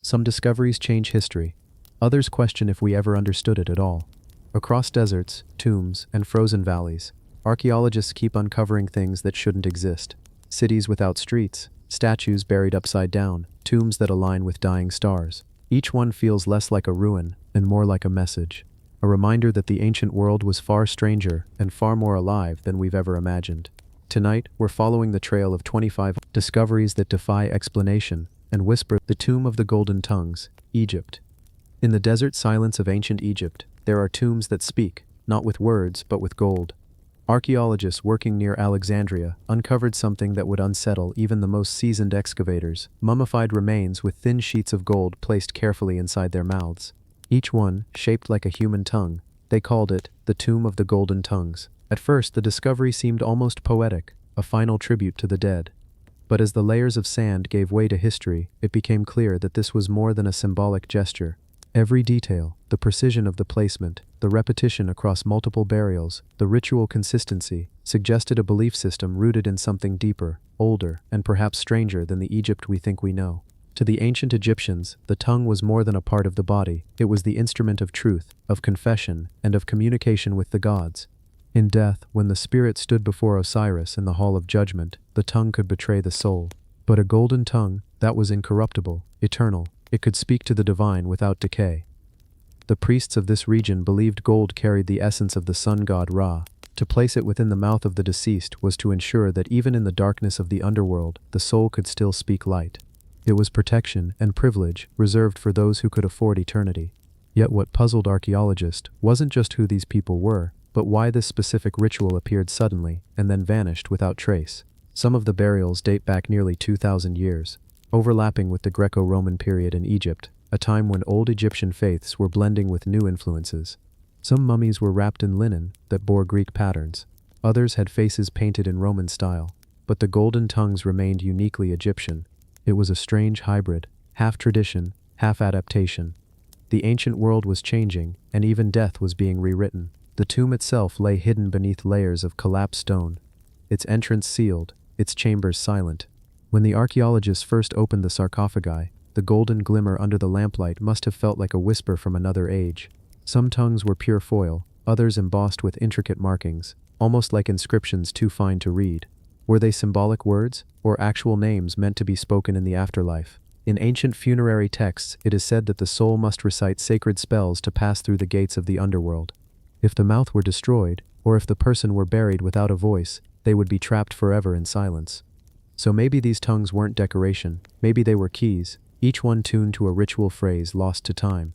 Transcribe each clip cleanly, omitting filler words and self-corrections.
Some discoveries change history. Others question if we ever understood it at all. Across deserts, tombs, and frozen valleys, archaeologists keep uncovering things that shouldn't exist. Cities without streets, statues buried upside down, tombs that align with dying stars. Each one feels less like a ruin and more like a message. A reminder that the ancient world was far stranger and far more alive than we've ever imagined. Tonight, we're following the trail of 25 discoveries that defy explanation and whisper the tomb of the golden tongues, Egypt. In the desert silence of ancient Egypt, there are tombs that speak, not with words but with gold. Archaeologists working near Alexandria uncovered something that would unsettle even the most seasoned excavators: mummified remains with thin sheets of gold placed carefully inside their mouths. Each one shaped like a human tongue. They called it the Tomb of the Golden Tongues. At first, the discovery seemed almost poetic, a final tribute to the dead. But as the layers of sand gave way to history, it became clear that this was more than a symbolic gesture. Every detail, the precision of the placement, the repetition across multiple burials, the ritual consistency, suggested a belief system rooted in something deeper, older, and perhaps stranger than the Egypt we think we know. To the ancient Egyptians, the tongue was more than a part of the body. It was the instrument of truth, of confession, and of communication with the gods. In death, when the spirit stood before Osiris in the Hall of Judgment, the tongue could betray the soul. But a golden tongue, that was incorruptible, eternal. It could speak to the divine without decay. The priests of this region believed gold carried the essence of the sun god Ra. To place it within the mouth of the deceased was to ensure that even in the darkness of the underworld, the soul could still speak light. It was protection and privilege reserved for those who could afford eternity. Yet what puzzled archaeologists wasn't just who these people were, but why this specific ritual appeared suddenly and then vanished without trace. Some of the burials date back nearly 2,000 years, overlapping with the Greco-Roman period in Egypt, a time when old Egyptian faiths were blending with new influences. Some mummies were wrapped in linen that bore Greek patterns. Others had faces painted in Roman style. But the golden tongues remained uniquely Egyptian. It was a strange hybrid, half tradition, half adaptation. The ancient world was changing, and even death was being rewritten. The tomb itself lay hidden beneath layers of collapsed stone, its entrance sealed, its chambers silent. When the archaeologists first opened the sarcophagi, the golden glimmer under the lamplight must have felt like a whisper from another age. Some tongues were pure foil, others embossed with intricate markings, almost like inscriptions too fine to read. Were they symbolic words, or actual names meant to be spoken in the afterlife? In ancient funerary texts, it is said that the soul must recite sacred spells to pass through the gates of the underworld. If the mouth were destroyed, or if the person were buried without a voice, they would be trapped forever in silence. So maybe these tongues weren't decoration, maybe they were keys, each one tuned to a ritual phrase lost to time.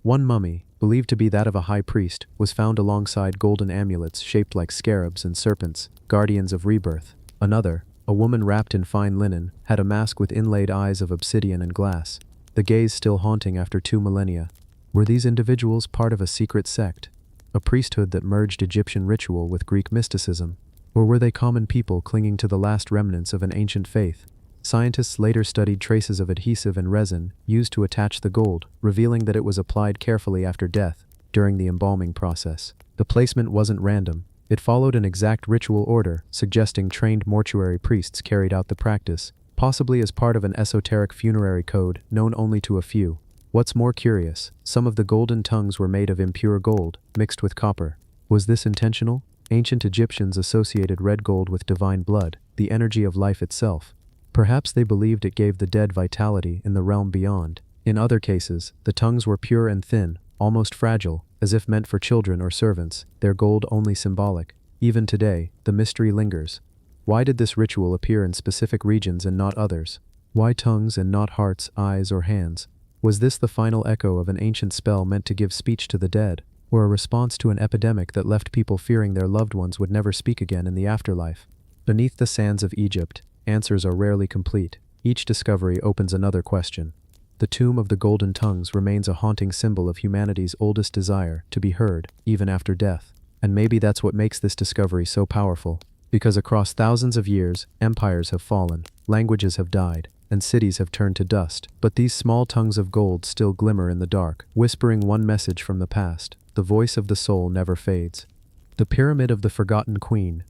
One mummy, believed to be that of a high priest, was found alongside golden amulets shaped like scarabs and serpents, guardians of rebirth. Another, a woman wrapped in fine linen, had a mask with inlaid eyes of obsidian and glass, the gaze still haunting after 2 millennia. Were these individuals part of a secret sect? A priesthood that merged Egyptian ritual with Greek mysticism? Or were they common people clinging to the last remnants of an ancient faith? Scientists later studied traces of adhesive and resin used to attach the gold, revealing that it was applied carefully after death, during the embalming process. The placement wasn't random. It followed an exact ritual order, suggesting trained mortuary priests carried out the practice, possibly as part of an esoteric funerary code known only to a few. What's more curious, some of the golden tongues were made of impure gold, mixed with copper. Was this intentional? Ancient Egyptians associated red gold with divine blood, the energy of life itself. Perhaps they believed it gave the dead vitality in the realm beyond. In other cases, the tongues were pure and thin, almost fragile, as if meant for children or servants, their gold only symbolic. Even today, the mystery lingers. Why did this ritual appear in specific regions and not others? Why tongues and not hearts, eyes, or hands? Was this the final echo of an ancient spell meant to give speech to the dead, or a response to an epidemic that left people fearing their loved ones would never speak again in the afterlife? Beneath the sands of Egypt, answers are rarely complete. Each discovery opens another question. The tomb of the golden tongues remains a haunting symbol of humanity's oldest desire to be heard, even after death. And maybe that's what makes this discovery so powerful. Because across thousands of years, empires have fallen, languages have died, and cities have turned to dust. But these small tongues of gold still glimmer in the dark, whispering one message from the past. The voice of the soul never fades. The Pyramid of the Forgotten Queen.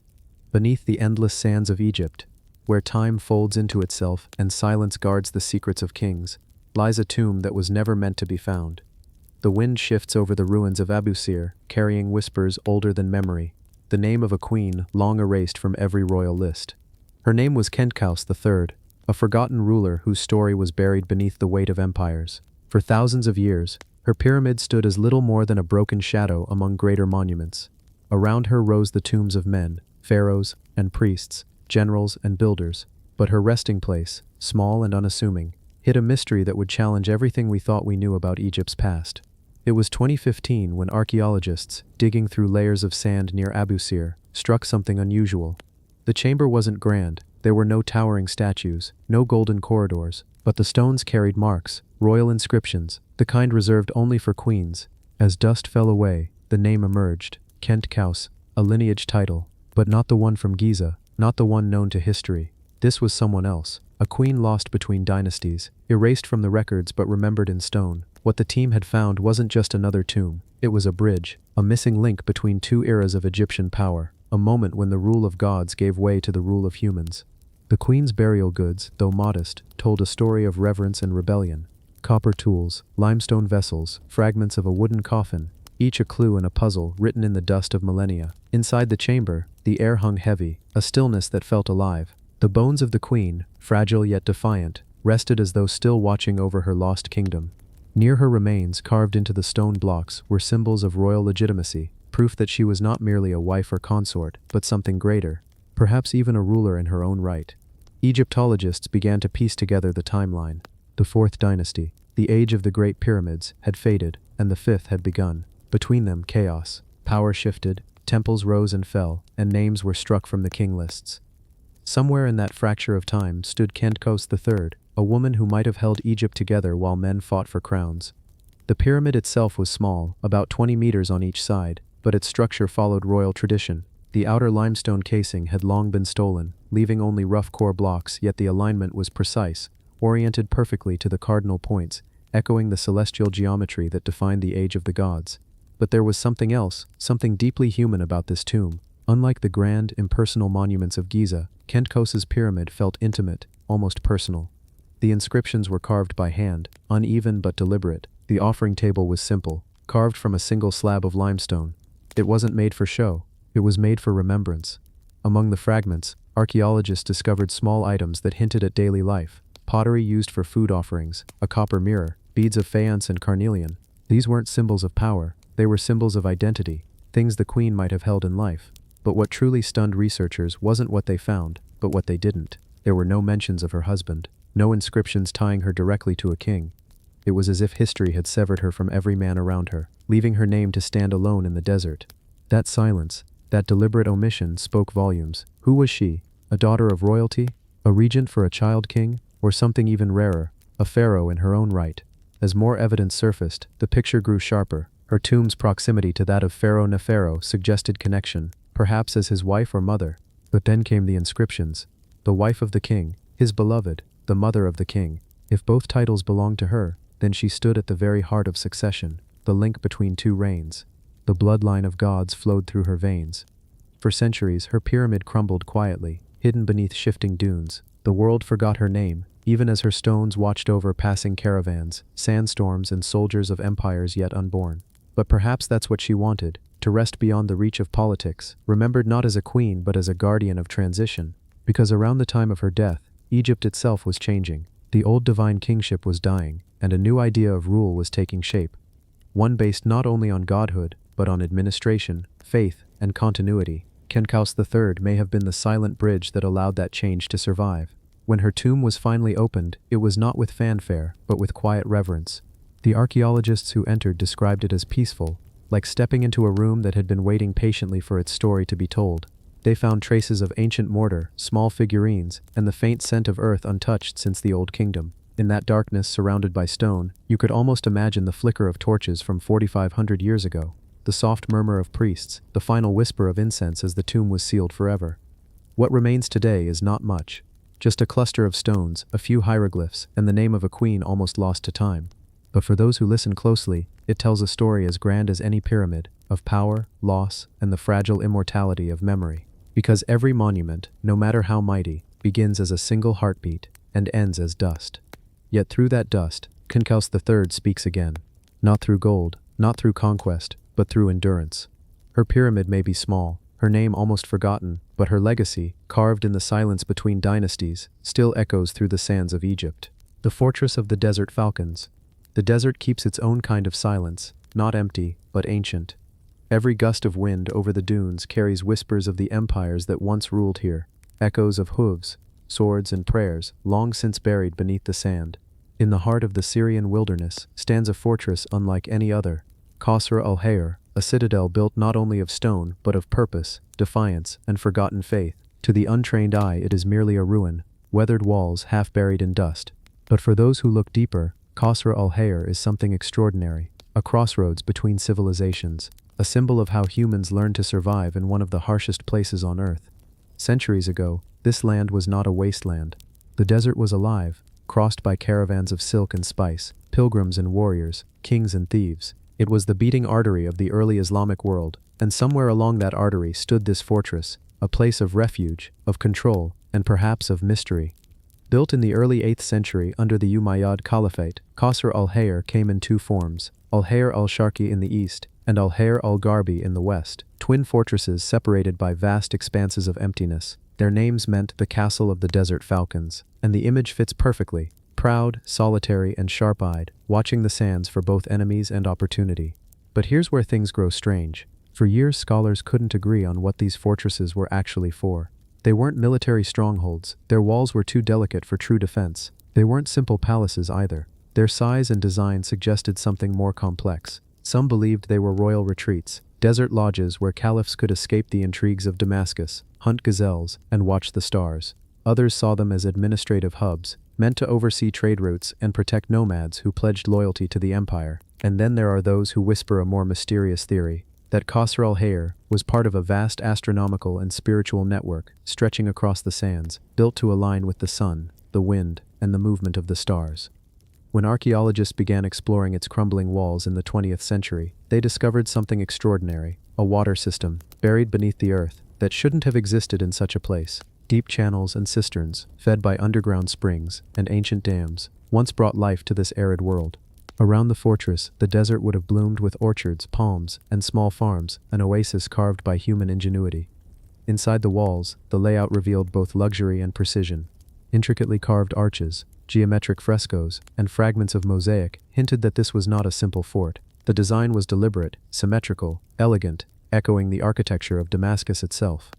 Beneath the endless sands of Egypt, where time folds into itself and silence guards the secrets of kings, lies a tomb that was never meant to be found. The wind shifts over the ruins of Abusir, carrying whispers older than memory, the name of a queen long erased from every royal list. Her name was Khentkaus III, a forgotten ruler whose story was buried beneath the weight of empires. For thousands of years, her pyramid stood as little more than a broken shadow among greater monuments. Around her rose the tombs of men, pharaohs and priests, generals and builders, but her resting place, small and unassuming, hid a mystery that would challenge everything we thought we knew about Egypt's past. It was 2015 when archaeologists, digging through layers of sand near Abusir, struck something unusual. The chamber wasn't grand, there were no towering statues, no golden corridors, but the stones carried marks, royal inscriptions, the kind reserved only for queens. As dust fell away, the name emerged, Khentkaus, a lineage title, but not the one from Giza, not the one known to history. This was someone else, a queen lost between dynasties, erased from the records but remembered in stone. What the team had found wasn't just another tomb, it was a bridge, a missing link between two eras of Egyptian power, a moment when the rule of gods gave way to the rule of humans. The queen's burial goods, though modest, told a story of reverence and rebellion. Copper tools, limestone vessels, fragments of a wooden coffin, each a clue and a puzzle written in the dust of millennia. Inside the chamber, the air hung heavy, a stillness that felt alive. The bones of the queen, fragile yet defiant, rested as though still watching over her lost kingdom. Near her remains, carved into the stone blocks, were symbols of royal legitimacy, proof that she was not merely a wife or consort, but something greater, perhaps even a ruler in her own right. Egyptologists began to piece together the timeline. The fourth dynasty, the age of the Great Pyramids, had faded, and the fifth had begun. Between them, chaos. Power shifted, temples rose and fell, and names were struck from the king lists. Somewhere in that fracture of time stood Khentkaus III, a woman who might have held Egypt together while men fought for crowns. The pyramid itself was small, about 20 meters on each side, but its structure followed royal tradition. The outer limestone casing had long been stolen, leaving only rough core blocks, yet the alignment was precise, oriented perfectly to the cardinal points, echoing the celestial geometry that defined the age of the gods. But there was something else, something deeply human about this tomb. Unlike the grand, impersonal monuments of Giza, Khentkaus's pyramid felt intimate, almost personal. The inscriptions were carved by hand, uneven but deliberate. The offering table was simple, carved from a single slab of limestone. It wasn't made for show, it was made for remembrance. Among the fragments, archaeologists discovered small items that hinted at daily life: pottery used for food offerings, a copper mirror, beads of faience and carnelian. These weren't symbols of power, they were symbols of identity, things the queen might have held in life. But what truly stunned researchers wasn't what they found, but what they didn't. There were no mentions of her husband, no inscriptions tying her directly to a king. It was as if history had severed her from every man around her, leaving her name to stand alone in the desert. That silence, that deliberate omission spoke volumes. Who was she? A daughter of royalty? A regent for a child king? Or something even rarer, a pharaoh in her own right? As more evidence surfaced, the picture grew sharper. Her tomb's proximity to that of Pharaoh Nephero suggested connection, perhaps as his wife or mother. But then came the inscriptions. The wife of the king, his beloved, the mother of the king. If both titles belonged to her, then she stood at the very heart of succession, the link between two reigns. The bloodline of gods flowed through her veins. For centuries, her pyramid crumbled quietly, hidden beneath shifting dunes. The world forgot her name, even as her stones watched over passing caravans, sandstorms, and soldiers of empires yet unborn. But perhaps that's what she wanted, to rest beyond the reach of politics, remembered not as a queen but as a guardian of transition. Because around the time of her death, Egypt itself was changing. The old divine kingship was dying, and a new idea of rule was taking shape. One based not only on godhood, but on administration, faith, and continuity. Khentkaus III may have been the silent bridge that allowed that change to survive. When her tomb was finally opened, it was not with fanfare, but with quiet reverence. The archaeologists who entered described it as peaceful, like stepping into a room that had been waiting patiently for its story to be told. They found traces of ancient mortar, small figurines, and the faint scent of earth untouched since the Old Kingdom. In that darkness surrounded by stone, you could almost imagine the flicker of torches from 4,500 years ago, the soft murmur of priests, the final whisper of incense as the tomb was sealed forever. What remains today is not much. Just a cluster of stones, a few hieroglyphs, and the name of a queen almost lost to time. But for those who listen closely, it tells a story as grand as any pyramid, of power, loss, and the fragile immortality of memory. Because every monument, no matter how mighty, begins as a single heartbeat and ends as dust. Yet through that dust, Kinkaus III speaks again. Not through gold, not through conquest, but through endurance. Her pyramid may be small, her name almost forgotten, but her legacy, carved in the silence between dynasties, still echoes through the sands of Egypt. The fortress of the desert falcons. The desert keeps its own kind of silence, not empty, but ancient. Every gust of wind over the dunes carries whispers of the empires that once ruled here, echoes of hooves, swords and prayers, long since buried beneath the sand. In the heart of the Syrian wilderness stands a fortress unlike any other, Qasr al-Hayr, a citadel built not only of stone but of purpose, defiance, and forgotten faith. To the untrained eye it is merely a ruin, weathered walls half buried in dust. But for those who look deeper, Qasr al-Hayr is something extraordinary, a crossroads between civilizations, a symbol of how humans learned to survive in one of the harshest places on Earth. Centuries ago, this land was not a wasteland. The desert was alive, crossed by caravans of silk and spice, pilgrims and warriors, kings and thieves. It was the beating artery of the early Islamic world, and somewhere along that artery stood this fortress, a place of refuge, of control, and perhaps of mystery. Built in the early 8th century under the Umayyad Caliphate, Qasr al-Hayr came in two forms, al-Hayr al-Sharqi in the east, and al-Hayr al-Gharbi in the west, twin fortresses separated by vast expanses of emptiness. Their names meant the castle of the desert falcons, and the image fits perfectly, proud, solitary, and sharp-eyed, watching the sands for both enemies and opportunity. But here's where things grow strange. For years scholars couldn't agree on what these fortresses were actually for. They weren't military strongholds, their walls were too delicate for true defense. They weren't simple palaces either. Their size and design suggested something more complex. Some believed they were royal retreats, desert lodges where caliphs could escape the intrigues of Damascus, hunt gazelles, and watch the stars. Others saw them as administrative hubs, meant to oversee trade routes and protect nomads who pledged loyalty to the empire. And then there are those who whisper a more mysterious theory, that Qasr al-Hayr was part of a vast astronomical and spiritual network stretching across the sands, built to align with the sun, the wind, and the movement of the stars. When archaeologists began exploring its crumbling walls in the 20th century, they discovered something extraordinary, a water system, buried beneath the earth, that shouldn't have existed in such a place. Deep channels and cisterns, fed by underground springs and ancient dams, once brought life to this arid world. Around the fortress, the desert would have bloomed with orchards, palms, and small farms, an oasis carved by human ingenuity. Inside the walls, the layout revealed both luxury and precision. Intricately carved arches, geometric frescoes, and fragments of mosaic hinted that this was not a simple fort. The design was deliberate, symmetrical, elegant, echoing the architecture of Damascus itself.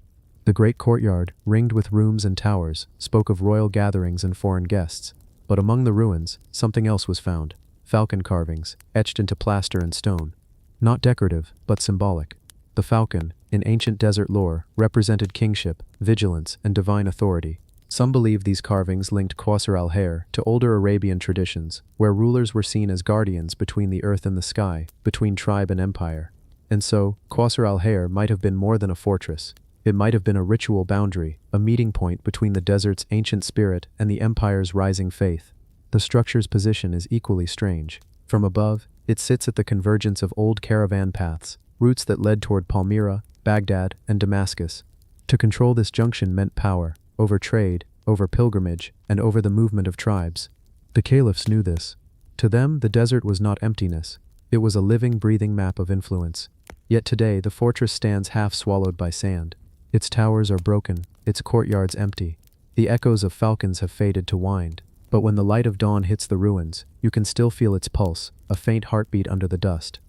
The great courtyard, ringed with rooms and towers, spoke of royal gatherings and foreign guests. But among the ruins, something else was found. Falcon carvings, etched into plaster and stone. Not decorative, but symbolic. The falcon, in ancient desert lore, represented kingship, vigilance, and divine authority. Some believe these carvings linked Qasr al-Hayr to older Arabian traditions, where rulers were seen as guardians between the earth and the sky, between tribe and empire. And so, Qasr al-Hayr might have been more than a fortress. It might have been a ritual boundary, a meeting point between the desert's ancient spirit and the empire's rising faith. The structure's position is equally strange. From above, it sits at the convergence of old caravan paths, routes that led toward Palmyra, Baghdad, and Damascus. To control this junction meant power, over trade, over pilgrimage, and over the movement of tribes. The caliphs knew this. To them, the desert was not emptiness. It was a living, breathing map of influence. Yet today, the fortress stands half swallowed by sand. Its towers are broken, its courtyards empty. The echoes of falcons have faded to wind. But when the light of dawn hits the ruins, you can still feel its pulse, a faint heartbeat under the dust.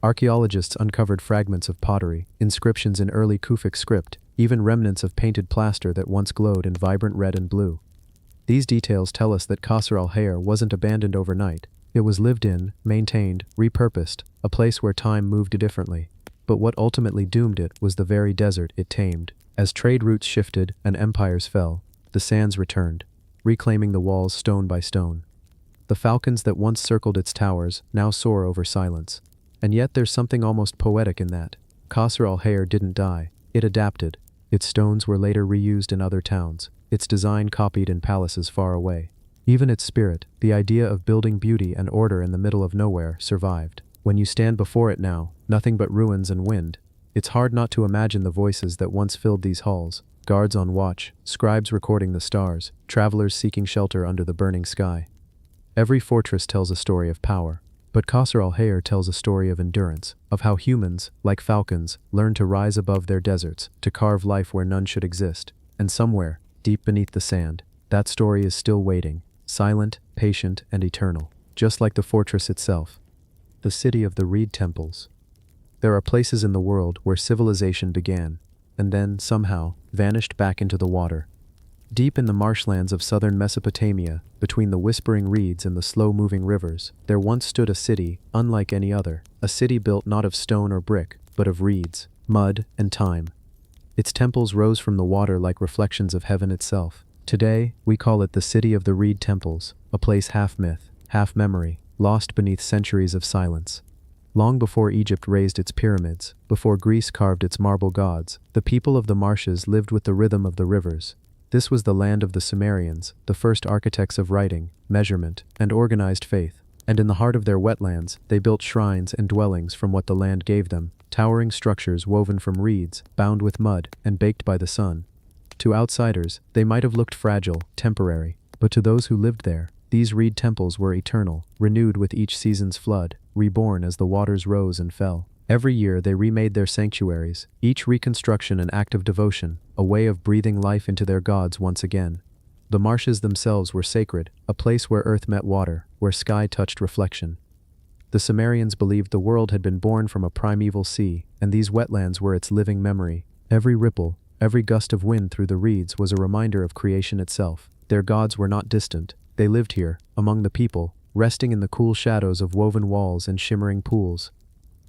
Archaeologists uncovered fragments of pottery, inscriptions in early Kufic script, even remnants of painted plaster that once glowed in vibrant red and blue. These details tell us that Qasr al-Hayr wasn't abandoned overnight. It was lived in, maintained, repurposed, a place where time moved differently. But what ultimately doomed it was the very desert it tamed. As trade routes shifted and empires fell, the sands returned, reclaiming the walls stone by stone. The falcons that once circled its towers now soar over silence. And yet there's something almost poetic in that. Qasr al-Hayr didn't die, it adapted. Its stones were later reused in other towns, its design copied in palaces far away. Even its spirit, the idea of building beauty and order in the middle of nowhere, survived. When you stand before it now, nothing but ruins and wind. It's hard not to imagine the voices that once filled these halls. Guards on watch, scribes recording the stars, travelers seeking shelter under the burning sky. Every fortress tells a story of power. But Qasr al-Hayr tells a story of endurance, of how humans, like falcons, learn to rise above their deserts, to carve life where none should exist. And somewhere, deep beneath the sand, that story is still waiting, silent, patient, and eternal, just like the fortress itself. The city of the reed temples. There are places in the world where civilization began, and then, somehow, vanished back into the water. Deep in the marshlands of southern Mesopotamia, between the whispering reeds and the slow-moving rivers, there once stood a city unlike any other, a city built not of stone or brick, but of reeds, mud, and time. Its temples rose from the water like reflections of heaven itself. Today, we call it the City of the Reed Temples, a place half myth, half memory, lost beneath centuries of silence. Long before Egypt raised its pyramids, before Greece carved its marble gods, the people of the marshes lived with the rhythm of the rivers. This was the land of the Sumerians, the first architects of writing, measurement, and organized faith. And in the heart of their wetlands, they built shrines and dwellings from what the land gave them, towering structures woven from reeds, bound with mud, and baked by the sun. To outsiders, they might have looked fragile, temporary, but to those who lived there, these reed temples were eternal, renewed with each season's flood, reborn as the waters rose and fell. Every year they remade their sanctuaries, each reconstruction an act of devotion, a way of breathing life into their gods once again. The marshes themselves were sacred, a place where earth met water, where sky touched reflection. The Sumerians believed the world had been born from a primeval sea, and these wetlands were its living memory. Every ripple, every gust of wind through the reeds was a reminder of creation itself. Their gods were not distant. They lived here, among the people, resting in the cool shadows of woven walls and shimmering pools.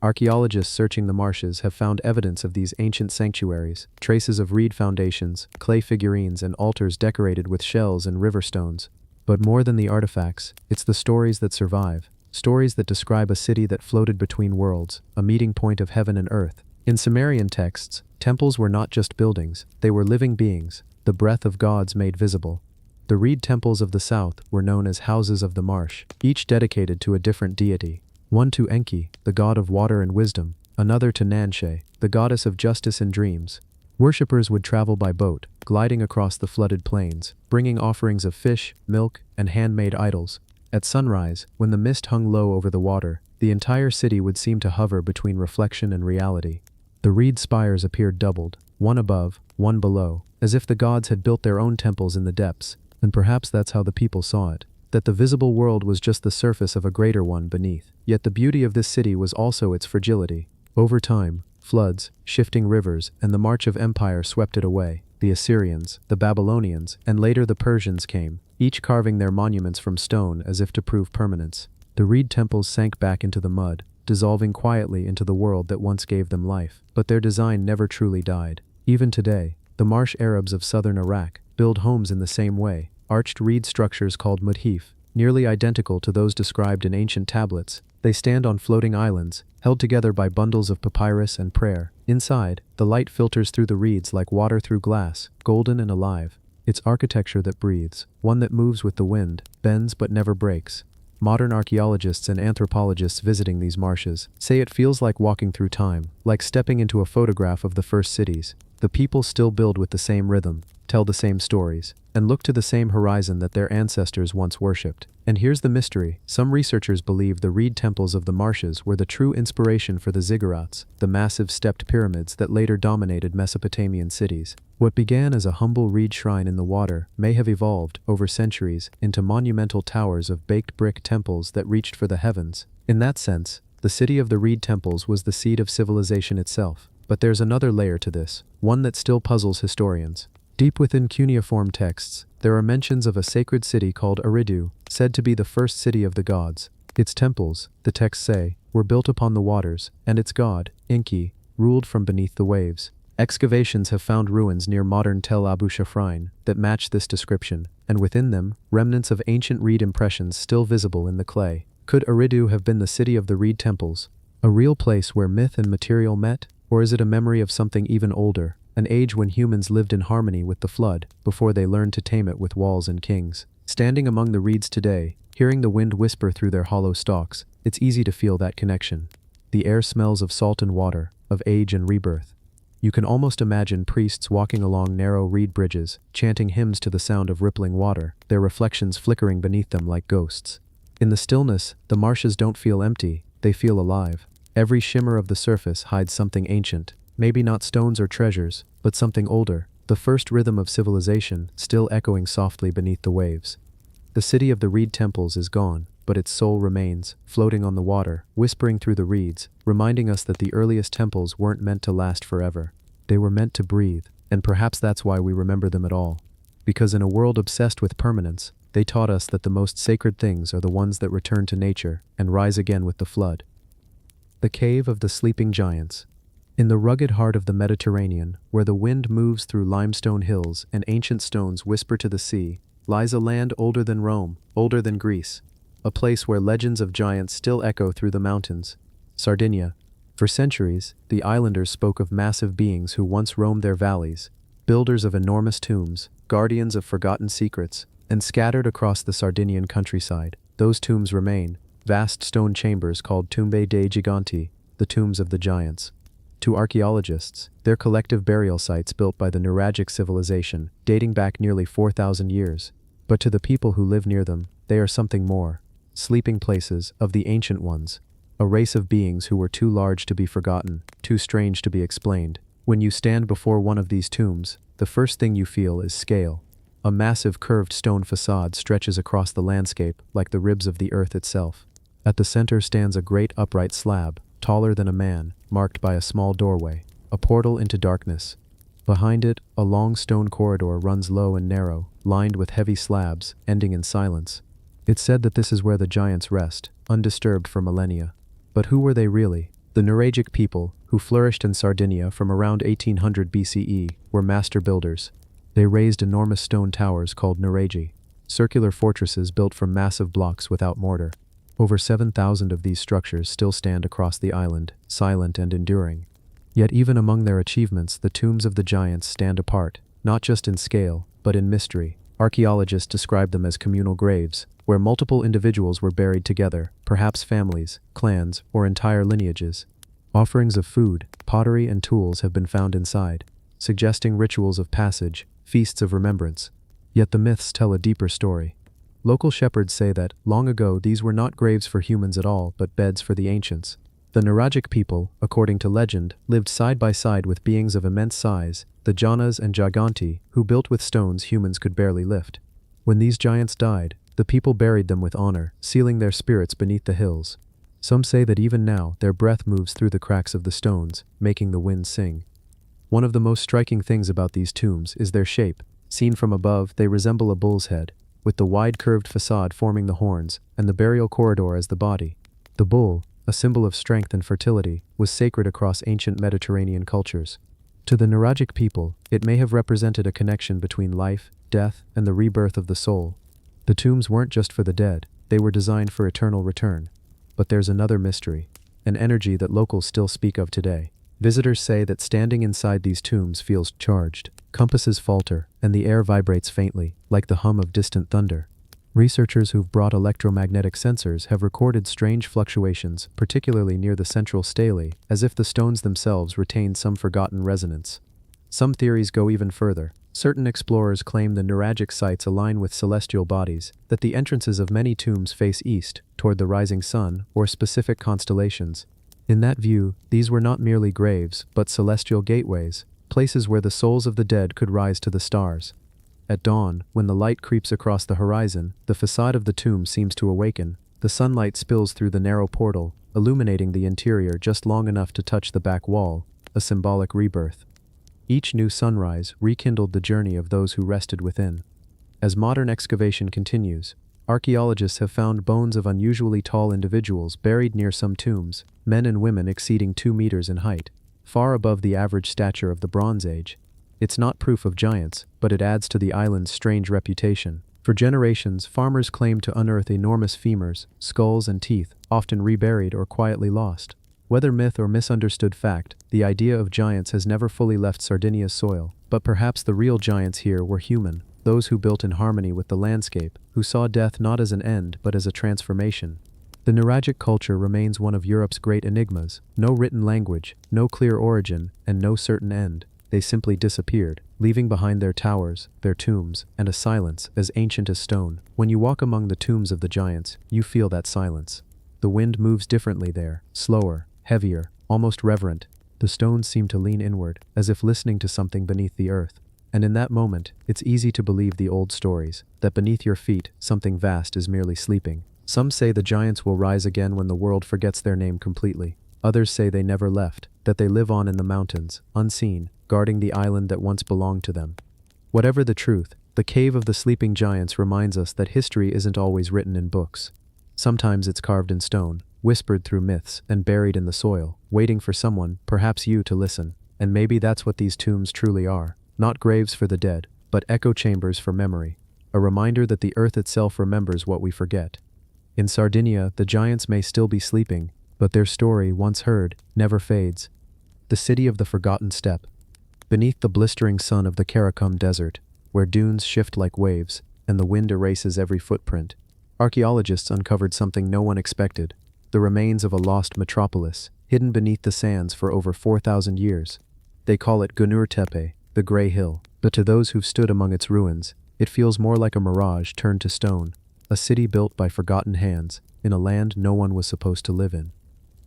Archaeologists searching the marshes have found evidence of these ancient sanctuaries, traces of reed foundations, clay figurines, and altars decorated with shells and river stones. But more than the artifacts, it's the stories that survive, stories that describe a city that floated between worlds, a meeting point of heaven and earth. In Sumerian texts, temples were not just buildings, they were living beings, the breath of gods made visible. The reed temples of the south were known as houses of the marsh, each dedicated to a different deity. One to Enki, the god of water and wisdom, another to Nanshe, the goddess of justice and dreams. Worshippers would travel by boat, gliding across the flooded plains, bringing offerings of fish, milk, and handmade idols. At sunrise, when the mist hung low over the water, the entire city would seem to hover between reflection and reality. The reed spires appeared doubled, one above, one below, as if the gods had built their own temples in the depths, and perhaps that's how the people saw it. That the visible world was just the surface of a greater one beneath. Yet the beauty of this city was also its fragility. Over time, floods, shifting rivers, and the march of empire swept it away. The Assyrians, the Babylonians, and later the Persians came, each carving their monuments from stone as if to prove permanence. The reed temples sank back into the mud, dissolving quietly into the world that once gave them life. But their design never truly died. Even today, the marsh Arabs of southern Iraq build homes in the same way. Arched reed structures called mudhif, nearly identical to those described in ancient tablets. They stand on floating islands, held together by bundles of papyrus and prayer. Inside, the light filters through the reeds like water through glass, golden and alive. It's architecture that breathes, one that moves with the wind, bends but never breaks. Modern archaeologists and anthropologists visiting these marshes say it feels like walking through time, like stepping into a photograph of the first cities. The people still build with the same rhythm, tell the same stories, and look to the same horizon that their ancestors once worshipped. And here's the mystery. Some researchers believe the reed temples of the marshes were the true inspiration for the ziggurats, the massive stepped pyramids that later dominated Mesopotamian cities. What began as a humble reed shrine in the water may have evolved, over centuries, into monumental towers of baked brick temples that reached for the heavens. In that sense, the city of the reed temples was the seed of civilization itself. But there's another layer to this, one that still puzzles historians. Deep within cuneiform texts, there are mentions of a sacred city called Eridu, said to be the first city of the gods. Its temples, the texts say, were built upon the waters, and its god, Enki, ruled from beneath the waves. Excavations have found ruins near modern Tel Abu Shafrain that match this description, and within them, remnants of ancient reed impressions still visible in the clay. Could Eridu have been the city of the reed temples, a real place where myth and material met? Or is it a memory of something even older, an age when humans lived in harmony with the flood, before they learned to tame it with walls and kings? Standing among the reeds today, hearing the wind whisper through their hollow stalks, it's easy to feel that connection. The air smells of salt and water, of age and rebirth. You can almost imagine priests walking along narrow reed bridges, chanting hymns to the sound of rippling water, their reflections flickering beneath them like ghosts. In the stillness, the marshes don't feel empty, they feel alive. Every shimmer of the surface hides something ancient, maybe not stones or treasures, but something older, the first rhythm of civilization still echoing softly beneath the waves. The city of the reed temples is gone, but its soul remains, floating on the water, whispering through the reeds, reminding us that the earliest temples weren't meant to last forever. They were meant to breathe, and perhaps that's why we remember them at all. Because in a world obsessed with permanence, they taught us that the most sacred things are the ones that return to nature and rise again with the flood. The Cave of the Sleeping Giants. In the rugged heart of the Mediterranean, where the wind moves through limestone hills and ancient stones whisper to the sea, lies a land older than Rome, older than Greece, a place where legends of giants still echo through the mountains. Sardinia. For centuries, the islanders spoke of massive beings who once roamed their valleys, builders of enormous tombs, guardians of forgotten secrets, and scattered across the Sardinian countryside, those tombs remain, vast stone chambers called Tombe dei Giganti, the tombs of the giants. To archaeologists, they're collective burial sites built by the Nuragic civilization, dating back nearly 4,000 years. But to the people who live near them, they are something more. Sleeping places of the ancient ones, a race of beings who were too large to be forgotten, too strange to be explained. When you stand before one of these tombs, the first thing you feel is scale. A massive curved stone facade stretches across the landscape like the ribs of the earth itself. At the center stands a great upright slab, taller than a man, marked by a small doorway, a portal into darkness. Behind it, a long stone corridor runs low and narrow, lined with heavy slabs, ending in silence. It's said that this is where the giants rest, undisturbed for millennia. But who were they really? The Nuragic people, who flourished in Sardinia from around 1800 BCE, were master builders. They raised enormous stone towers called nuragi, circular fortresses built from massive blocks without mortar. Over 7,000 of these structures still stand across the island, silent and enduring. Yet even among their achievements, the tombs of the giants stand apart, not just in scale, but in mystery. Archaeologists describe them as communal graves, where multiple individuals were buried together, perhaps families, clans, or entire lineages. Offerings of food, pottery, and tools have been found inside, suggesting rituals of passage, feasts of remembrance. Yet the myths tell a deeper story. Local shepherds say that, long ago, these were not graves for humans at all, but beds for the ancients. The Nuragic people, according to legend, lived side by side with beings of immense size, the Janas and Giganti, who built with stones humans could barely lift. When these giants died, the people buried them with honor, sealing their spirits beneath the hills. Some say that even now, their breath moves through the cracks of the stones, making the wind sing. One of the most striking things about these tombs is their shape. Seen from above, they resemble a bull's head, with the wide curved facade forming the horns, and the burial corridor as the body. The bull, a symbol of strength and fertility, was sacred across ancient Mediterranean cultures. To the Nuragic people, it may have represented a connection between life, death, and the rebirth of the soul. The tombs weren't just for the dead, they were designed for eternal return. But there's another mystery, an energy that locals still speak of today. Visitors say that standing inside these tombs feels charged. Compasses falter, and the air vibrates faintly, like the hum of distant thunder. Researchers who've brought electromagnetic sensors have recorded strange fluctuations, particularly near the central stele, as if the stones themselves retained some forgotten resonance. Some theories go even further. Certain explorers claim the Nuragic sites align with celestial bodies, that the entrances of many tombs face east, toward the rising sun, or specific constellations. In that view, these were not merely graves, but celestial gateways, places where the souls of the dead could rise to the stars. At dawn, when the light creeps across the horizon, the facade of the tomb seems to awaken. The sunlight spills through the narrow portal, illuminating the interior just long enough to touch the back wall, a symbolic rebirth. Each new sunrise rekindled the journey of those who rested within. As modern excavation continues, archaeologists have found bones of unusually tall individuals buried near some tombs, men and women exceeding 2 meters in height, far above the average stature of the Bronze Age. It's not proof of giants, but it adds to the island's strange reputation. For generations, farmers claimed to unearth enormous femurs, skulls, and teeth, often reburied or quietly lost. Whether myth or misunderstood fact, the idea of giants has never fully left Sardinia's soil, but perhaps the real giants here were human, those who built in harmony with the landscape, who saw death not as an end but as a transformation. The Nuragic culture remains one of Europe's great enigmas, no written language, no clear origin, and no certain end. they simply disappeared, leaving behind their towers, their tombs, and a silence as ancient as stone. When you walk among the tombs of the giants, you feel that silence. The wind moves differently there, slower, heavier, almost reverent. The stones seem to lean inward, as if listening to something beneath the earth. And in that moment, it's easy to believe the old stories, that beneath your feet, something vast is merely sleeping. Some say the giants will rise again when the world forgets their name completely. Others say they never left, that they live on in the mountains, unseen, guarding the island that once belonged to them. Whatever the truth, the cave of the sleeping giants reminds us that history isn't always written in books. Sometimes it's carved in stone, whispered through myths, and buried in the soil, waiting for someone, perhaps you, to listen. And maybe that's what these tombs truly are. Not graves for the dead, but echo chambers for memory. A reminder that the earth itself remembers what we forget. In Sardinia, the giants may still be sleeping, but their story, once heard, never fades. The city of the forgotten steppe. Beneath the blistering sun of the Karakum Desert, where dunes shift like waves, and the wind erases every footprint, archaeologists uncovered something no one expected: the remains of a lost metropolis, hidden beneath the sands for over 4,000 years. They call it Gunur Tepe, the Grey Hill, but to those who've stood among its ruins, it feels more like a mirage turned to stone, a city built by forgotten hands, in a land no one was supposed to live in.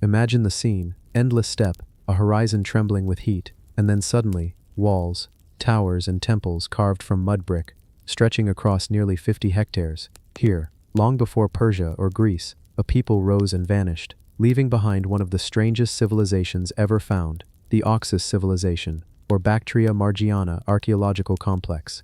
Imagine the scene: endless steppe, a horizon trembling with heat, and then suddenly, walls, towers and temples carved from mud brick, stretching across nearly 50 hectares. Here, long before Persia or Greece, a people rose and vanished, leaving behind one of the strangest civilizations ever found, the Oxus civilization, or Bactria Margiana archaeological complex.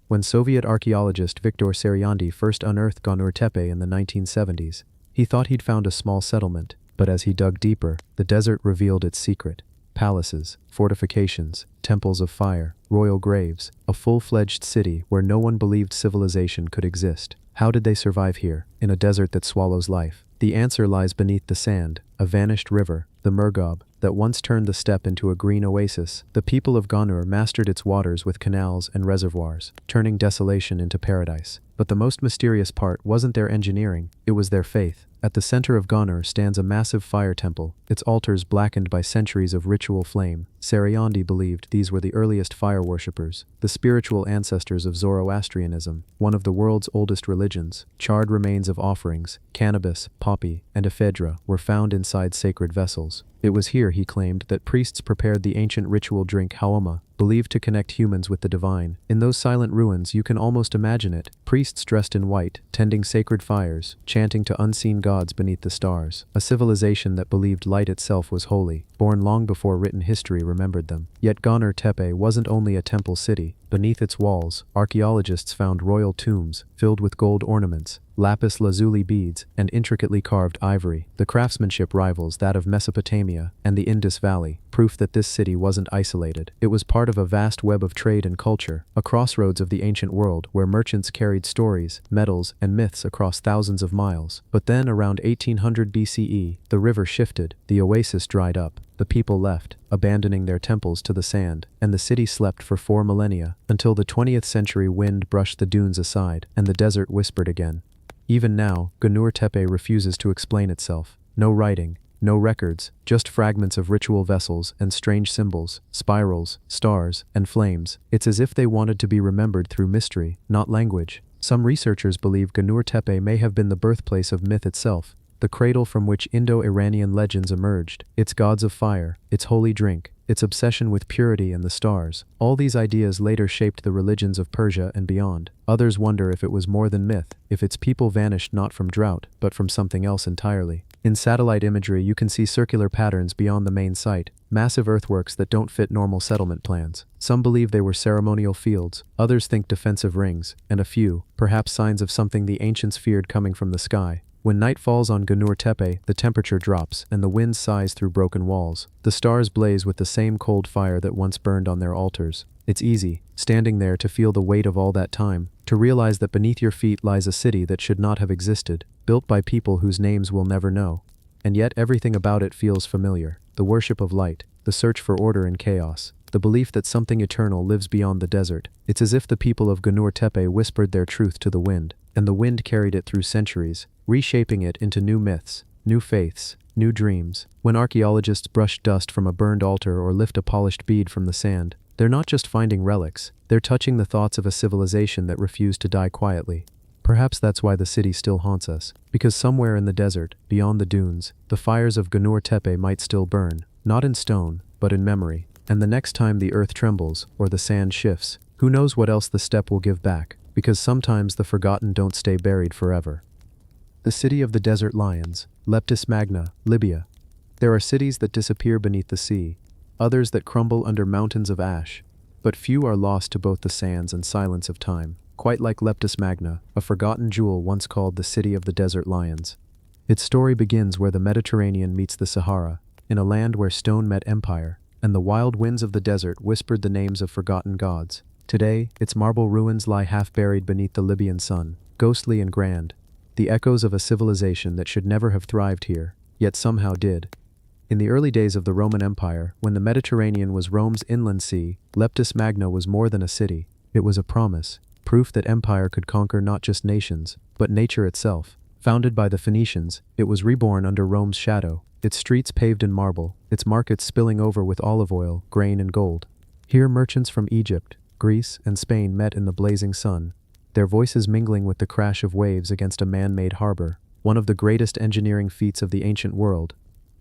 When Soviet archaeologist Viktor Seryandi first unearthed Gunur Tepe in the 1970s, he thought he'd found a small settlement. But as he dug deeper, the desert revealed its secret: palaces, fortifications, temples of fire, royal graves, a full-fledged city where no one believed civilization could exist. How did they survive here, in a desert that swallows life? The answer lies beneath the sand: a vanished river, the Murghab, that once turned the steppe into a green oasis. The people of Gunur mastered its waters with canals and reservoirs, turning desolation into paradise. But the most mysterious part wasn't their engineering, it was their faith. At the center of Gunur stands a massive fire temple, its altars blackened by centuries of ritual flame. Seryandi believed these were the earliest fire worshippers, the spiritual ancestors of Zoroastrianism, one of the world's oldest religions. Charred remains of offerings, cannabis, poppy, and ephedra were found inside sacred vessels. It was here, he claimed, that priests prepared the ancient ritual drink haoma, believed to connect humans with the divine. In those silent ruins, you can almost imagine it: priests dressed in white, tending sacred fires, chanting to unseen gods beneath the stars. A civilization that believed light itself was holy, born long before written history remembered them. Yet Gunur Tepe wasn't only a temple city. Beneath its walls, archaeologists found royal tombs, filled with gold ornaments, lapis lazuli beads, and intricately carved ivory. The craftsmanship rivals that of Mesopotamia and the Indus Valley, proof that this city wasn't isolated. It was part of a vast web of trade and culture, a crossroads of the ancient world where merchants carried stories, metals, and myths across thousands of miles. But then, around 1800 BCE, the river shifted, the oasis dried up, the people left, abandoning their temples to the sand, and the city slept for 4 millennia, until the 20th century wind brushed the dunes aside, and the desert whispered again. Even now, Gunur Tepe refuses to explain itself. No writing, no records, just fragments of ritual vessels and strange symbols, spirals, stars, and flames. It's as if they wanted to be remembered through mystery, not language. Some researchers believe Gunur Tepe may have been the birthplace of myth itself, the cradle from which Indo-Iranian legends emerged, its gods of fire, its holy drink, its obsession with purity and the stars. All these ideas later shaped the religions of Persia and beyond. Others wonder if it was more than myth, if its people vanished not from drought, but from something else entirely. In satellite imagery, you can see circular patterns beyond the main site, massive earthworks that don't fit normal settlement plans. Some believe they were ceremonial fields, others think defensive rings, and a few, perhaps signs of something the ancients feared coming from the sky. When night falls on Gunur Tepe, the temperature drops, and the wind sighs through broken walls. The stars blaze with the same cold fire that once burned on their altars. It's easy, standing there, to feel the weight of all that time, to realize that beneath your feet lies a city that should not have existed, built by people whose names we'll never know. And yet everything about it feels familiar: the worship of light, the search for order in chaos, the belief that something eternal lives beyond the desert. It's as if the people of Gunur Tepe whispered their truth to the wind, and the wind carried it through centuries, reshaping it into new myths, new faiths, new dreams. When archaeologists brush dust from a burned altar or lift a polished bead from the sand, They're not just finding relics, they're touching the thoughts of a civilization that refused to die quietly. Perhaps that's why the city still haunts us, because somewhere in the desert, beyond the dunes, the fires of Gunur Tepe might still burn, not in stone, but in memory. And the next time the earth trembles, or the sand shifts, who knows what else the steppe will give back, because sometimes the forgotten don't stay buried forever. The city of the desert lions, Leptis Magna, Libya. There are cities that disappear beneath the sea, others that crumble under mountains of ash, but few are lost to both the sands and silence of time, quite like Leptis Magna, a forgotten jewel once called the city of the desert lions. Its story begins where the Mediterranean meets the Sahara, in a land where stone met empire, and the wild winds of the desert whispered the names of forgotten gods. Today, its marble ruins lie half-buried beneath the Libyan sun, ghostly and grand, the echoes of a civilization that should never have thrived here, yet somehow did. In the early days of the Roman Empire, when the Mediterranean was Rome's inland sea, Leptis Magna was more than a city. It was a promise, proof that empire could conquer not just nations, but nature itself. Founded by the Phoenicians, it was reborn under Rome's shadow, its streets paved in marble, its markets spilling over with olive oil, grain and gold. Here merchants from Egypt, Greece, and Spain met in the blazing sun, their voices mingling with the crash of waves against a man-made harbor, one of the greatest engineering feats of the ancient world.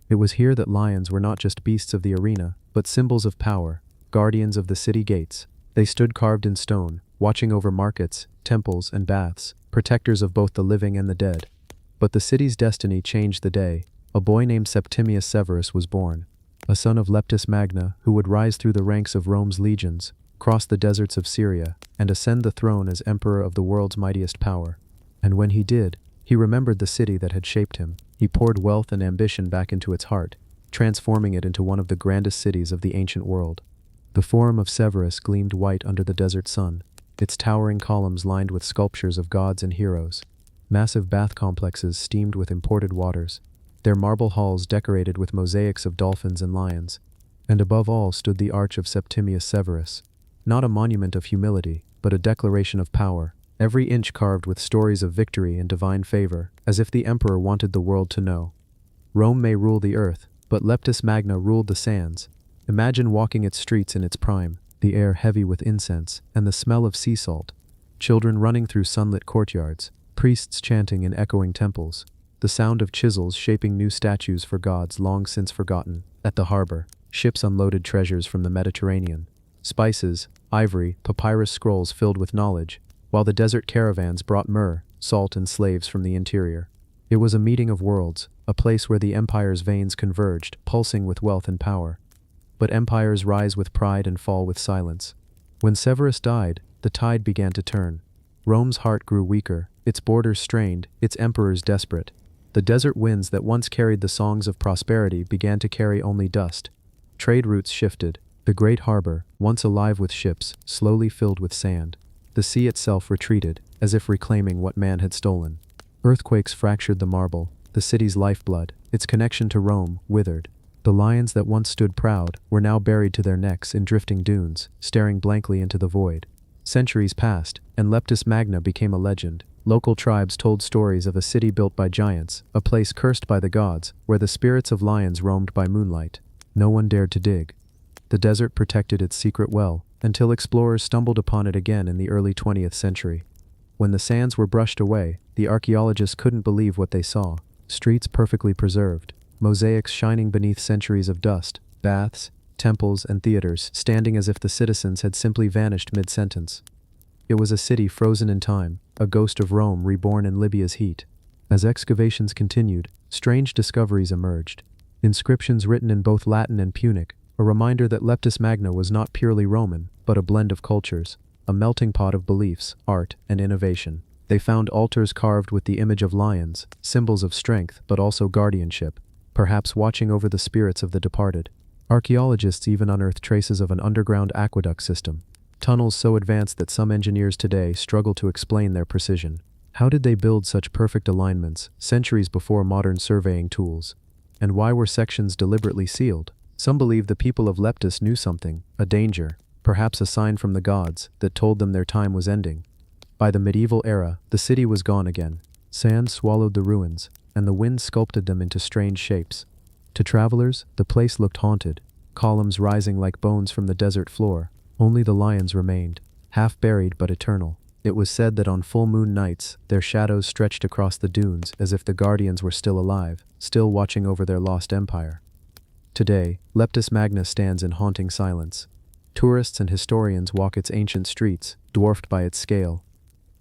It was here that lions were not just beasts of the arena, but symbols of power, guardians of the city gates. They stood carved in stone, watching over markets, temples, and baths, protectors of both the living and the dead. But the city's destiny changed the day. A boy named Septimius Severus was born, a son of Leptis Magna who would rise through the ranks of Rome's legions, cross the deserts of Syria, and ascend the throne as emperor of the world's mightiest power. And when he did, he remembered the city that had shaped him. He poured wealth and ambition back into its heart, transforming it into one of the grandest cities of the ancient world. The Forum of Severus gleamed white under the desert sun, its towering columns lined with sculptures of gods and heroes. Massive bath complexes steamed with imported waters, their marble halls decorated with mosaics of dolphins and lions. And above all stood the Arch of Septimius Severus, not a monument of humility, but a declaration of power, every inch carved with stories of victory and divine favor, as if the emperor wanted the world to know. Rome may rule the earth, but Leptis Magna ruled the sands. Imagine walking its streets in its prime, the air heavy with incense and the smell of sea salt, children running through sunlit courtyards, priests chanting in echoing temples, the sound of chisels shaping new statues for gods long since forgotten. At the harbor, ships unloaded treasures from the Mediterranean, spices, ivory, papyrus scrolls filled with knowledge, while the desert caravans brought myrrh, salt, and slaves from the interior. It was a meeting of worlds, a place where the empire's veins converged, pulsing with wealth and power. But empires rise with pride and fall with silence. When Severus died, the tide began to turn. Rome's heart grew weaker, its borders strained, its emperors desperate. The desert winds that once carried the songs of prosperity began to carry only dust. Trade routes shifted. The great harbor, once alive with ships, slowly filled with sand. The sea itself retreated, as if reclaiming what man had stolen. Earthquakes fractured the marble, the city's lifeblood, its connection to Rome, withered. The lions that once stood proud were now buried to their necks in drifting dunes, staring blankly into the void. Centuries passed, and Leptis Magna became a legend. Local tribes told stories of a city built by giants, a place cursed by the gods, where the spirits of lions roamed by moonlight. No one dared to dig. The desert protected its secret well, until explorers stumbled upon it again in the early 20th century. When the sands were brushed away, the archaeologists couldn't believe what they saw. Streets perfectly preserved, mosaics shining beneath centuries of dust, baths, temples, and theaters standing as if the citizens had simply vanished mid-sentence. It was a city frozen in time, a ghost of Rome reborn in Libya's heat. As excavations continued, strange discoveries emerged. Inscriptions written in both Latin and Punic, a reminder that Leptis Magna was not purely Roman, but a blend of cultures, a melting pot of beliefs, art, and innovation. They found altars carved with the image of lions, symbols of strength but also guardianship, perhaps watching over the spirits of the departed. Archaeologists even unearthed traces of an underground aqueduct system, tunnels so advanced that some engineers today struggle to explain their precision. How did they build such perfect alignments, centuries before modern surveying tools? And why were sections deliberately sealed? Some believe the people of Leptis knew something, a danger, perhaps a sign from the gods, that told them their time was ending. By the medieval era, the city was gone again. Sand swallowed the ruins, and the wind sculpted them into strange shapes. To travelers, the place looked haunted, columns rising like bones from the desert floor, Only the lions remained, half buried but eternal. It was said that on full moon nights, their shadows stretched across the dunes as if the guardians were still alive, still watching over their lost empire. Today, Leptis Magna stands in haunting silence. Tourists and historians walk its ancient streets, dwarfed by its scale.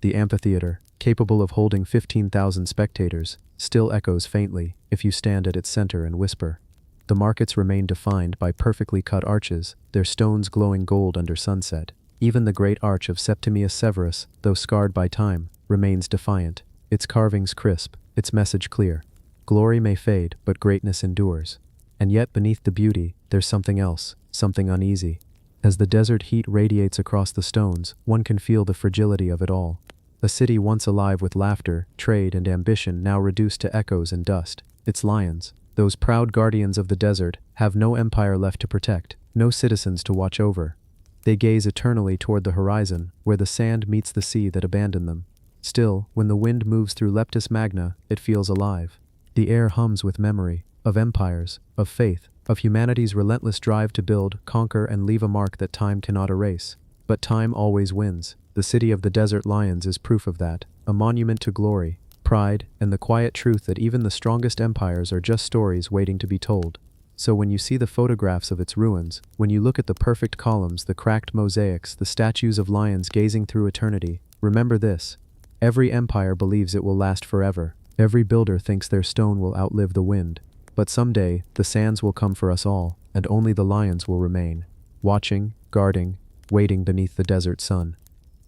The amphitheater, capable of holding 15,000 spectators, still echoes faintly if you stand at its center and whisper. The markets remain defined by perfectly cut arches, their stones glowing gold under sunset. Even the great arch of Septimius Severus, though scarred by time, remains defiant, its carvings crisp, its message clear. Glory may fade, but greatness endures. And yet beneath the beauty, there's something else, something uneasy. As the desert heat radiates across the stones, one can feel the fragility of it all. A city once alive with laughter, trade, and ambition now reduced to echoes and dust. Its lions, those proud guardians of the desert, have no empire left to protect, no citizens to watch over. They gaze eternally toward the horizon, where the sand meets the sea that abandoned them. Still, when the wind moves through Leptis Magna, it feels alive. The air hums with memory, of empires, of faith, of humanity's relentless drive to build, conquer, and leave a mark that time cannot erase. But time always wins. The city of the desert lions is proof of that, a monument to glory, pride, and the quiet truth that even the strongest empires are just stories waiting to be told. So when you see the photographs of its ruins, when you look at the perfect columns, the cracked mosaics, the statues of lions gazing through eternity, remember this: every empire believes it will last forever. Every builder thinks their stone will outlive the wind. But someday, the sands will come for us all, and only the lions will remain, watching, guarding, waiting beneath the desert sun.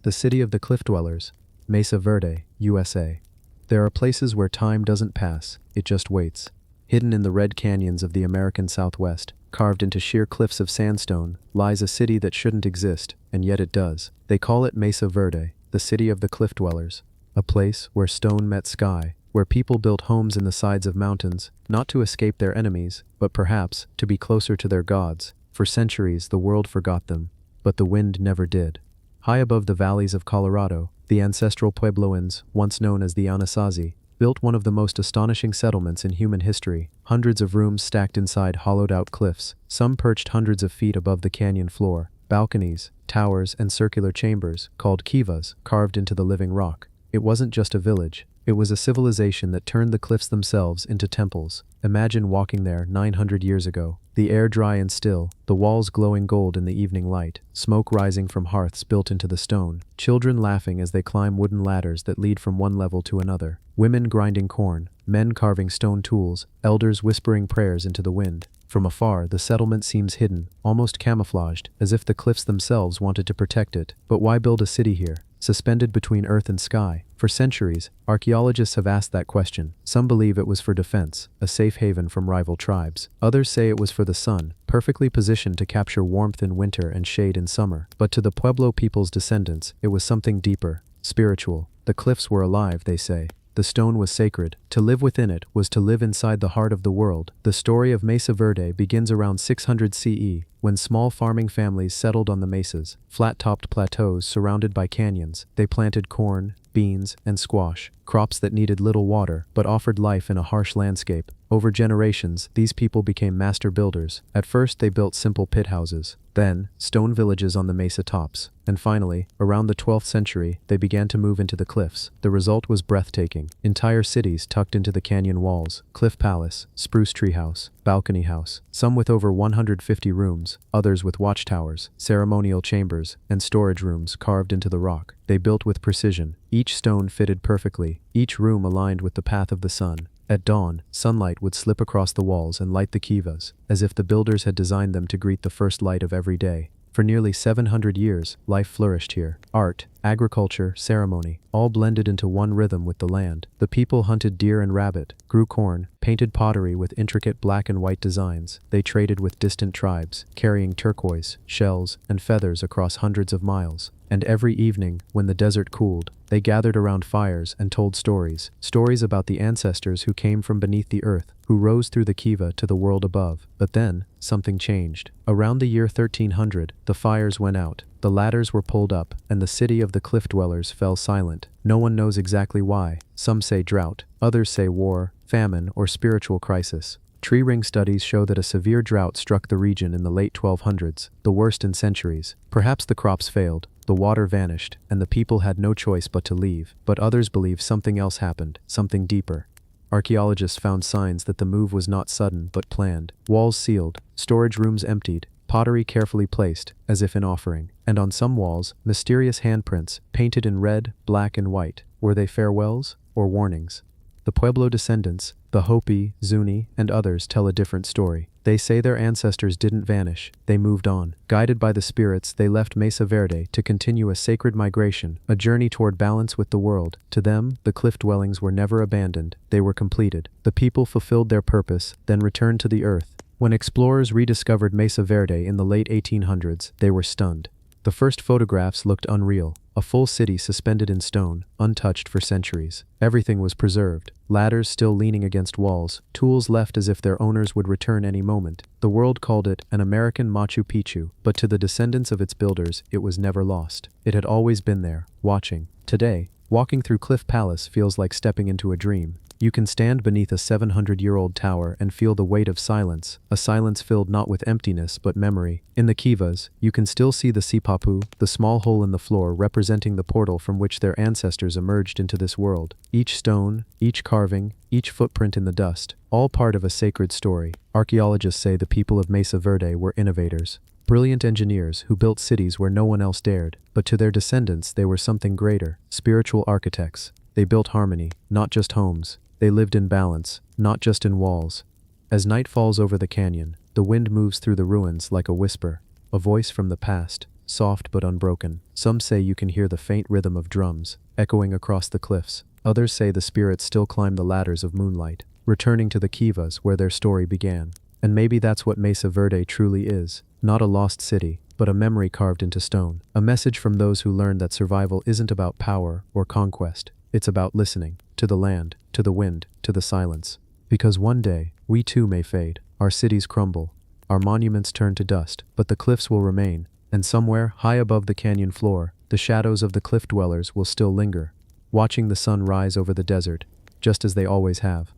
The city of the cliff dwellers, Mesa Verde, USA. There are places where time doesn't pass, it just waits. Hidden in the red canyons of the American Southwest, carved into sheer cliffs of sandstone, lies a city that shouldn't exist, and yet it does. They call it Mesa Verde, the city of the cliff dwellers. A place where stone met sky, where people built homes in the sides of mountains, not to escape their enemies, but perhaps to be closer to their gods. For centuries the world forgot them, but the wind never did. High above the valleys of Colorado, the ancestral Puebloans, once known as the Anasazi, built one of the most astonishing settlements in human history. Hundreds of rooms stacked inside hollowed-out cliffs, some perched hundreds of feet above the canyon floor, balconies, towers, and circular chambers, called kivas, carved into the living rock. It wasn't just a village. It was a civilization that turned the cliffs themselves into temples. Imagine walking there 900 years ago. The air dry and still, the walls glowing gold in the evening light, smoke rising from hearths built into the stone, children laughing as they climb wooden ladders that lead from one level to another, women grinding corn, men carving stone tools, elders whispering prayers into the wind. From afar, the settlement seems hidden, almost camouflaged, as if the cliffs themselves wanted to protect it. But why build a city here, suspended between earth and sky? For centuries, archaeologists have asked that question. Some believe it was for defense, a safe haven from rival tribes. Others say it was for the sun, perfectly positioned to capture warmth in winter and shade in summer. But to the Pueblo people's descendants, it was something deeper, spiritual. The cliffs were alive, they say. The stone was sacred. To live within it was to live inside the heart of the world. The story of Mesa Verde begins around 600 CE, when small farming families settled on the mesas, flat-topped plateaus surrounded by canyons. They planted corn, beans, and squash, crops that needed little water but offered life in a harsh landscape. Over generations, these people became master builders. At first, they built simple pit houses, then stone villages on the mesa tops, and finally, around the 12th century, they began to move into the cliffs. The result was breathtaking. Entire cities tucked into the canyon walls, cliff palace, spruce tree house, balcony house, some with over 150 rooms, others with watchtowers, ceremonial chambers, and storage rooms carved into the rock. They built with precision. Each stone fitted perfectly, each room aligned with the path of the sun. At dawn, sunlight would slip across the walls and light the kivas, as if the builders had designed them to greet the first light of every day. For nearly 700 years, life flourished here. Art, agriculture, ceremony, all blended into one rhythm with the land. The people hunted deer and rabbit, grew corn, painted pottery with intricate black and white designs. They traded with distant tribes, carrying turquoise, shells, and feathers across hundreds of miles. And every evening, when the desert cooled, they gathered around fires and told stories. Stories about the ancestors who came from beneath the earth, who rose through the kiva to the world above. But then, something changed. Around the year 1300, the fires went out, the ladders were pulled up, and the city of the cliff dwellers fell silent. No one knows exactly why. Some say drought, others say war, famine, or spiritual crisis. Tree ring studies show that a severe drought struck the region in the late 1200s, the worst in centuries. Perhaps the crops failed, the water vanished, and the people had no choice but to leave. But others believe something else happened, something deeper. Archaeologists found signs that the move was not sudden but planned. Walls sealed, storage rooms emptied, pottery carefully placed, as if in offering. And on some walls, mysterious handprints, painted in red, black, and white. Were they farewells or warnings? The Pueblo descendants, the Hopi, Zuni, and others tell a different story. They say their ancestors didn't vanish, they moved on. Guided by the spirits, they left Mesa Verde to continue a sacred migration, a journey toward balance with the world. To them, the cliff dwellings were never abandoned, they were completed. The people fulfilled their purpose, then returned to the earth. When explorers rediscovered Mesa Verde in the late 1800s, they were stunned. The first photographs looked unreal, a full city suspended in stone, untouched for centuries. Everything was preserved, ladders still leaning against walls, tools left as if their owners would return any moment. The world called it an American Machu Picchu, but to the descendants of its builders, it was never lost. It had always been there, watching. Today, walking through Cliff Palace feels like stepping into a dream. You can stand beneath a 700-year-old tower and feel the weight of silence, a silence filled not with emptiness but memory. In the kivas, you can still see the sipapu, the small hole in the floor representing the portal from which their ancestors emerged into this world. Each stone, each carving, each footprint in the dust, all part of a sacred story. Archaeologists say the people of Mesa Verde were innovators, brilliant engineers who built cities where no one else dared. But to their descendants they were something greater, spiritual architects. They built harmony, not just homes. They lived in balance, not just in walls. As night falls over the canyon, the wind moves through the ruins like a whisper, a voice from the past, soft but unbroken. Some say you can hear the faint rhythm of drums, echoing across the cliffs. Others say the spirits still climb the ladders of moonlight, returning to the kivas where their story began. And maybe that's what Mesa Verde truly is, not a lost city, but a memory carved into stone. A message from those who learned that survival isn't about power or conquest. It's about listening, to the land, to the wind, to the silence. Because one day, we too may fade, our cities crumble, our monuments turn to dust, but the cliffs will remain, and somewhere, high above the canyon floor, the shadows of the cliff dwellers will still linger, watching the sun rise over the desert, just as they always have.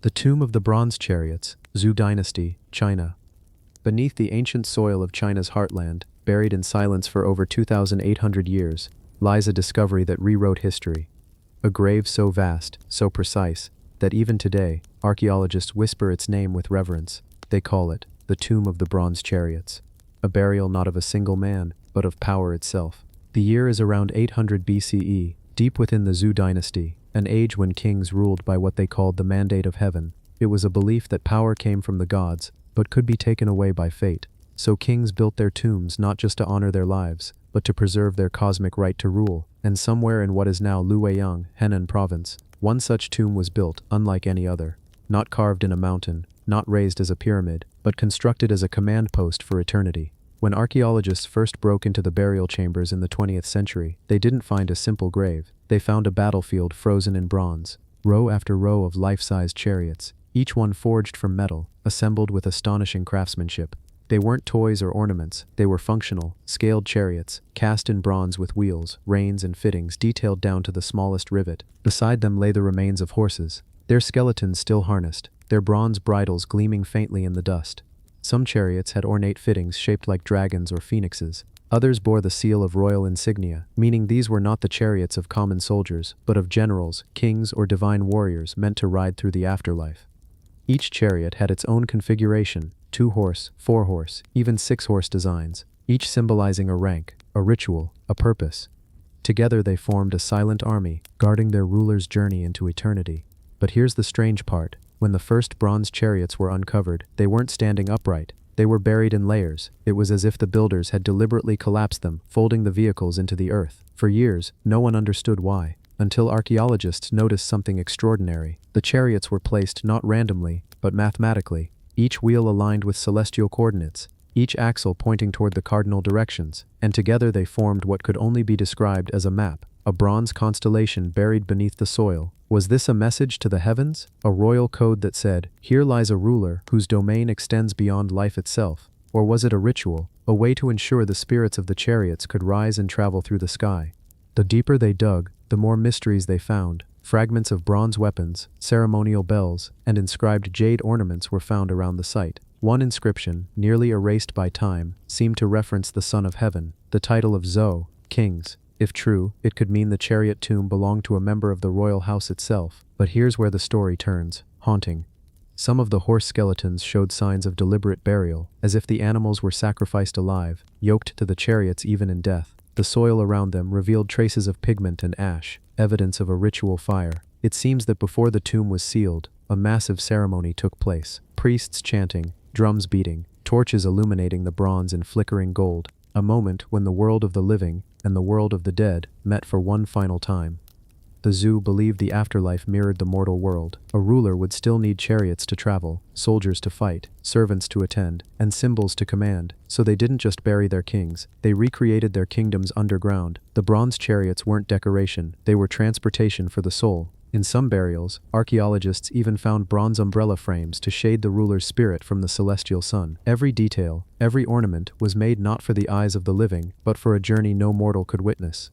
The Tomb of the Bronze Chariots, Zhou Dynasty, China. Beneath the ancient soil of China's heartland, buried in silence for over 2,800 years, lies a discovery that rewrote history. A grave so vast, so precise, that even today, archaeologists whisper its name with reverence. They call it the Tomb of the Bronze Chariots, a burial not of a single man, but of power itself. The year is around 800 BCE, deep within the Zhou dynasty, an age when kings ruled by what they called the mandate of heaven. It was a belief that power came from the gods, but could be taken away by fate. So kings built their tombs not just to honor their lives, but to preserve their cosmic right to rule. And somewhere in what is now Luoyang, Henan province, one such tomb was built, unlike any other. Not carved in a mountain, not raised as a pyramid, but constructed as a command post for eternity. When archaeologists first broke into the burial chambers in the 20th century, they didn't find a simple grave. They found a battlefield frozen in bronze, row after row of life-sized chariots, each one forged from metal, assembled with astonishing craftsmanship. They weren't toys or ornaments, they were functional, scaled chariots, cast in bronze with wheels, reins, and fittings detailed down to the smallest rivet. Beside them lay the remains of horses, their skeletons still harnessed, their bronze bridles gleaming faintly in the dust. Some chariots had ornate fittings shaped like dragons or phoenixes. Others bore the seal of royal insignia, meaning these were not the chariots of common soldiers, but of generals, kings, or divine warriors meant to ride through the afterlife. Each chariot had its own configuration, 2-horse, 4-horse, even 6-horse designs, each symbolizing a rank, a ritual, a purpose. Together they formed a silent army, guarding their ruler's journey into eternity. But here's the strange part. When the first bronze chariots were uncovered, they weren't standing upright. They were buried in layers. It was as if the builders had deliberately collapsed them, folding the vehicles into the earth. For years, no one understood why, until archaeologists noticed something extraordinary. The chariots were placed not randomly, but mathematically, each wheel aligned with celestial coordinates, each axle pointing toward the cardinal directions, and together they formed what could only be described as a map, a bronze constellation buried beneath the soil. Was this a message to the heavens? A royal code that said, "Here lies a ruler whose domain extends beyond life itself"? Or was it a ritual, a way to ensure the spirits of the chariots could rise and travel through the sky? The deeper they dug, the more mysteries they found. Fragments of bronze weapons, ceremonial bells, and inscribed jade ornaments were found around the site. One inscription, nearly erased by time, seemed to reference the Son of Heaven, the title of Zhou, kings. If true, it could mean the chariot tomb belonged to a member of the royal house itself. But here's where the story turns haunting. Some of the horse skeletons showed signs of deliberate burial, as if the animals were sacrificed alive, yoked to the chariots even in death. The soil around them revealed traces of pigment and ash, evidence of a ritual fire. It seems that before the tomb was sealed, a massive ceremony took place. Priests chanting, drums beating, torches illuminating the bronze in flickering gold. A moment when the world of the living and the world of the dead met for one final time. The Zhou believed the afterlife mirrored the mortal world. A ruler would still need chariots to travel, soldiers to fight, servants to attend, and symbols to command. So they didn't just bury their kings, they recreated their kingdoms underground. The bronze chariots weren't decoration, they were transportation for the soul. In some burials, archaeologists even found bronze umbrella frames to shade the ruler's spirit from the celestial sun. Every detail, every ornament was made not for the eyes of the living, but for a journey no mortal could witness.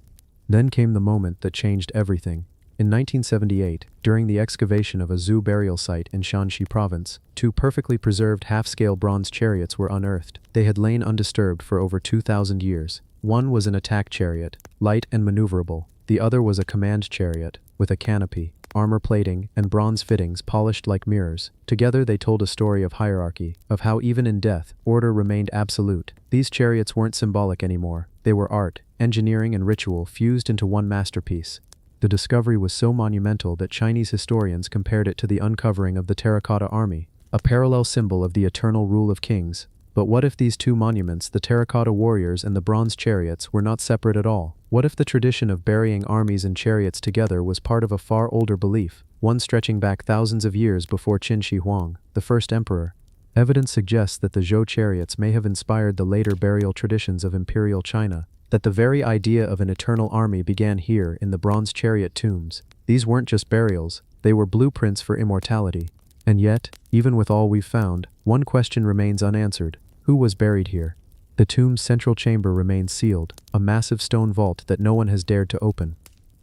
Then came the moment that changed everything. In 1978, during the excavation of a Zhou burial site in Shanxi province, two perfectly preserved half-scale bronze chariots were unearthed. They had lain undisturbed for over 2,000 years. One was an attack chariot, light and maneuverable. The other was a command chariot, with a canopy, armor plating, and bronze fittings polished like mirrors. Together they told a story of hierarchy, of how even in death, order remained absolute. These chariots weren't symbolic anymore. They were art, engineering, and ritual fused into one masterpiece. The discovery was so monumental that Chinese historians compared it to the uncovering of the terracotta army, a parallel symbol of the eternal rule of kings. But what if these two monuments, the terracotta warriors and the bronze chariots, were not separate at all? What if the tradition of burying armies and chariots together was part of a far older belief, one stretching back thousands of years before Qin Shi Huang, the first emperor? Evidence suggests that the Zhou chariots may have inspired the later burial traditions of imperial China, that the very idea of an eternal army began here in the bronze chariot tombs. These weren't just burials, they were blueprints for immortality. And yet, even with all we've found, one question remains unanswered. Who was buried here? The tomb's central chamber remains sealed, a massive stone vault that no one has dared to open.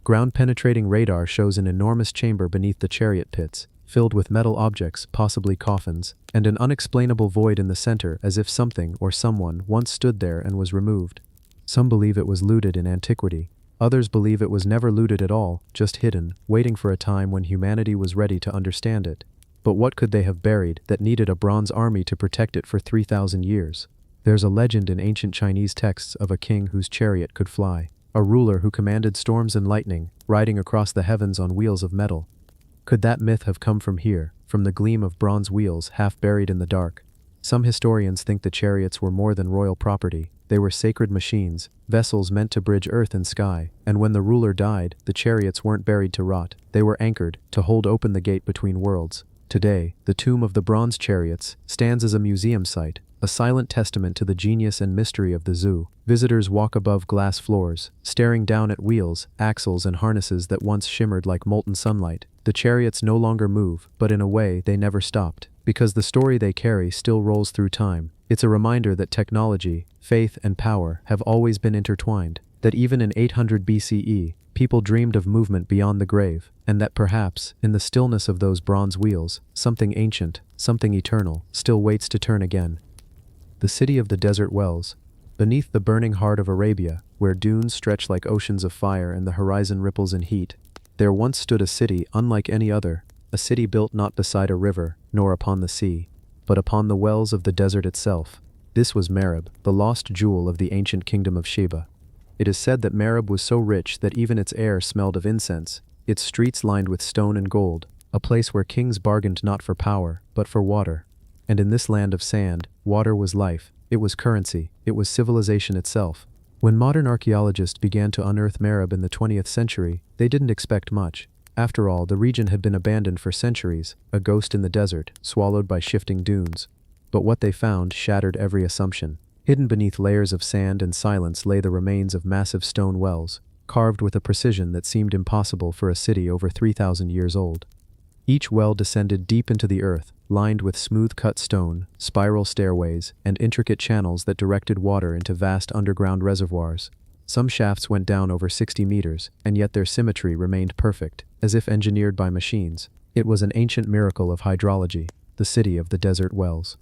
Ground-penetrating radar shows an enormous chamber beneath the chariot pits, filled with metal objects, possibly coffins, and an unexplainable void in the center as if something or someone once stood there and was removed. Some believe it was looted in antiquity. Others believe it was never looted at all, just hidden, waiting for a time when humanity was ready to understand it. But what could they have buried that needed a bronze army to protect it for 3,000 years? There's a legend in ancient Chinese texts of a king whose chariot could fly, a ruler who commanded storms and lightning, riding across the heavens on wheels of metal. Could that myth have come from here, from the gleam of bronze wheels half buried in the dark? Some historians think the chariots were more than royal property. They were sacred machines, vessels meant to bridge earth and sky, and when the ruler died, the chariots weren't buried to rot. They were anchored, to hold open the gate between worlds. Today, the tomb of the bronze chariots stands as a museum site, a silent testament to the genius and mystery of the Zhou. Visitors walk above glass floors, staring down at wheels, axles, and harnesses that once shimmered like molten sunlight. The chariots no longer move, but in a way they never stopped, because the story they carry still rolls through time. It's a reminder that technology, faith, and power have always been intertwined, that even in 800 BCE, people dreamed of movement beyond the grave, and that perhaps, in the stillness of those bronze wheels, something ancient, something eternal, still waits to turn again. The city of the desert wells. Beneath the burning heart of Arabia, where dunes stretch like oceans of fire and the horizon ripples in heat, there once stood a city unlike any other, a city built not beside a river, nor upon the sea, but upon the wells of the desert itself. This was Marib, the lost jewel of the ancient kingdom of Sheba. It is said that Marib was so rich that even its air smelled of incense, its streets lined with stone and gold, a place where kings bargained not for power, but for water. And in this land of sand, water was life, it was currency, it was civilization itself. When modern archaeologists began to unearth Marib in the 20th century, they didn't expect much. After all, the region had been abandoned for centuries, a ghost in the desert, swallowed by shifting dunes. But what they found shattered every assumption. Hidden beneath layers of sand and silence lay the remains of massive stone wells, carved with a precision that seemed impossible for a city over 3,000 years old. Each well descended deep into the earth, lined with smooth-cut stone, spiral stairways, and intricate channels that directed water into vast underground reservoirs. Some shafts went down over 60 meters, and yet their symmetry remained perfect, as if engineered by machines. It was an ancient miracle of hydrology, the city of the desert wells.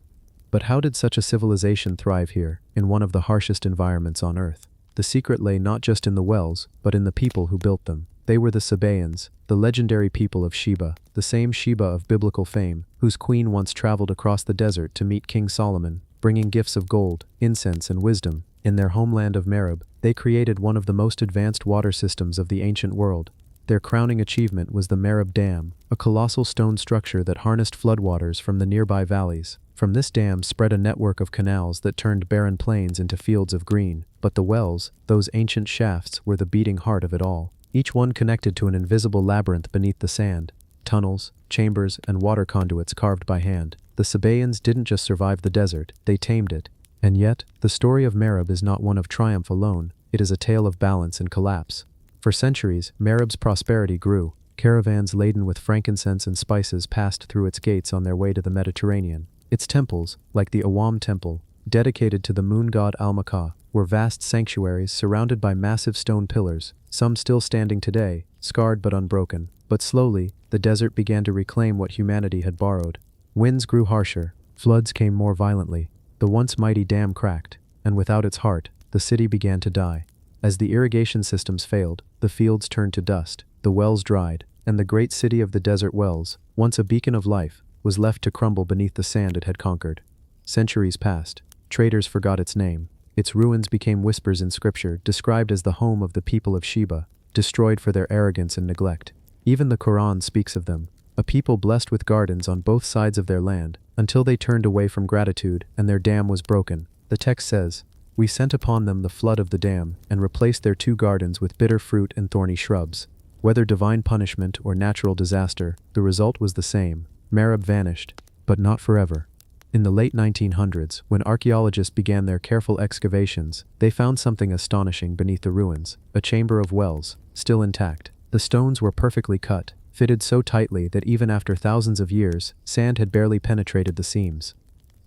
But how did such a civilization thrive here, in one of the harshest environments on Earth? The secret lay not just in the wells, but in the people who built them. They were the Sabaeans, the legendary people of Sheba, the same Sheba of biblical fame, whose queen once traveled across the desert to meet King Solomon, bringing gifts of gold, incense, and wisdom. In their homeland of Merib, they created one of the most advanced water systems of the ancient world. Their crowning achievement was the Merib Dam, a colossal stone structure that harnessed floodwaters from the nearby valleys. From this dam spread a network of canals that turned barren plains into fields of green. But the wells, those ancient shafts, were the beating heart of it all. Each one connected to an invisible labyrinth beneath the sand. Tunnels, chambers, and water conduits carved by hand. The Sabaeans didn't just survive the desert, they tamed it. And yet, the story of Merib is not one of triumph alone, it is a tale of balance and collapse. For centuries, Merib's prosperity grew. Caravans laden with frankincense and spices passed through its gates on their way to the Mediterranean. Its temples, like the Awam Temple, dedicated to the moon god Al-Makah, were vast sanctuaries surrounded by massive stone pillars, some still standing today, scarred but unbroken. But slowly, the desert began to reclaim what humanity had borrowed. Winds grew harsher, floods came more violently, the once mighty dam cracked, and without its heart, the city began to die. As the irrigation systems failed, the fields turned to dust, the wells dried, and the great city of the desert wells, once a beacon of life, was left to crumble beneath the sand it had conquered. Centuries passed. Traders forgot its name. Its ruins became whispers in scripture, described as the home of the people of Sheba, destroyed for their arrogance and neglect. Even the Quran speaks of them, a people blessed with gardens on both sides of their land, until they turned away from gratitude and their dam was broken. The text says, "We sent upon them the flood of the dam, and replaced their 2 gardens with bitter fruit and thorny shrubs." Whether divine punishment or natural disaster, the result was the same. Merib vanished, but not forever. In the late 1900s, when archaeologists began their careful excavations, they found something astonishing beneath the ruins, a chamber of wells, still intact. The stones were perfectly cut, fitted so tightly that even after thousands of years, sand had barely penetrated the seams.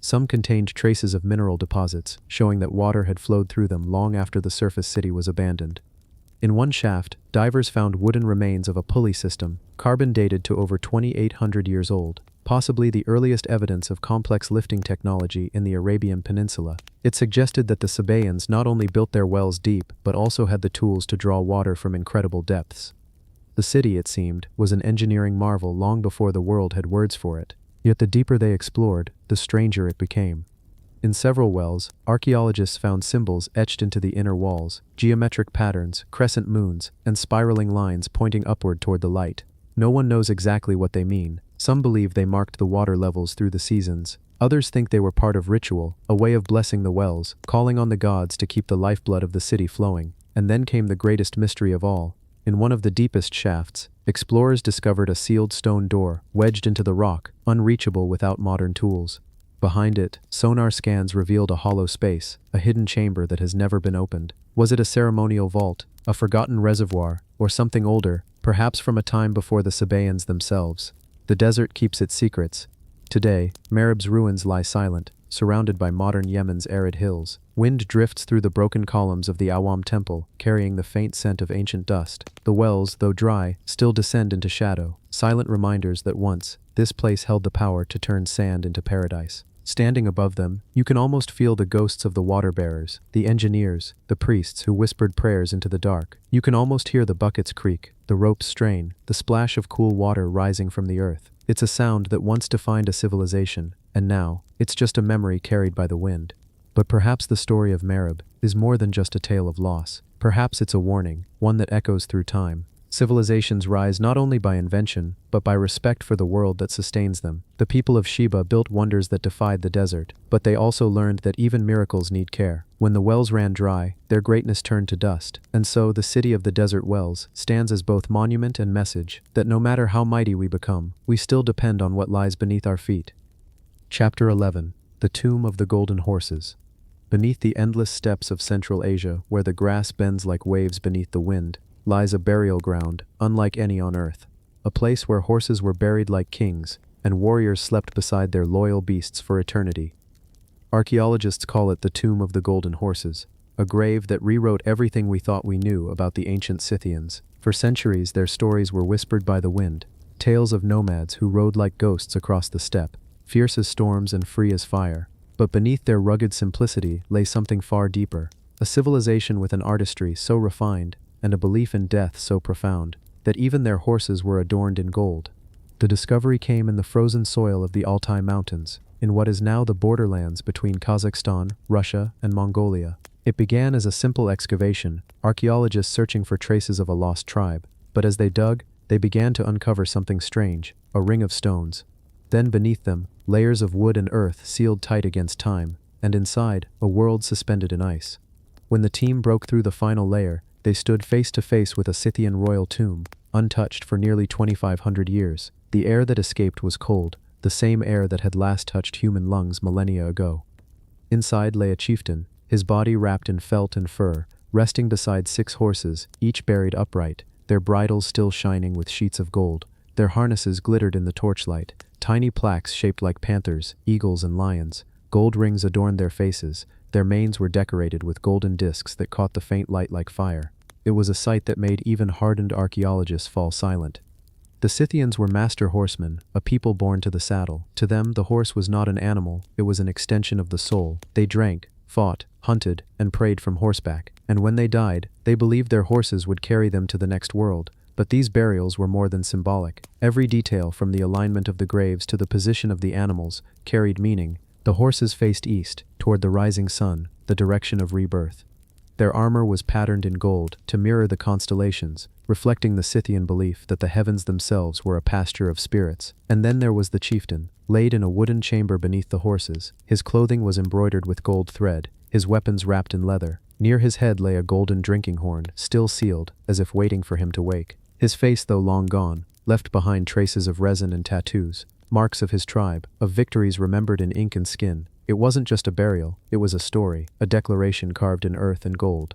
Some contained traces of mineral deposits, showing that water had flowed through them long after the surface city was abandoned. In one shaft, divers found wooden remains of a pulley system, carbon dated to over 2,800 years old, possibly the earliest evidence of complex lifting technology in the Arabian Peninsula. It suggested that the Sabaeans not only built their wells deep, but also had the tools to draw water from incredible depths. The city, it seemed, was an engineering marvel long before the world had words for it. Yet the deeper they explored, the stranger it became. In several wells, archaeologists found symbols etched into the inner walls, geometric patterns, crescent moons, and spiraling lines pointing upward toward the light. No one knows exactly what they mean. Some believe they marked the water levels through the seasons. Others think they were part of ritual, a way of blessing the wells, calling on the gods to keep the lifeblood of the city flowing. And then came the greatest mystery of all. In one of the deepest shafts, explorers discovered a sealed stone door, wedged into the rock, unreachable without modern tools. Behind it, sonar scans revealed a hollow space, a hidden chamber that has never been opened. Was it a ceremonial vault, a forgotten reservoir, or something older, perhaps from a time before the Sabaeans themselves? The desert keeps its secrets. Today, Merib's ruins lie silent, surrounded by modern Yemen's arid hills. Wind drifts through the broken columns of the Awam Temple, carrying the faint scent of ancient dust. The wells, though dry, still descend into shadow, silent reminders that once, this place held the power to turn sand into paradise. Standing above them, you can almost feel the ghosts of the water-bearers, the engineers, the priests who whispered prayers into the dark. You can almost hear the buckets creak, the ropes strain, the splash of cool water rising from the earth. It's a sound that once defined a civilization, and now, it's just a memory carried by the wind. But perhaps the story of Merib is more than just a tale of loss. Perhaps it's a warning, one that echoes through time. Civilizations rise not only by invention, but by respect for the world that sustains them. The people of Sheba built wonders that defied the desert, but they also learned that even miracles need care. When the wells ran dry, their greatness turned to dust. And so the city of the desert wells stands as both monument and message, that no matter how mighty we become, we still depend on what lies beneath our feet. Chapter 11. The Tomb of the Golden Horses. Beneath the endless steppes of Central Asia, where the grass bends like waves beneath the wind, lies a burial ground, unlike any on earth. A place where horses were buried like kings, and warriors slept beside their loyal beasts for eternity. Archaeologists call it the Tomb of the Golden Horses. a grave that rewrote everything we thought we knew about the ancient Scythians. For centuries, their stories were whispered by the wind, tales of nomads who rode like ghosts across the steppe, fierce as storms and free as fire. But beneath their rugged simplicity lay something far deeper, a civilization with an artistry so refined and a belief in death so profound that even their horses were adorned in gold. The discovery came in the frozen soil of the Altai Mountains, in what is now the borderlands between Kazakhstan, Russia, and Mongolia. It began as a simple excavation, archaeologists searching for traces of a lost tribe, but as they dug, they began to uncover something strange, a ring of stones. Then beneath them, layers of wood and earth sealed tight against time, and inside, a world suspended in ice. When the team broke through the final layer, they stood face to face with a Scythian royal tomb, untouched for nearly 2,500 years. The air that escaped was cold, the same air that had last touched human lungs millennia ago. Inside lay a chieftain, his body wrapped in felt and fur, resting beside 6 horses, each buried upright, their bridles still shining with sheets of gold. Their harnesses glittered in the torchlight, tiny plaques shaped like panthers, eagles, and lions. Gold rings adorned their faces, their manes were decorated with golden discs that caught the faint light like fire. It was a sight that made even hardened archaeologists fall silent. The Scythians were master horsemen, a people born to the saddle. To them, the horse was not an animal, it was an extension of the soul. They drank, fought, hunted, and prayed from horseback. And when they died, they believed their horses would carry them to the next world. But these burials were more than symbolic. Every detail, from the alignment of the graves to the position of the animals, carried meaning. The horses faced east, toward the rising sun, the direction of rebirth. Their armor was patterned in gold, to mirror the constellations, reflecting the Scythian belief that the heavens themselves were a pasture of spirits. And then there was the chieftain, laid in a wooden chamber beneath the horses. His clothing was embroidered with gold thread, his weapons wrapped in leather. Near his head lay a golden drinking horn, still sealed, as if waiting for him to wake. His face, though long gone, left behind traces of resin and tattoos, marks of his tribe, of victories remembered in ink and skin. It wasn't just a burial, it was a story, a declaration carved in earth and gold.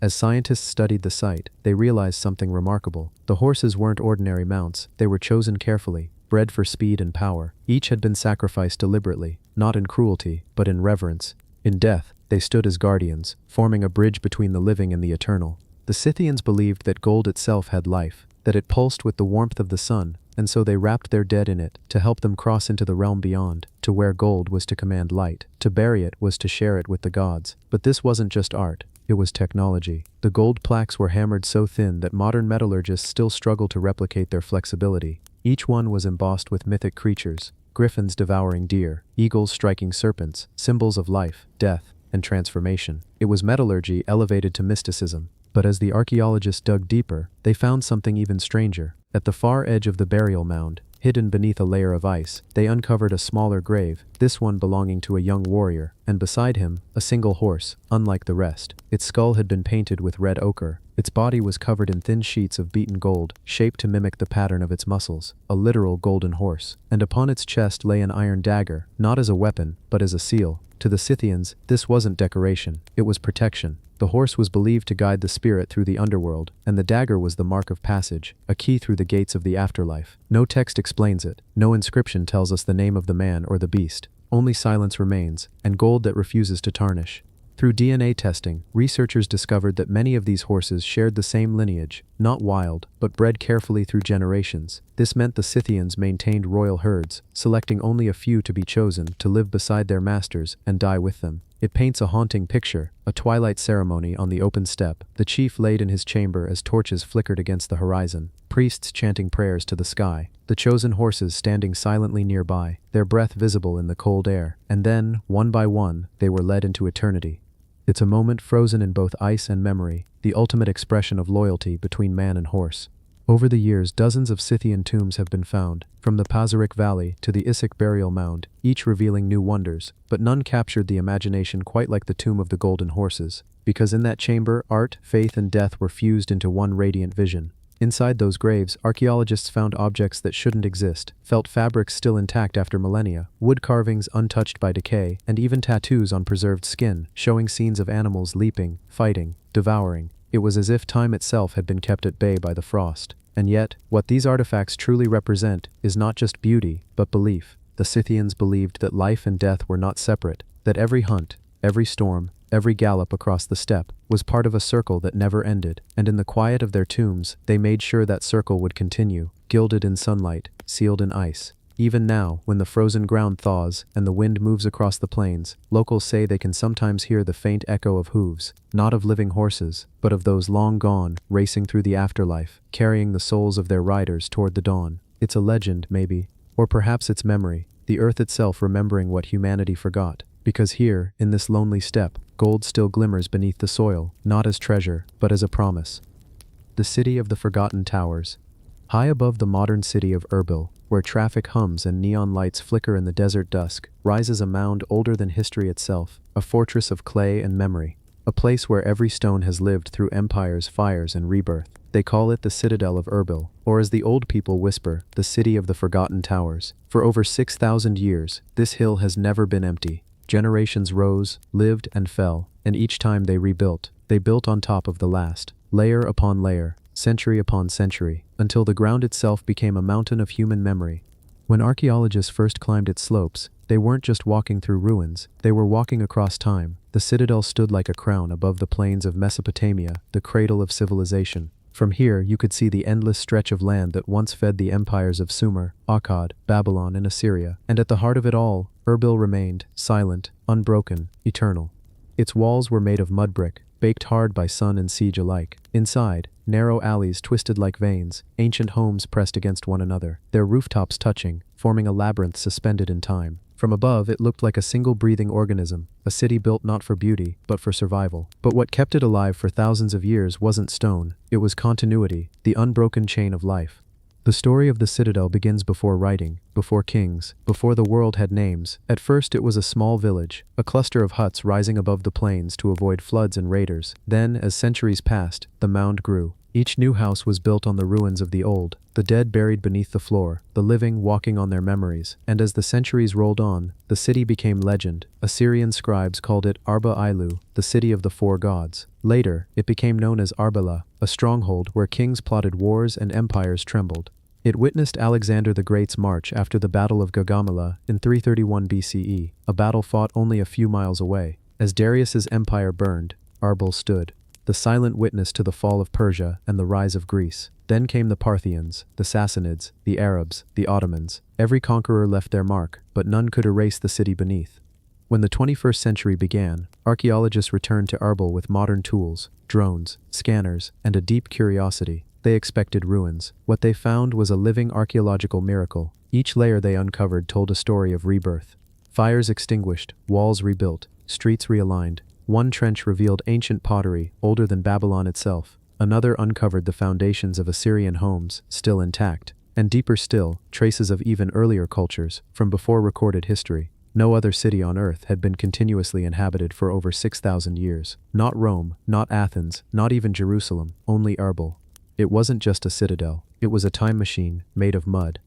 As scientists studied the site, they realized something remarkable. The horses weren't ordinary mounts, they were chosen carefully, bred for speed and power. Each had been sacrificed deliberately, not in cruelty, but in reverence. In death, they stood as guardians, forming a bridge between the living and the eternal. The Scythians believed that gold itself had life, that it pulsed with the warmth of the sun, and so they wrapped their dead in it, to help them cross into the realm beyond. To wear gold was to command light, to bury it was to share it with the gods. But this wasn't just art, it was technology. The gold plaques were hammered so thin that modern metallurgists still struggle to replicate their flexibility. Each one was embossed with mythic creatures, griffins devouring deer, eagles striking serpents, symbols of life, death, and transformation. It was metallurgy elevated to mysticism. But as the archaeologists dug deeper, they found something even stranger. At the far edge of the burial mound, hidden beneath a layer of ice, they uncovered a smaller grave, this one belonging to a young warrior, and beside him, a single horse, unlike the rest. Its skull had been painted with red ochre. Its body was covered in thin sheets of beaten gold, shaped to mimic the pattern of its muscles, a literal golden horse. And upon its chest lay an iron dagger, not as a weapon, but as a seal. To the Scythians, this wasn't decoration, it was protection. The horse was believed to guide the spirit through the underworld, and the dagger was the mark of passage, a key through the gates of the afterlife. No text explains it, no inscription tells us the name of the man or the beast. Only silence remains, and gold that refuses to tarnish. Through DNA testing, researchers discovered that many of these horses shared the same lineage, not wild, but bred carefully through generations. This meant the Scythians maintained royal herds, selecting only a few to be chosen to live beside their masters and die with them. It paints a haunting picture, a twilight ceremony on the open steppe, the chief laid in his chamber as torches flickered against the horizon, priests chanting prayers to the sky, the chosen horses standing silently nearby, their breath visible in the cold air, and then, one by one, they were led into eternity. It's a moment frozen in both ice and memory, the ultimate expression of loyalty between man and horse. Over the years, dozens of Scythian tombs have been found, from the Pazyryk Valley to the Issyk burial mound, each revealing new wonders, but none captured the imagination quite like the tomb of the golden horses, because in that chamber, art, faith, and death were fused into one radiant vision. Inside those graves, archaeologists found objects that shouldn't exist, felt fabrics still intact after millennia, wood carvings untouched by decay, and even tattoos on preserved skin, showing scenes of animals leaping, fighting, devouring. It was as if time itself had been kept at bay by the frost. And yet, what these artifacts truly represent is not just beauty, but belief. The Scythians believed that life and death were not separate, that every hunt, every storm, every gallop across the steppe, was part of a circle that never ended, and in the quiet of their tombs, they made sure that circle would continue, gilded in sunlight, sealed in ice. Even now, when the frozen ground thaws and the wind moves across the plains, locals say they can sometimes hear the faint echo of hooves, not of living horses, but of those long gone, racing through the afterlife, carrying the souls of their riders toward the dawn. It's a legend, maybe, or perhaps it's memory, the earth itself remembering what humanity forgot. Because here, in this lonely steppe, gold still glimmers beneath the soil, not as treasure, but as a promise. The city of the forgotten towers. High above the modern city of Erbil, where traffic hums and neon lights flicker in the desert dusk, rises a mound older than history itself, a fortress of clay and memory, a place where every stone has lived through empires, fires, and rebirth. They call it the Citadel of Erbil, or as the old people whisper, the city of the forgotten towers. For over 6,000 years, this hill has never been empty. Generations rose, lived, and fell, and each time they rebuilt, they built on top of the last, layer upon layer, century upon century, until the ground itself became a mountain of human memory. When archaeologists first climbed its slopes, they weren't just walking through ruins, they were walking across time. The citadel stood like a crown above the plains of Mesopotamia, the cradle of civilization. From here, you could see the endless stretch of land that once fed the empires of Sumer, Akkad, Babylon, and Assyria. And at the heart of it all, Erbil remained, silent, unbroken, eternal. Its walls were made of mud brick, baked hard by sun and siege alike. Inside, narrow alleys twisted like veins, ancient homes pressed against one another, their rooftops touching, forming a labyrinth suspended in time. From above, it looked like a single breathing organism, a city built not for beauty, but for survival. But what kept it alive for thousands of years wasn't stone, it was continuity, the unbroken chain of life. The story of the citadel begins before writing, before kings, before the world had names. At first it was a small village, a cluster of huts rising above the plains to avoid floods and raiders. Then, as centuries passed, the mound grew. Each new house was built on the ruins of the old, the dead buried beneath the floor, the living walking on their memories. And as the centuries rolled on, the city became legend. Assyrian scribes called it Arba Ilu, the city of the four gods. Later, it became known as Arbela, a stronghold where kings plotted wars and empires trembled. It witnessed Alexander the Great's march after the Battle of Gaugamela in 331 BCE, a battle fought only a few miles away. As Darius's empire burned, Arbil stood, the silent witness to the fall of Persia and the rise of Greece. Then came the Parthians, the Sassanids, the Arabs, the Ottomans. Every conqueror left their mark, but none could erase the city beneath. When the 21st century began, archaeologists returned to Erbil with modern tools, drones, scanners, and a deep curiosity. They expected ruins. What they found was a living archaeological miracle. Each layer they uncovered told a story of rebirth. Fires extinguished, walls rebuilt, streets realigned. One trench revealed ancient pottery, older than Babylon itself. Another uncovered the foundations of Assyrian homes, still intact. And deeper still, traces of even earlier cultures, from before recorded history. No other city on earth had been continuously inhabited for over 6,000 years. Not Rome, not Athens, not even Jerusalem, only Erbil. It wasn't just a citadel, it was a time machine, made of mud.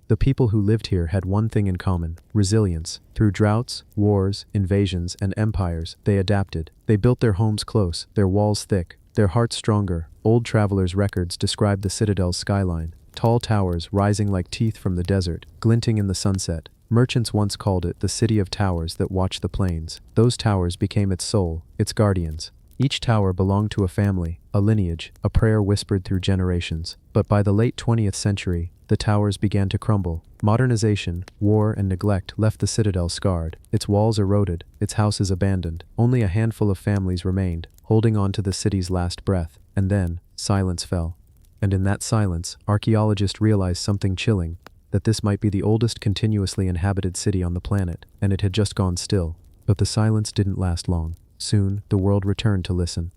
The people who lived here had one thing in common: resilience. Through droughts, wars, invasions, and empires, they adapted. They built their homes close, their walls thick, their hearts stronger. Old travelers' records describe the citadel's skyline. Tall towers rising like teeth from the desert, glinting in the sunset. Merchants once called it the city of towers that watch the plains. Those towers became its soul, its guardians. Each tower belonged to a family, a lineage, a prayer whispered through generations. But by the late 20th century, the towers began to crumble. Modernization, war, and neglect left the citadel scarred. Its walls eroded, its houses abandoned. Only a handful of families remained, holding on to the city's last breath. And then, silence fell. And in that silence, archaeologists realized something chilling, that this might be the oldest continuously inhabited city on the planet, and it had just gone still. But the silence didn't last long. Soon, the world returned to listen.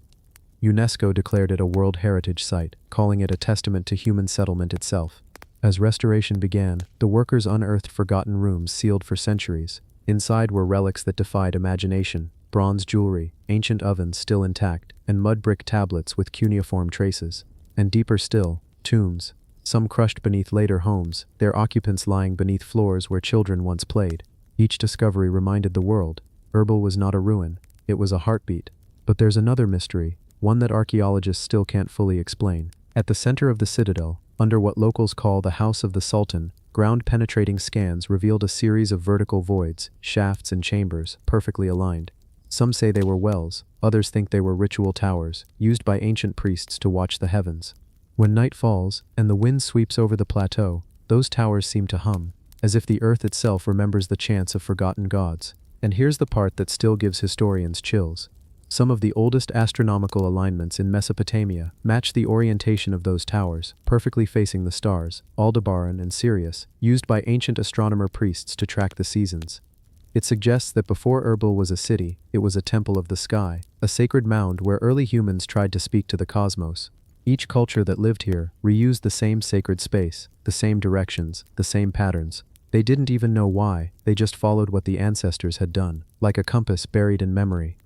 UNESCO declared it a World Heritage Site, calling it a testament to human settlement itself. As restoration began, the workers unearthed forgotten rooms sealed for centuries. Inside were relics that defied imagination: bronze jewelry, ancient ovens still intact, and mud brick tablets with cuneiform traces. And deeper still, tombs, some crushed beneath later homes, their occupants lying beneath floors where children once played. Each discovery reminded the world, Erbil was not a ruin, it was a heartbeat. But there's another mystery, one that archaeologists still can't fully explain. At the center of the citadel, under what locals call the House of the Sultan, ground-penetrating scans revealed a series of vertical voids, shafts and chambers, perfectly aligned. Some say they were wells, others think they were ritual towers, used by ancient priests to watch the heavens. When night falls, and the wind sweeps over the plateau, those towers seem to hum, as if the earth itself remembers the chants of forgotten gods. And here's the part that still gives historians chills. Some of the oldest astronomical alignments in Mesopotamia match the orientation of those towers, perfectly facing the stars, Aldebaran and Sirius, used by ancient astronomer priests to track the seasons. It suggests that before Erbil was a city, it was a temple of the sky, a sacred mound where early humans tried to speak to the cosmos. Each culture that lived here reused the same sacred space, the same directions, the same patterns. They didn't even know why, they just followed what the ancestors had done, like a compass buried in memory.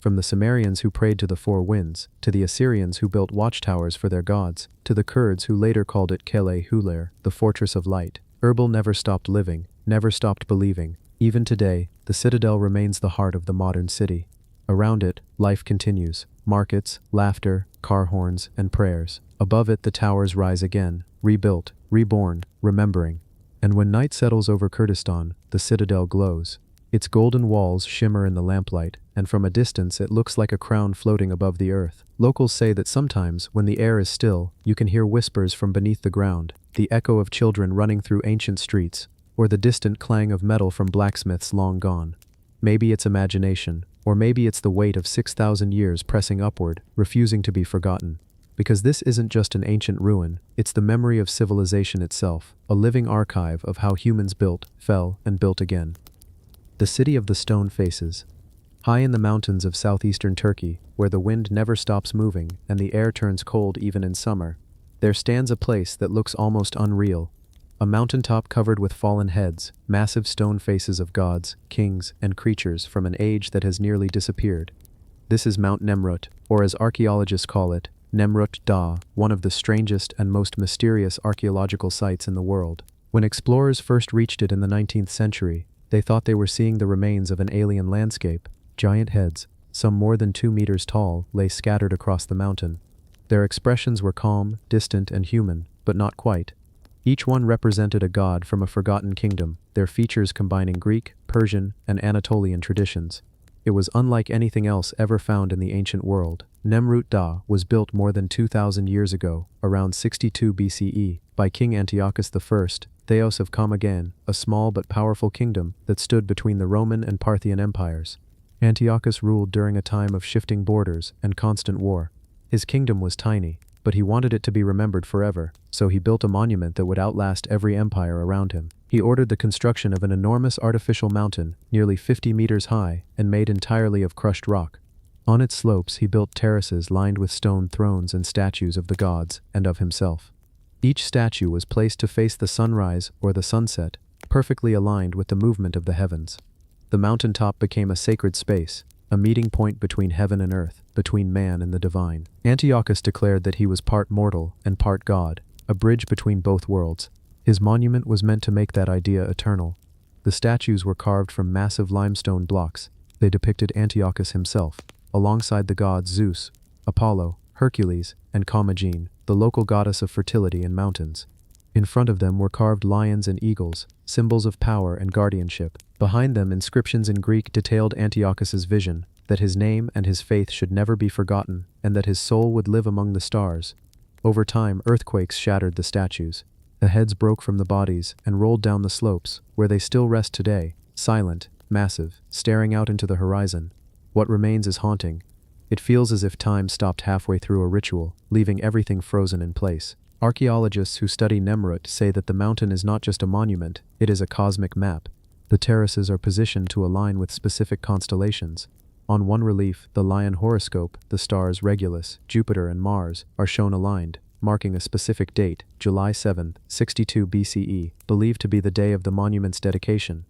From the Sumerians who prayed to the four winds, to the Assyrians who built watchtowers for their gods, to the Kurds who later called it Kele Huler, the fortress of light, Erbil never stopped living, never stopped believing. Even today, the citadel remains the heart of the modern city. Around it, life continues. Markets, laughter, car horns, and prayers. Above it the towers rise again, rebuilt, reborn, remembering. And when night settles over Kurdistan, the citadel glows. Its golden walls shimmer in the lamplight, and from a distance it looks like a crown floating above the earth. Locals say that sometimes, when the air is still, you can hear whispers from beneath the ground, the echo of children running through ancient streets, or the distant clang of metal from blacksmiths long gone. Maybe it's imagination, or maybe it's the weight of 6,000 years pressing upward, refusing to be forgotten. Because this isn't just an ancient ruin, it's the memory of civilization itself, a living archive of how humans built, fell, and built again. The City of the Stone Faces. High in the mountains of southeastern Turkey, where the wind never stops moving and the air turns cold even in summer, there stands a place that looks almost unreal. A mountaintop covered with fallen heads, massive stone faces of gods, kings, and creatures from an age that has nearly disappeared. This is Mount Nemrut, or as archaeologists call it, Nemrut Dağ, one of the strangest and most mysterious archaeological sites in the world. When explorers first reached it in the 19th century, they thought they were seeing the remains of an alien landscape. Giant heads, some more than 2 meters tall, lay scattered across the mountain. Their expressions were calm, distant, and human, but not quite. Each one represented a god from a forgotten kingdom, their features combining Greek, Persian, and Anatolian traditions. It was unlike anything else ever found in the ancient world. Nemrut Dağ was built more than 2,000 years ago, around 62 BCE, by King Antiochus I, Theos of Commagene, a small but powerful kingdom that stood between the Roman and Parthian empires. Antiochus ruled during a time of shifting borders and constant war. His kingdom was tiny, but he wanted it to be remembered forever, so he built a monument that would outlast every empire around him. He ordered the construction of an enormous artificial mountain, nearly 50 meters high and made entirely of crushed rock. On its slopes he built terraces lined with stone thrones and statues of the gods and of himself. Each statue was placed to face the sunrise or the sunset, perfectly aligned with the movement of the heavens. The mountaintop became a sacred space, a meeting point between heaven and earth, between man and the divine. Antiochus declared that he was part mortal and part god, a bridge between both worlds. His monument was meant to make that idea eternal. The statues were carved from massive limestone blocks. They depicted Antiochus himself, alongside the gods Zeus, Apollo, Hercules, and Commagene, the local goddess of fertility and mountains. In front of them were carved lions and eagles, symbols of power and guardianship. Behind them, inscriptions in Greek detailed Antiochus's vision, that his name and his faith should never be forgotten, and that his soul would live among the stars. Over time, earthquakes shattered the statues. The heads broke from the bodies and rolled down the slopes, where they still rest today, silent, massive, staring out into the horizon. What remains is haunting. It feels as if time stopped halfway through a ritual, leaving everything frozen in place. Archaeologists who study Nemrut say that the mountain is not just a monument, it is a cosmic map. The terraces are positioned to align with specific constellations. On one relief, the lion horoscope, the stars Regulus, Jupiter, and Mars are shown aligned, marking a specific date, July 7, 62 BCE, believed to be the day of the monument's dedication.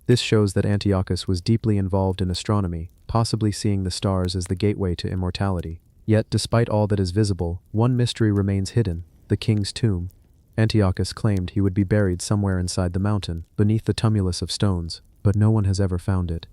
This shows that Antiochus was deeply involved in astronomy, possibly seeing the stars as the gateway to immortality. Yet, despite all that is visible, one mystery remains hidden: the king's tomb. Antiochus claimed he would be buried somewhere inside the mountain, beneath the tumulus of stones, but no one has ever found it.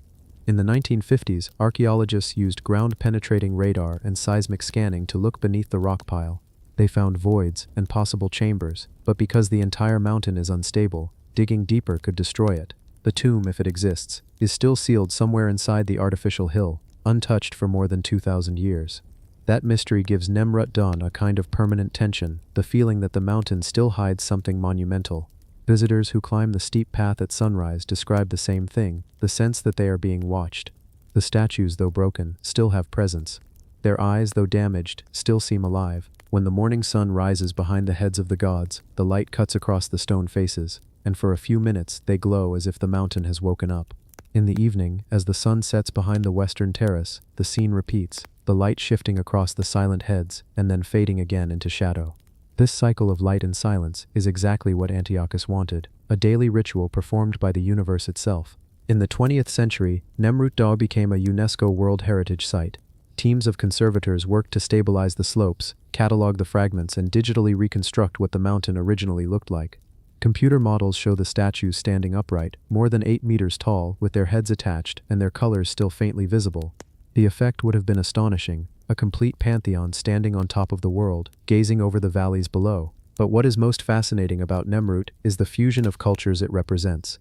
In the 1950s, archaeologists used ground-penetrating radar and seismic scanning to look beneath the rock pile. They found voids and possible chambers, but because the entire mountain is unstable, digging deeper could destroy it. The tomb, if it exists, is still sealed somewhere inside the artificial hill, untouched for more than 2,000 years. That mystery gives Nemrut Dawn a kind of permanent tension, the feeling that the mountain still hides something monumental. Visitors who climb the steep path at sunrise describe the same thing, the sense that they are being watched. The statues, though broken, still have presence. Their eyes, though damaged, still seem alive. When the morning sun rises behind the heads of the gods, the light cuts across the stone faces, and for a few minutes they glow as if the mountain has woken up. In the evening, as the sun sets behind the western terrace, the scene repeats, the light shifting across the silent heads and then fading again into shadow. This cycle of light and silence is exactly what Antiochus wanted, a daily ritual performed by the universe itself. In the 20th century, Nemrut Daw became a UNESCO World Heritage Site. Teams of conservators worked to stabilize the slopes, catalog the fragments, and digitally reconstruct what the mountain originally looked like. Computer models show the statues standing upright, more than 8 meters tall, with their heads attached and their colors still faintly visible. The effect would have been astonishing, a complete pantheon standing on top of the world, gazing over the valleys below. But what is most fascinating about Nemrut is the fusion of cultures it represents.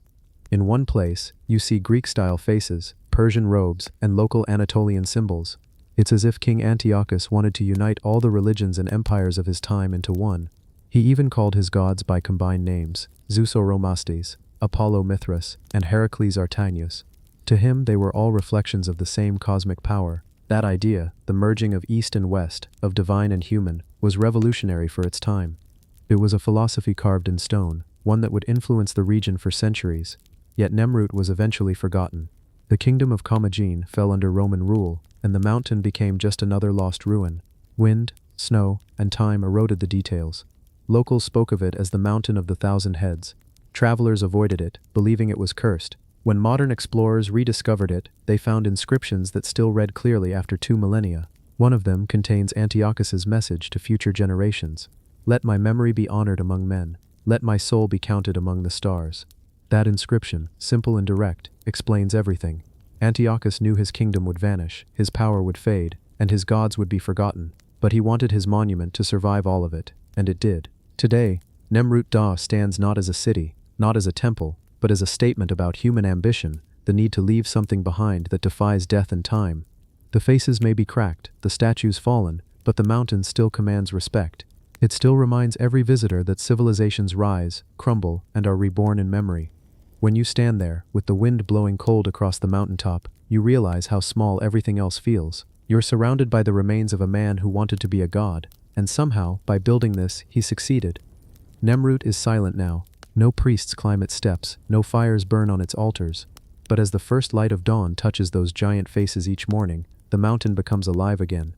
In one place, you see Greek-style faces, Persian robes, and local Anatolian symbols. It's as if King Antiochus wanted to unite all the religions and empires of his time into one. He even called his gods by combined names, Zeus Oromastes, Apollo Mithras, and Heracles Artanius. To him they were all reflections of the same cosmic power. That idea, the merging of East and West, of divine and human, was revolutionary for its time. It was a philosophy carved in stone, one that would influence the region for centuries. Yet Nemrut was eventually forgotten. The kingdom of Commagene fell under Roman rule, and the mountain became just another lost ruin. Wind, snow, and time eroded the details. Locals spoke of it as the Mountain of the Thousand Heads. Travelers avoided it, believing it was cursed. When modern explorers rediscovered it, they found inscriptions that still read clearly after 2 millennia. One of them contains Antiochus's message to future generations. "Let my memory be honored among men. Let my soul be counted among the stars." That inscription, simple and direct, explains everything. Antiochus knew his kingdom would vanish, his power would fade, and his gods would be forgotten. But he wanted his monument to survive all of it, and it did. Today, Nemrut Daw stands not as a city, not as a temple, but as a statement about human ambition, the need to leave something behind that defies death and time. The faces may be cracked, the statues fallen, but the mountain still commands respect. It still reminds every visitor that civilizations rise, crumble, and are reborn in memory. When you stand there, with the wind blowing cold across the mountaintop, you realize how small everything else feels. You're surrounded by the remains of a man who wanted to be a god, and somehow, by building this, he succeeded. Nemrut is silent now. No priests climb its steps, no fires burn on its altars. But as the first light of dawn touches those giant faces each morning, the mountain becomes alive again.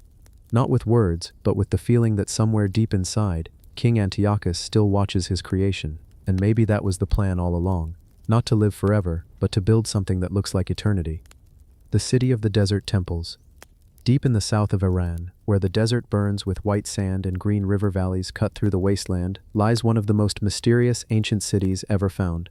Not with words, but with the feeling that somewhere deep inside, King Antiochus still watches his creation, and maybe that was the plan all along. Not to live forever, but to build something that looks like eternity. The City of the Desert Temples. Deep in the south of Iran, where the desert burns with white sand and green river valleys cut through the wasteland, lies one of the most mysterious ancient cities ever found.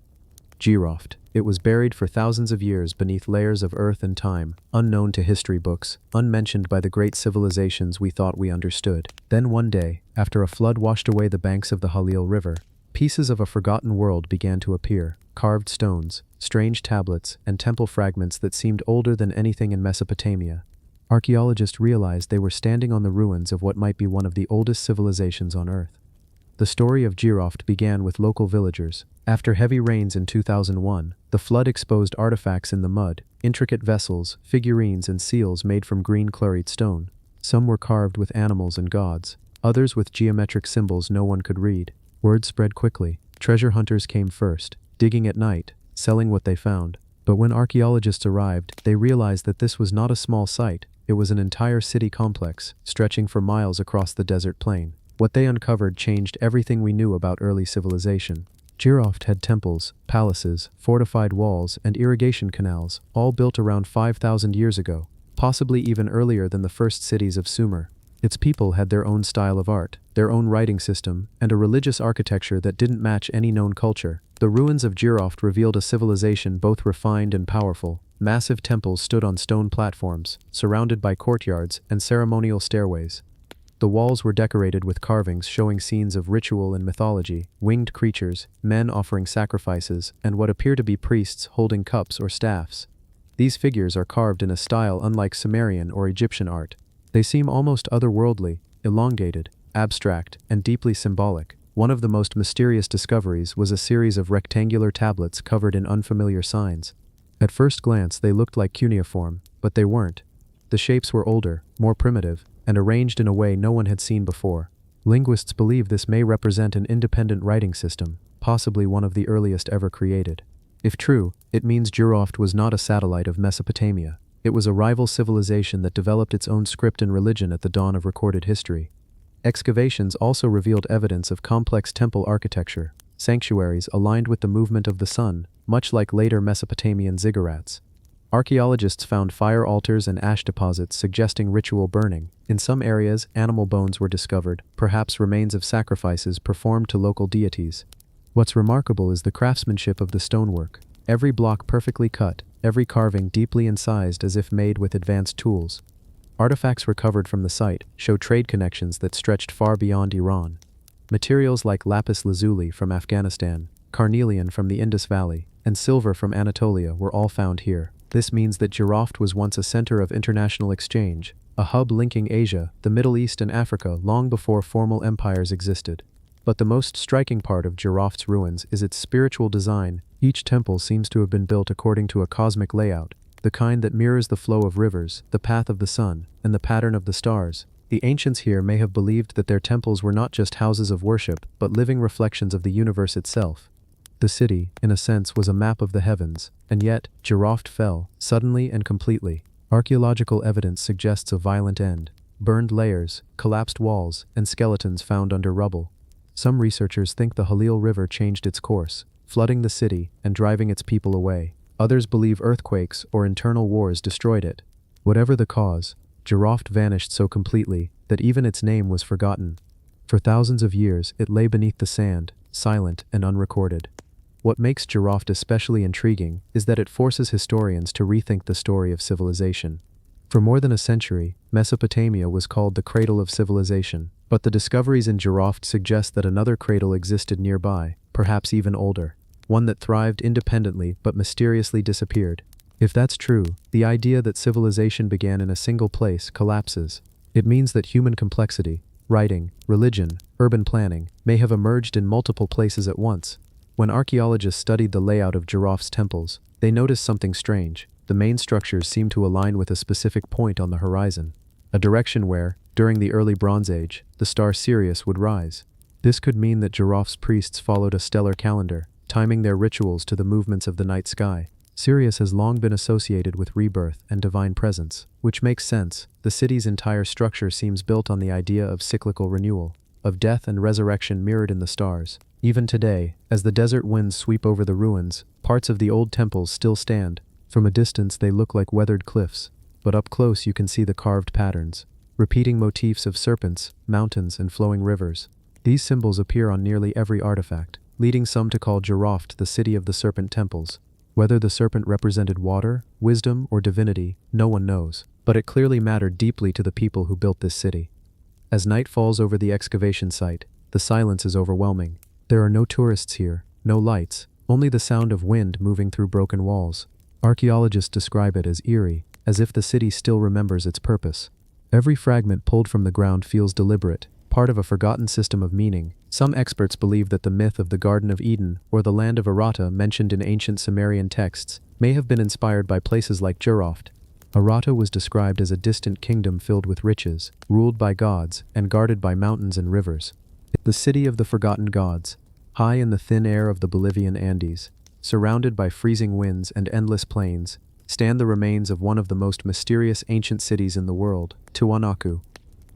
Jiroft. It was buried for thousands of years beneath layers of earth and time, unknown to history books, unmentioned by the great civilizations we thought we understood. Then one day, after a flood washed away the banks of the Halil River, pieces of a forgotten world began to appear. Carved stones, strange tablets, and temple fragments that seemed older than anything in Mesopotamia. Archaeologists realized they were standing on the ruins of what might be one of the oldest civilizations on Earth. The story of Jiroft began with local villagers. After heavy rains in 2001, the flood exposed artifacts in the mud, intricate vessels, figurines, and seals made from green chlorite stone. Some were carved with animals and gods, others with geometric symbols no one could read. Word spread quickly. Treasure hunters came first, digging at night, selling what they found. But when archaeologists arrived, they realized that this was not a small site. It was an entire city complex, stretching for miles across the desert plain. What they uncovered changed everything we knew about early civilization. Jiroft had temples, palaces, fortified walls, and irrigation canals, all built around 5,000 years ago, possibly even earlier than the first cities of Sumer. Its people had their own style of art, their own writing system, and a religious architecture that didn't match any known culture. The ruins of Jiroft revealed a civilization both refined and powerful. Massive temples stood on stone platforms, surrounded by courtyards and ceremonial stairways. The walls were decorated with carvings showing scenes of ritual and mythology, winged creatures, men offering sacrifices, and what appear to be priests holding cups or staffs. These figures are carved in a style unlike Sumerian or Egyptian art. They seem almost otherworldly, elongated, abstract, and deeply symbolic. One of the most mysterious discoveries was a series of rectangular tablets covered in unfamiliar signs. At first glance they looked like cuneiform, but they weren't. The shapes were older, more primitive, and arranged in a way no one had seen before. Linguists believe this may represent an independent writing system, possibly one of the earliest ever created. If true, it means Juroft was not a satellite of Mesopotamia. It was a rival civilization that developed its own script and religion at the dawn of recorded history. Excavations also revealed evidence of complex temple architecture, sanctuaries aligned with the movement of the sun, much like later Mesopotamian ziggurats. Archaeologists found fire altars and ash deposits suggesting ritual burning. In some areas, animal bones were discovered, perhaps remains of sacrifices performed to local deities. What's remarkable is the craftsmanship of the stonework. Every block perfectly cut, every carving deeply incised as if made with advanced tools. Artifacts recovered from the site show trade connections that stretched far beyond Iran. Materials like lapis lazuli from Afghanistan, carnelian from the Indus Valley, and silver from Anatolia were all found here. This means that Juroft was once a center of international exchange, a hub linking Asia, the Middle East, and Africa long before formal empires existed. But the most striking part of Juroft's ruins is its spiritual design. Each temple seems to have been built according to a cosmic layout, the kind that mirrors the flow of rivers, the path of the sun, and the pattern of the stars. The ancients here may have believed that their temples were not just houses of worship, but living reflections of the universe itself. The city, in a sense, was a map of the heavens, and yet, Juroft fell, suddenly and completely. Archaeological evidence suggests a violent end. Burned layers, collapsed walls, and skeletons found under rubble. Some researchers think the Halil River changed its course, flooding the city and driving its people away. Others believe earthquakes or internal wars destroyed it. Whatever the cause, Juroft vanished so completely that even its name was forgotten. For thousands of years, it lay beneath the sand, silent and unrecorded. What makes Juroft especially intriguing is that it forces historians to rethink the story of civilization. For more than a century, Mesopotamia was called the cradle of civilization, but the discoveries in Juroft suggest that another cradle existed nearby, perhaps even older, one that thrived independently but mysteriously disappeared. If that's true, the idea that civilization began in a single place collapses. It means that human complexity, writing, religion, urban planning, may have emerged in multiple places at once. When archaeologists studied the layout of Juroft's temples, they noticed something strange. The main structures seem to align with a specific point on the horizon, a direction where, during the early Bronze Age, the star Sirius would rise. This could mean that Juroft's priests followed a stellar calendar, timing their rituals to the movements of the night sky. Sirius has long been associated with rebirth and divine presence, which makes sense. The city's entire structure seems built on the idea of cyclical renewal, of death and resurrection mirrored in the stars. Even today, as the desert winds sweep over the ruins, parts of the old temples still stand. From a distance they look like weathered cliffs, but up close you can see the carved patterns, repeating motifs of serpents, mountains, and flowing rivers. These symbols appear on nearly every artifact, leading some to call Juroft the city of the serpent temples. Whether the serpent represented water, wisdom, or divinity, no one knows, but it clearly mattered deeply to the people who built this city. As night falls over the excavation site, the silence is overwhelming. There are no tourists here, no lights, only the sound of wind moving through broken walls. Archaeologists describe it as eerie, as if the city still remembers its purpose. Every fragment pulled from the ground feels deliberate, part of a forgotten system of meaning. Some experts believe that the myth of the Garden of Eden or the land of Arata mentioned in ancient Sumerian texts may have been inspired by places like Juroft. Arata was described as a distant kingdom filled with riches, ruled by gods, and guarded by mountains and rivers. The city of the forgotten gods, high in the thin air of the Bolivian Andes, surrounded by freezing winds and endless plains, stand the remains of one of the most mysterious ancient cities in the world, Tiwanaku.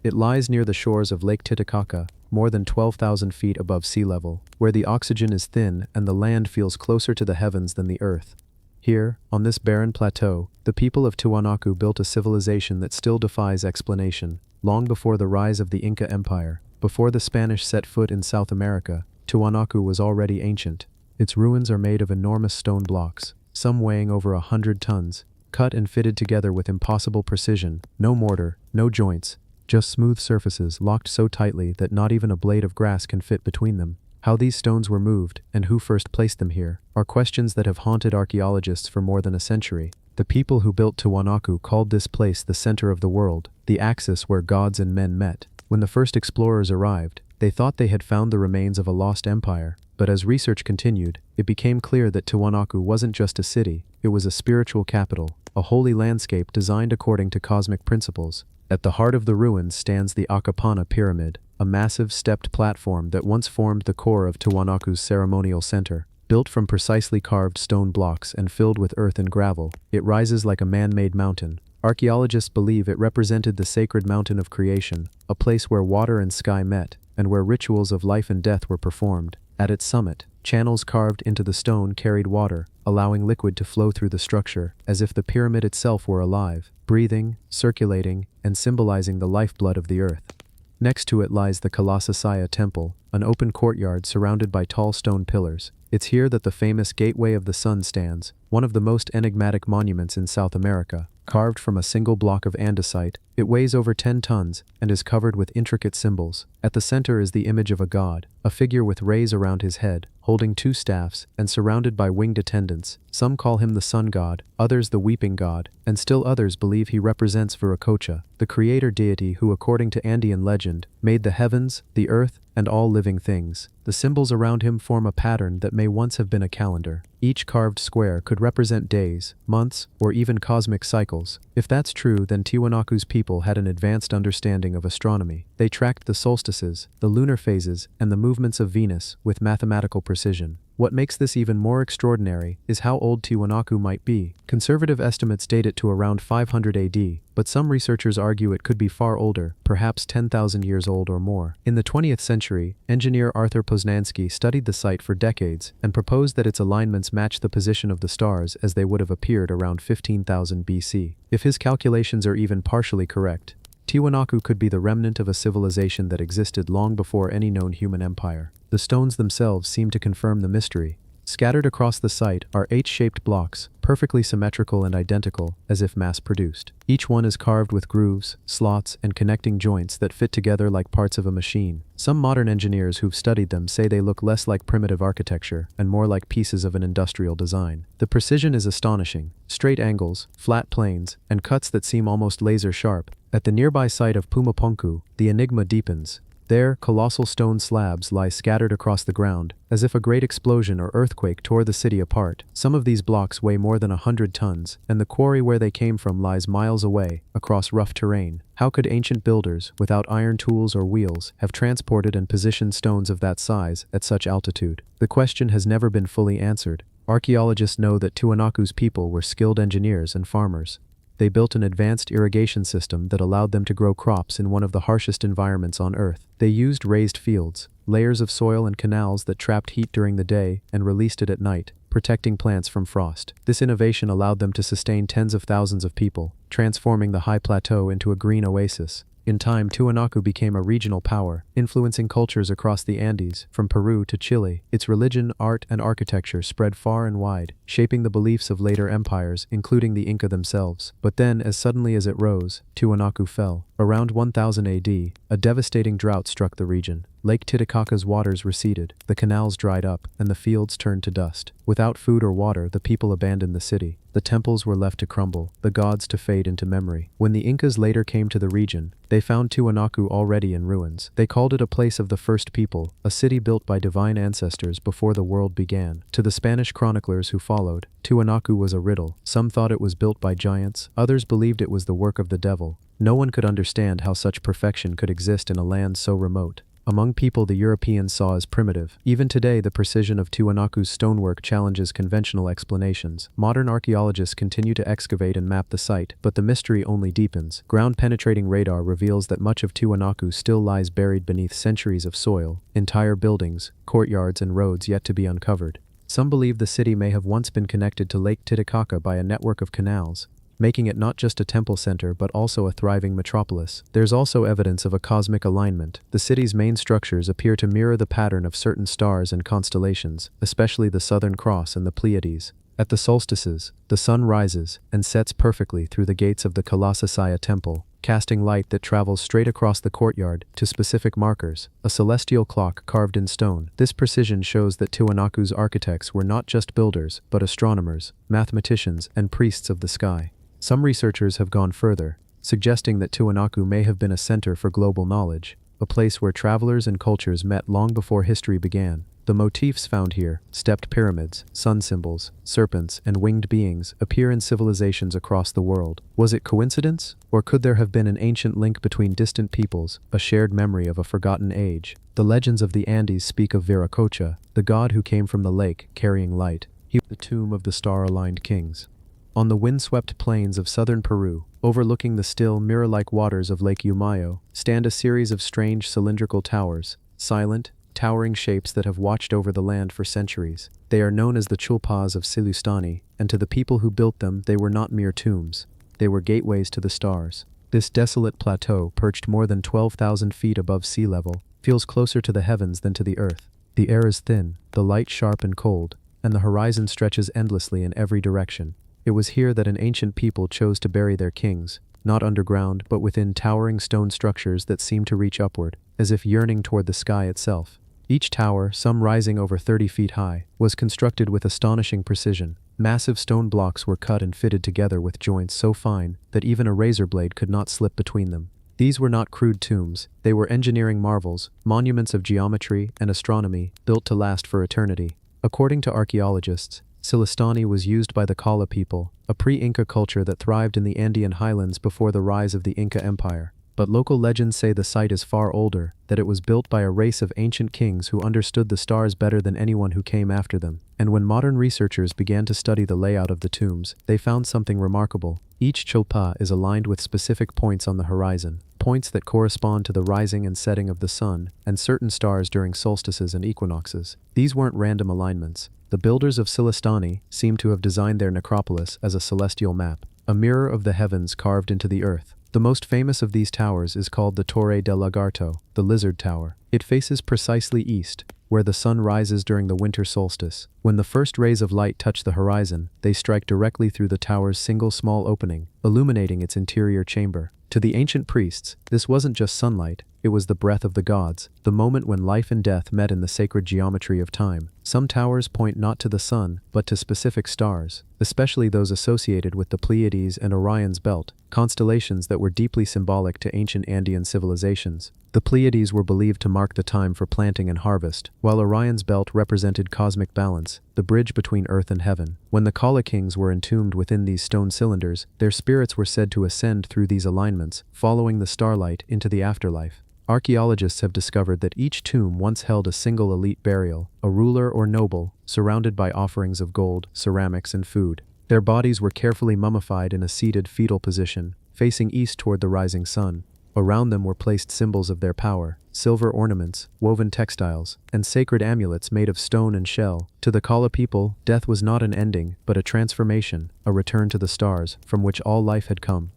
It lies near the shores of Lake Titicaca, more than 12,000 feet above sea level, where the oxygen is thin and the land feels closer to the heavens than the earth. Here, on this barren plateau, the people of Tiwanaku built a civilization that still defies explanation. Long before the rise of the Inca Empire, before the Spanish set foot in South America, Tiwanaku was already ancient. Its ruins are made of enormous stone blocks, some weighing over 100 tons, cut and fitted together with impossible precision. No mortar, no joints, just smooth surfaces locked so tightly that not even a blade of grass can fit between them. How these stones were moved, and who first placed them here, are questions that have haunted archaeologists for more than a century. The people who built Tiwanaku called this place the center of the world, the axis where gods and men met. When the first explorers arrived, they thought they had found the remains of a lost empire, but as research continued, it became clear that Tiwanaku wasn't just a city, it was a spiritual capital, a holy landscape designed according to cosmic principles. At the heart of the ruins stands the Akapana Pyramid, a massive stepped platform that once formed the core of Tiwanaku's ceremonial center. Built from precisely carved stone blocks and filled with earth and gravel, it rises like a man-made mountain. Archaeologists believe it represented the sacred mountain of creation, a place where water and sky met, and where rituals of life and death were performed. At its summit, channels carved into the stone carried water, allowing liquid to flow through the structure, as if the pyramid itself were alive, breathing, circulating, and symbolizing the lifeblood of the earth. Next to it lies the Kalasasaya Temple, an open courtyard surrounded by tall stone pillars. It's here that the famous Gateway of the Sun stands, one of the most enigmatic monuments in South America. Carved from a single block of andesite, it weighs over 10 tons and is covered with intricate symbols. At the center is the image of a god, a figure with rays around his head, holding 2 staffs and surrounded by winged attendants. Some call him the sun god, others the weeping god, and still others believe he represents Viracocha, the creator deity who, according to Andean legend, made the heavens, the earth, and all living things. The symbols around him form a pattern that may once have been a calendar. Each carved square could represent days, months, or even cosmic cycles. If that's true, then Tiwanaku's people had an advanced understanding of astronomy. They tracked the solstices, the lunar phases, and the movements of Venus with mathematical precision. What makes this even more extraordinary is how old Tiwanaku might be. Conservative estimates date it to around 500 AD, but some researchers argue it could be far older, perhaps 10,000 years old or more. In the 20th century, engineer Arthur Poznański studied the site for decades and proposed that its alignments match the position of the stars as they would have appeared around 15,000 BC. If his calculations are even partially correct, Tiwanaku could be the remnant of a civilization that existed long before any known human empire. The stones themselves seem to confirm the mystery. Scattered across the site are H-shaped blocks, perfectly symmetrical and identical, as if mass-produced. Each one is carved with grooves, slots, and connecting joints that fit together like parts of a machine. Some modern engineers who've studied them say they look less like primitive architecture and more like pieces of an industrial design. The precision is astonishing. Straight angles, flat planes, and cuts that seem almost laser-sharp. At the nearby site of Pumapunku, the enigma deepens. There, colossal stone slabs lie scattered across the ground, as if a great explosion or earthquake tore the city apart. Some of these blocks weigh more than 100 tons, and the quarry where they came from lies miles away, across rough terrain. How could ancient builders, without iron tools or wheels, have transported and positioned stones of that size at such altitude? The question has never been fully answered. Archaeologists know that Tiwanaku's people were skilled engineers and farmers. They built an advanced irrigation system that allowed them to grow crops in one of the harshest environments on Earth. They used raised fields, layers of soil and canals that trapped heat during the day and released it at night, protecting plants from frost. This innovation allowed them to sustain tens of thousands of people, transforming the high plateau into a green oasis. In time, Tiwanaku became a regional power, influencing cultures across the Andes, from Peru to Chile. Its religion, art, and architecture spread far and wide, shaping the beliefs of later empires, including the Inca themselves. But then, as suddenly as it rose, Tiwanaku fell. Around 1000 AD, a devastating drought struck the region. Lake Titicaca's waters receded, the canals dried up, and the fields turned to dust. Without food or water, the people abandoned the city. The temples were left to crumble, the gods to fade into memory. When the Incas later came to the region, they found Tiwanaku already in ruins. They called it a place of the first people, a city built by divine ancestors before the world began. To the Spanish chroniclers who followed, Tiwanaku was a riddle. Some thought it was built by giants, others believed it was the work of the devil. No one could understand how such perfection could exist in a land so remote. Among people the Europeans saw as primitive. Even today, the precision of Tiwanaku's stonework challenges conventional explanations. Modern archaeologists continue to excavate and map the site, but the mystery only deepens. Ground-penetrating radar reveals that much of Tiwanaku still lies buried beneath centuries of soil, entire buildings, courtyards, and roads yet to be uncovered. Some believe the city may have once been connected to Lake Titicaca by a network of canals, making it not just a temple center but also a thriving metropolis. There's also evidence of a cosmic alignment. The city's main structures appear to mirror the pattern of certain stars and constellations, especially the Southern Cross and the Pleiades. At the solstices, the sun rises and sets perfectly through the gates of the Kalasasaya temple, casting light that travels straight across the courtyard to specific markers, a celestial clock carved in stone. This precision shows that Tiwanaku's architects were not just builders, but astronomers, mathematicians, and priests of the sky. Some researchers have gone further, suggesting that Tiwanaku may have been a center for global knowledge, a place where travelers and cultures met long before history began. The motifs found here, stepped pyramids, sun symbols, serpents, and winged beings, appear in civilizations across the world. Was it coincidence? Or could there have been an ancient link between distant peoples, a shared memory of a forgotten age? The legends of the Andes speak of Viracocha, the god who came from the lake, carrying light. He was the tomb of the star-aligned kings. On the windswept plains of southern Peru, overlooking the still, mirror-like waters of Lake Umayo, stand a series of strange cylindrical towers, silent, towering shapes that have watched over the land for centuries. They are known as the chulpas of Silustani, and to the people who built them, they were not mere tombs. They were gateways to the stars. This desolate plateau, perched more than 12,000 feet above sea level, feels closer to the heavens than to the earth. The air is thin, the light sharp and cold, and the horizon stretches endlessly in every direction. It was here that an ancient people chose to bury their kings, not underground but within towering stone structures that seem to reach upward, as if yearning toward the sky itself. Each tower, some rising over 30 feet high, was constructed with astonishing precision. Massive stone blocks were cut and fitted together with joints so fine that even a razor blade could not slip between them. These were not crude tombs, they were engineering marvels, monuments of geometry and astronomy, built to last for eternity. According to archaeologists, Silustani was used by the Kala people, a pre-Inca culture that thrived in the Andean highlands before the rise of the Inca Empire. But local legends say the site is far older, that it was built by a race of ancient kings who understood the stars better than anyone who came after them. And when modern researchers began to study the layout of the tombs, they found something remarkable. Each chulpa is aligned with specific points on the horizon, points that correspond to the rising and setting of the sun, and certain stars during solstices and equinoxes. These weren't random alignments. The builders of Silustani seem to have designed their necropolis as a celestial map, a mirror of the heavens carved into the earth. The most famous of these towers is called the Torre del Lagarto, the Lizard Tower. It faces precisely east, where the sun rises during the winter solstice. When the first rays of light touch the horizon, they strike directly through the tower's single small opening, illuminating its interior chamber. To the ancient priests, this wasn't just sunlight, it was the breath of the gods, the moment when life and death met in the sacred geometry of time. Some towers point not to the sun, but to specific stars, especially those associated with the Pleiades and Orion's belt, constellations that were deeply symbolic to ancient Andean civilizations. The Pleiades were believed to mark the time for planting and harvest, while Orion's belt represented cosmic balance, the bridge between earth and heaven. When the Kala kings were entombed within these stone cylinders, their spirits were said to ascend through these alignments, following the starlight into the afterlife. Archaeologists have discovered that each tomb once held a single elite burial, a ruler or noble, surrounded by offerings of gold, ceramics, and food. Their bodies were carefully mummified in a seated fetal position, facing east toward the rising sun. Around them were placed symbols of their power, silver ornaments, woven textiles, and sacred amulets made of stone and shell. To the Kala people, death was not an ending, but a transformation, a return to the stars, from which all life had come.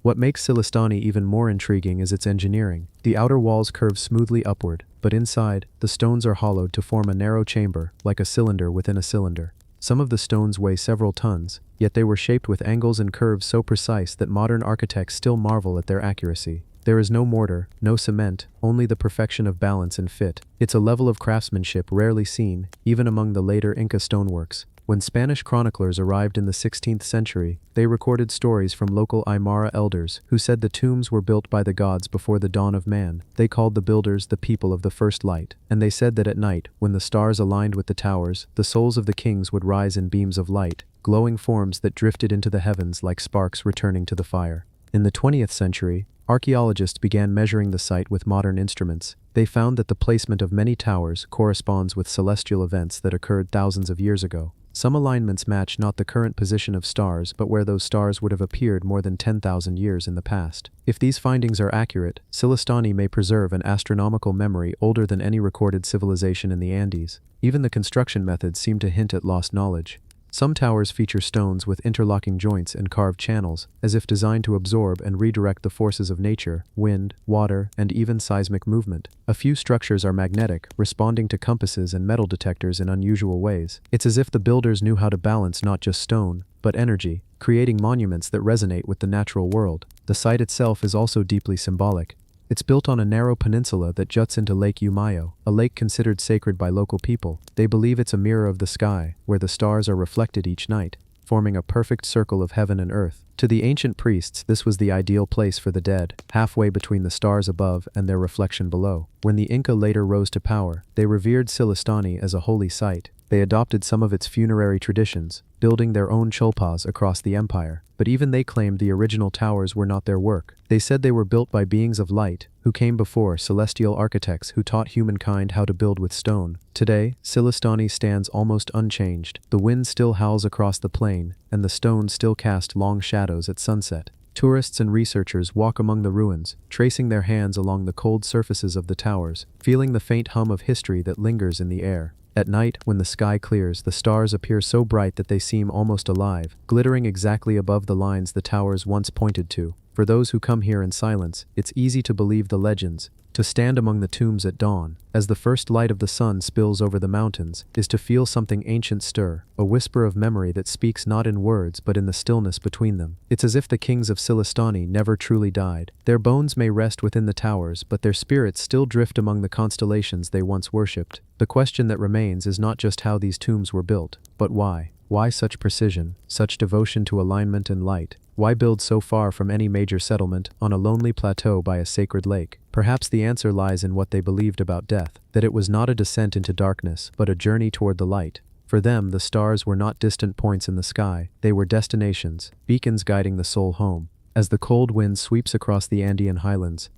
What makes Silustani even more intriguing is its engineering. The outer walls curve smoothly upward, but inside, the stones are hollowed to form a narrow chamber, like a cylinder within a cylinder. Some of the stones weigh several tons, yet they were shaped with angles and curves so precise that modern architects still marvel at their accuracy. There is no mortar, no cement, only the perfection of balance and fit. It's a level of craftsmanship rarely seen, even among the later Inca stoneworks. When Spanish chroniclers arrived in the 16th century, they recorded stories from local Aymara elders who said the tombs were built by the gods before the dawn of man. They called the builders the people of the first light, and they said that at night, when the stars aligned with the towers, the souls of the kings would rise in beams of light, glowing forms that drifted into the heavens like sparks returning to the fire. In the 20th century, archaeologists began measuring the site with modern instruments. They found that the placement of many towers corresponds with celestial events that occurred thousands of years ago. Some alignments match not the current position of stars but where those stars would have appeared more than 10,000 years in the past. If these findings are accurate, Silustani may preserve an astronomical memory older than any recorded civilization in the Andes. Even the construction methods seem to hint at lost knowledge. Some towers feature stones with interlocking joints and carved channels, as if designed to absorb and redirect the forces of nature, wind, water, and even seismic movement. A few structures are magnetic, responding to compasses and metal detectors in unusual ways. It's as if the builders knew how to balance not just stone, but energy, creating monuments that resonate with the natural world. The site itself is also deeply symbolic. It's built on a narrow peninsula that juts into Lake Umayo, a lake considered sacred by local people. They believe it's a mirror of the sky, where the stars are reflected each night, forming a perfect circle of heaven and earth. To the ancient priests, this was the ideal place for the dead, halfway between the stars above and their reflection below. When the Inca later rose to power, they revered Silistani as a holy site. They adopted some of its funerary traditions, building their own cholpas across the empire. But even they claimed the original towers were not their work. They said they were built by beings of light, who came before celestial architects who taught humankind how to build with stone. Today, Silistani stands almost unchanged. The wind still howls across the plain, and the stones still cast long shadows at sunset. Tourists and researchers walk among the ruins, tracing their hands along the cold surfaces of the towers, feeling the faint hum of history that lingers in the air. At night, when the sky clears, the stars appear so bright that they seem almost alive, glittering exactly above the lines the towers once pointed to. For those who come here in silence, it's easy to believe the legends. To stand among the tombs at dawn, as the first light of the sun spills over the mountains, is to feel something ancient stir, a whisper of memory that speaks not in words but in the stillness between them. It's as if the kings of Silistani never truly died. Their bones may rest within the towers, but their spirits still drift among the constellations they once worshipped. The question that remains is not just how these tombs were built, but why. Why such precision, such devotion to alignment and light? Why build so far from any major settlement, on a lonely plateau by a sacred lake? Perhaps the answer lies in what they believed about death, that it was not a descent into darkness, but a journey toward the light. For them, the stars were not distant points in the sky, they were destinations, beacons guiding the soul home. As the cold wind sweeps across the Andean highlands,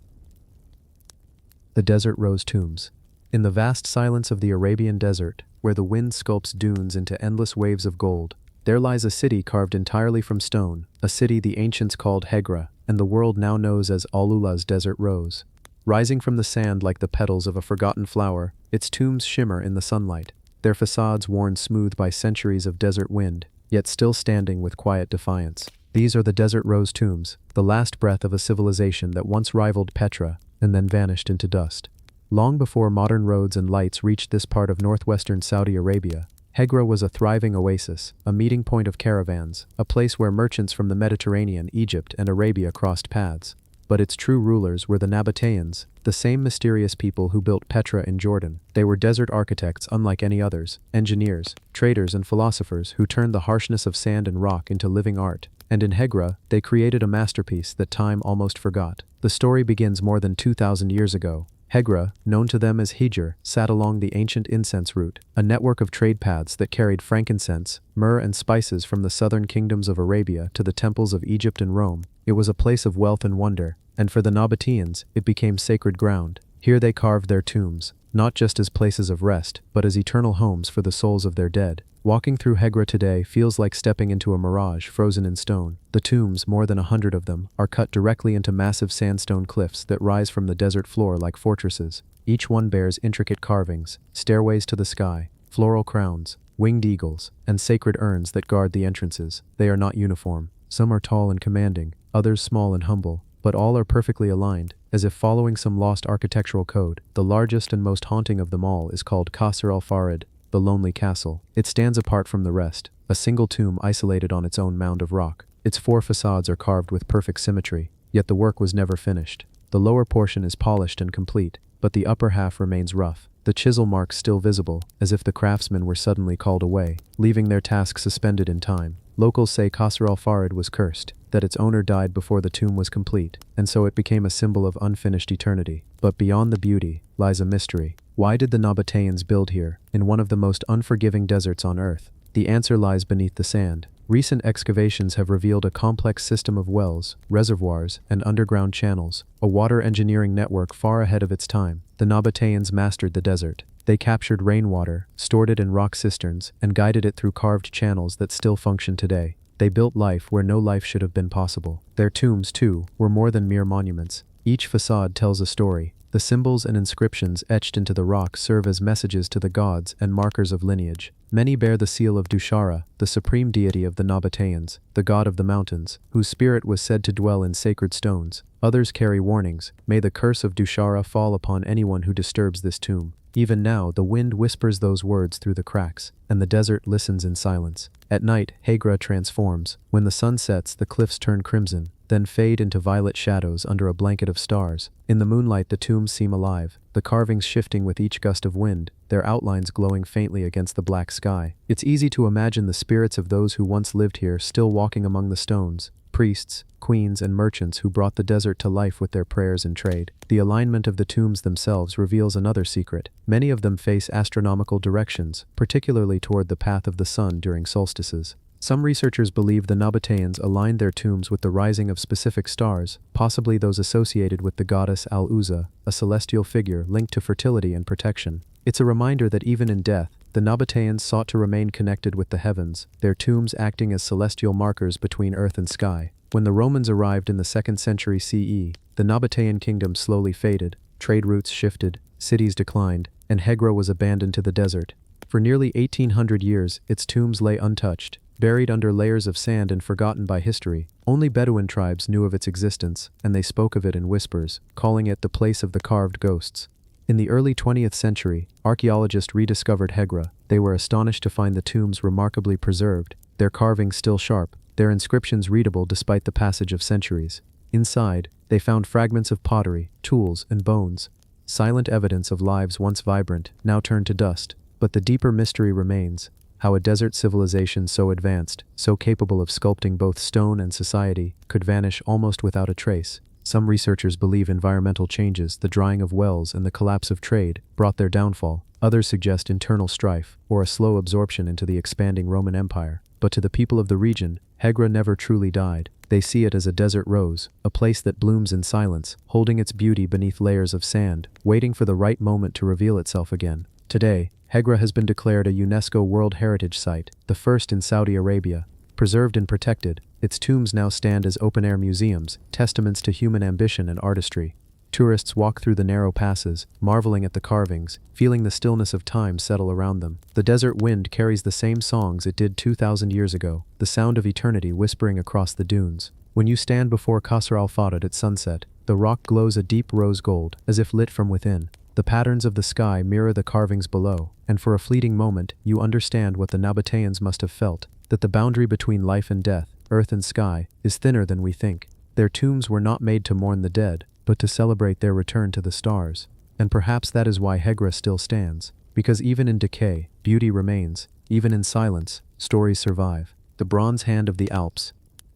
the desert rose tombs. In the vast silence of the Arabian desert, where the wind sculpts dunes into endless waves of gold, there lies a city carved entirely from stone, a city the ancients called Hegra, and the world now knows as Alula's Desert Rose. Rising from the sand like the petals of a forgotten flower, its tombs shimmer in the sunlight, their facades worn smooth by centuries of desert wind, yet still standing with quiet defiance. These are the Desert Rose tombs, the last breath of a civilization that once rivaled Petra and then vanished into dust. Long before modern roads and lights reached this part of northwestern Saudi Arabia, Hegra was a thriving oasis, a meeting point of caravans, a place where merchants from the Mediterranean, Egypt, and Arabia crossed paths. But its true rulers were the Nabateans, the same mysterious people who built Petra in Jordan. They were desert architects unlike any others, engineers, traders, and philosophers who turned the harshness of sand and rock into living art. And in Hegra, they created a masterpiece that time almost forgot. The story begins more than 2,000 years ago. Hegra, known to them as Hijr, sat along the ancient incense route, a network of trade paths that carried frankincense, myrrh, and spices from the southern kingdoms of Arabia to the temples of Egypt and Rome. It was a place of wealth and wonder, and for the Nabateans, it became sacred ground. Here they carved their tombs, not just as places of rest, but as eternal homes for the souls of their dead. Walking through Hegra today feels like stepping into a mirage frozen in stone. The tombs, more than 100 of them, are cut directly into massive sandstone cliffs that rise from the desert floor like fortresses. Each one bears intricate carvings, stairways to the sky, floral crowns, winged eagles, and sacred urns that guard the entrances. They are not uniform. Some are tall and commanding, others small and humble, but all are perfectly aligned, as if following some lost architectural code. The largest and most haunting of them all is called Qasr al-Farid, the Lonely Castle. It stands apart from the rest, a single tomb isolated on its own mound of rock. Its 4 facades are carved with perfect symmetry, yet the work was never finished. The lower portion is polished and complete, but the upper half remains rough, the chisel marks still visible, as if the craftsmen were suddenly called away, leaving their task suspended in time. Locals say Qasr al-Farid was cursed, that its owner died before the tomb was complete, and so it became a symbol of unfinished eternity. But beyond the beauty lies a mystery. Why did the Nabateans build here, in one of the most unforgiving deserts on Earth? The answer lies beneath the sand. Recent excavations have revealed a complex system of wells, reservoirs, and underground channels, a water engineering network far ahead of its time. The Nabateans mastered the desert. They captured rainwater, stored it in rock cisterns, and guided it through carved channels that still function today. They built life where no life should have been possible. Their tombs, too, were more than mere monuments. Each facade tells a story, The symbols and inscriptions etched into the rock serve as messages to the gods and markers of lineage. Many bear the seal of Dushara, the supreme deity of the Nabateans, the god of the mountains, whose spirit was said to dwell in sacred stones. Others carry warnings: may the curse of Dushara fall upon anyone who disturbs this tomb. Even now, the wind whispers those words through the cracks, and the desert listens in silence. At night, Hagra transforms. When the sun sets, the cliffs turn crimson, then fade into violet shadows under a blanket of stars. In the moonlight, the tombs seem alive, the carvings shifting with each gust of wind, their outlines glowing faintly against the black sky. It's easy to imagine the spirits of those who once lived here still walking among the stones. Priests, queens, and merchants who brought the desert to life with their prayers and trade. The alignment of the tombs themselves reveals another secret. Many of them face astronomical directions, particularly toward the path of the sun during solstices. Some researchers believe the Nabateans aligned their tombs with the rising of specific stars, possibly those associated with the goddess Al-Uzza, a celestial figure linked to fertility and protection. It's a reminder that even in death, the Nabateans sought to remain connected with the heavens, their tombs acting as celestial markers between earth and sky. When the Romans arrived in the 2nd century CE, the Nabatean kingdom slowly faded, trade routes shifted, cities declined, and Hegra was abandoned to the desert. For nearly 1800 years, its tombs lay untouched, buried under layers of sand and forgotten by history. Only Bedouin tribes knew of its existence, and they spoke of it in whispers, calling it the place of the carved ghosts. In the early 20th century, archaeologists rediscovered Hegra. They were astonished to find the tombs remarkably preserved, their carvings still sharp, their inscriptions readable despite the passage of centuries. Inside, they found fragments of pottery, tools, and bones, silent evidence of lives once vibrant, now turned to dust. But the deeper mystery remains: how a desert civilization so advanced, so capable of sculpting both stone and society, could vanish almost without a trace. Some researchers believe environmental changes, the drying of wells and the collapse of trade, brought their downfall. Others suggest internal strife, or a slow absorption into the expanding Roman Empire. But to the people of the region, Hegra never truly died. They see it as a desert rose, a place that blooms in silence, holding its beauty beneath layers of sand, waiting for the right moment to reveal itself again. Today, Hegra has been declared a UNESCO World Heritage Site, the first in Saudi Arabia. Preserved and protected, its tombs now stand as open-air museums, testaments to human ambition and artistry. Tourists walk through the narrow passes, marveling at the carvings, feeling the stillness of time settle around them. The desert wind carries the same songs it did 2,000 years ago, the sound of eternity whispering across the dunes. When you stand before Qasr al-Farad at sunset, the rock glows a deep rose gold, as if lit from within. The patterns of the sky mirror the carvings below, and for a fleeting moment, you understand what the Nabateans must have felt, that the boundary between life and death, earth and sky, is thinner than we think. Their tombs were not made to mourn the dead, but to celebrate their return to the stars. And perhaps that is why Hegra still stands, because even in decay, beauty remains, even in silence, stories survive. The bronze hand of the Alps.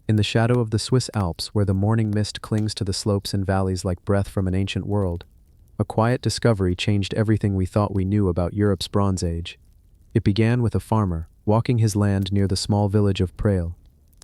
In the shadow of the Swiss Alps, where the morning mist clings to the slopes and valleys like breath from an ancient world, a quiet discovery changed everything we thought we knew about Europe's Bronze Age. It began with a farmer, walking his land near the small village of Prail.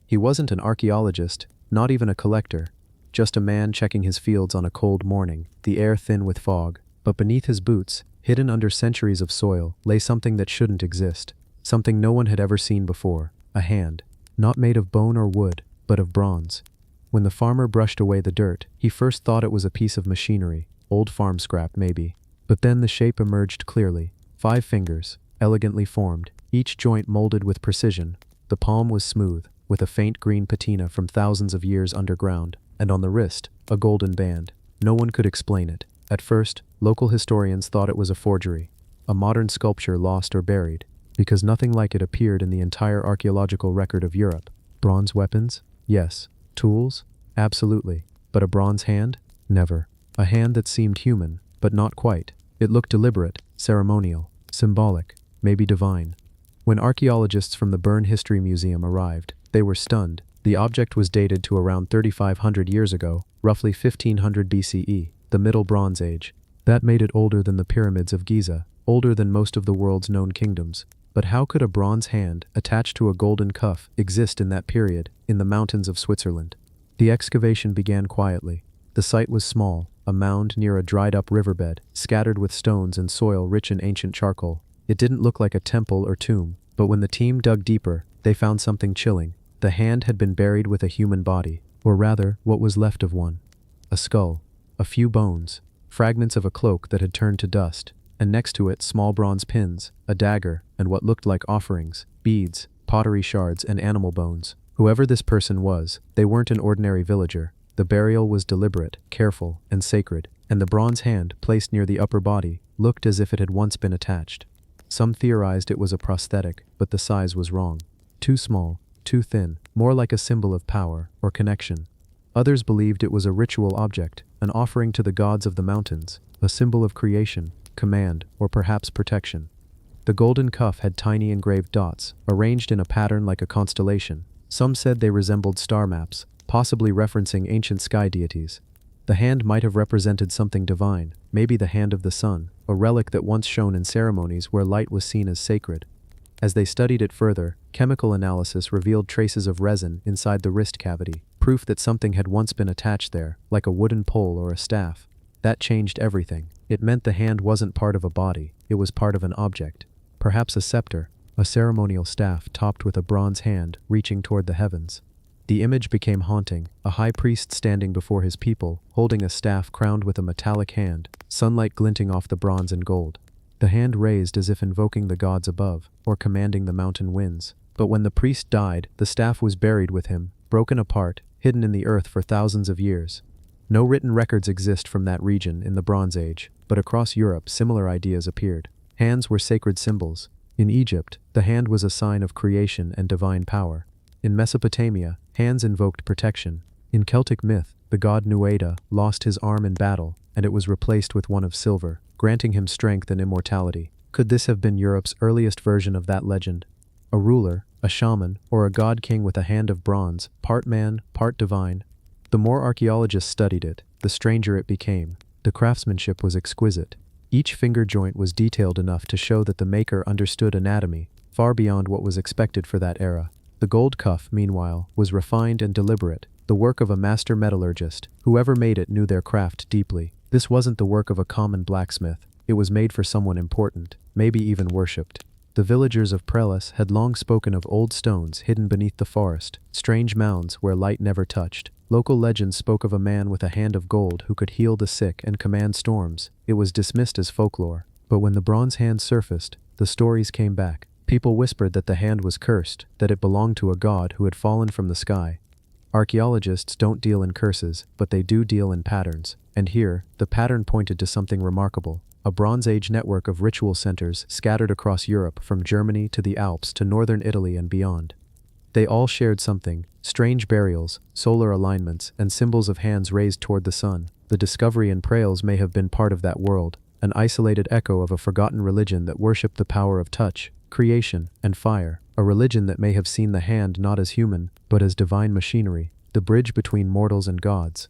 He wasn't an archaeologist, not even a collector, just a man checking his fields on a cold morning, the air thin with fog. But beneath his boots, hidden under centuries of soil, lay something that shouldn't exist, something no one had ever seen before: a hand. Not made of bone or wood, but of bronze. When the farmer brushed away the dirt, he first thought it was a piece of machinery, old farm scrap maybe. But then the shape emerged clearly: 5 fingers, elegantly formed, each joint molded with precision. The palm was smooth, with a faint green patina from thousands of years underground, and on the wrist, a golden band. No one could explain it. At first, local historians thought it was a forgery, a modern sculpture lost or buried, because nothing like it appeared in the entire archaeological record of Europe. Bronze weapons? Yes. Tools? Absolutely. But a bronze hand? Never. A hand that seemed human, but not quite. It looked deliberate, ceremonial, symbolic, maybe divine. When archaeologists from the Bern History Museum arrived, they were stunned. The object was dated to around 3,500 years ago, roughly 1500 BCE, the Middle Bronze Age. That made it older than the pyramids of Giza, older than most of the world's known kingdoms. But how could a bronze hand, attached to a golden cuff, exist in that period, in the mountains of Switzerland? The excavation began quietly. The site was small, a mound near a dried-up riverbed, scattered with stones and soil rich in ancient charcoal. It didn't look like a temple or tomb, but when the team dug deeper, they found something chilling. The hand had been buried with a human body, or rather, what was left of one. A skull, a few bones, fragments of a cloak that had turned to dust, and next to it small bronze pins, a dagger, and what looked like offerings, beads, pottery shards, and animal bones. Whoever this person was, they weren't an ordinary villager. The burial was deliberate, careful, and sacred, and the bronze hand, placed near the upper body, looked as if it had once been attached. Some theorized it was a prosthetic, but the size was wrong. Too small, too thin, more like a symbol of power or connection. Others believed it was a ritual object, an offering to the gods of the mountains, a symbol of creation, command, or perhaps protection. The golden cuff had tiny engraved dots, arranged in a pattern like a constellation. Some said they resembled star maps, possibly referencing ancient sky deities. The hand might have represented something divine, maybe the hand of the sun, a relic that once shone in ceremonies where light was seen as sacred. As they studied it further, chemical analysis revealed traces of resin inside the wrist cavity, proof that something had once been attached there, like a wooden pole or a staff. That changed everything. It meant the hand wasn't part of a body, it was part of an object. Perhaps a scepter, a ceremonial staff topped with a bronze hand reaching toward the heavens. The image became haunting, a high priest standing before his people, holding a staff crowned with a metallic hand, sunlight glinting off the bronze and gold. The hand raised as if invoking the gods above, or commanding the mountain winds. But when the priest died, the staff was buried with him, broken apart, hidden in the earth for thousands of years. No written records exist from that region in the Bronze Age, but across Europe similar ideas appeared. Hands were sacred symbols. In Egypt, the hand was a sign of creation and divine power. In Mesopotamia, hands invoked protection. In Celtic myth, the god Nuada lost his arm in battle, and it was replaced with one of silver, granting him strength and immortality. Could this have been Europe's earliest version of that legend? A ruler, a shaman, or a god-king with a hand of bronze, part man, part divine? The more archaeologists studied it, the stranger it became. The craftsmanship was exquisite. Each finger joint was detailed enough to show that the maker understood anatomy, far beyond what was expected for that era. The gold cuff, meanwhile, was refined and deliberate, the work of a master metallurgist. Whoever made it knew their craft deeply. This wasn't the work of a common blacksmith. It was made for someone important, maybe even worshipped. The villagers of Prelis had long spoken of old stones hidden beneath the forest, strange mounds where light never touched. Local legends spoke of a man with a hand of gold who could heal the sick and command storms. It was dismissed as folklore. But when the bronze hand surfaced, the stories came back. People whispered that the hand was cursed, that it belonged to a god who had fallen from the sky. Archaeologists don't deal in curses, but they do deal in patterns. And here, the pattern pointed to something remarkable. A Bronze Age network of ritual centers scattered across Europe from Germany to the Alps to northern Italy and beyond. They all shared something: strange burials, solar alignments, and symbols of hands raised toward the sun. The discovery in Prales may have been part of that world, an isolated echo of a forgotten religion that worshipped the power of touch, creation, and fire, a religion that may have seen the hand not as human, but as divine machinery, the bridge between mortals and gods.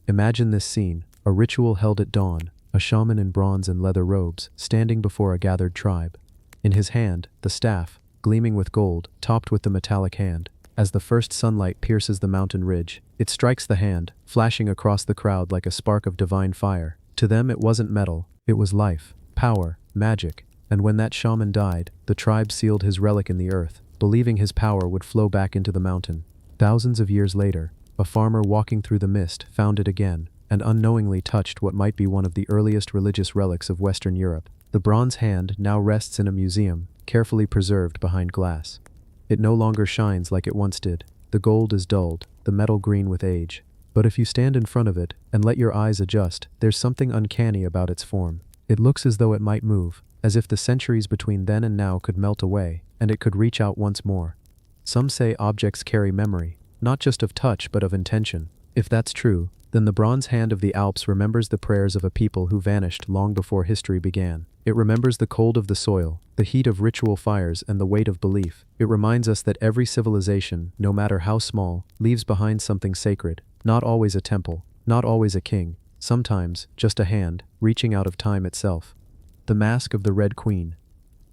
Imagine this scene, a ritual held at dawn, a shaman in bronze and leather robes, standing before a gathered tribe. In his hand, the staff, gleaming with gold, topped with the metallic hand. As the first sunlight pierces the mountain ridge, it strikes the hand, flashing across the crowd like a spark of divine fire. To them it wasn't metal, it was life, power, magic. And when that shaman died, the tribe sealed his relic in the earth, believing his power would flow back into the mountain. Thousands of years later, a farmer walking through the mist found it again, and unknowingly touched what might be one of the earliest religious relics of Western Europe. The bronze hand now rests in a museum, carefully preserved behind glass. It no longer shines like it once did. The gold is dulled, the metal green with age. But if you stand in front of it and let your eyes adjust, there's something uncanny about its form. It looks as though it might move, as if the centuries between then and now could melt away, and it could reach out once more. Some say objects carry memory, not just of touch but of intention. If that's true, then the bronze hand of the Alps remembers the prayers of a people who vanished long before history began. It remembers the cold of the soil, the heat of ritual fires, and the weight of belief. It reminds us that every civilization, no matter how small, leaves behind something sacred. Not always a temple, not always a king, sometimes just a hand, reaching out of time itself. The Mask of the Red Queen.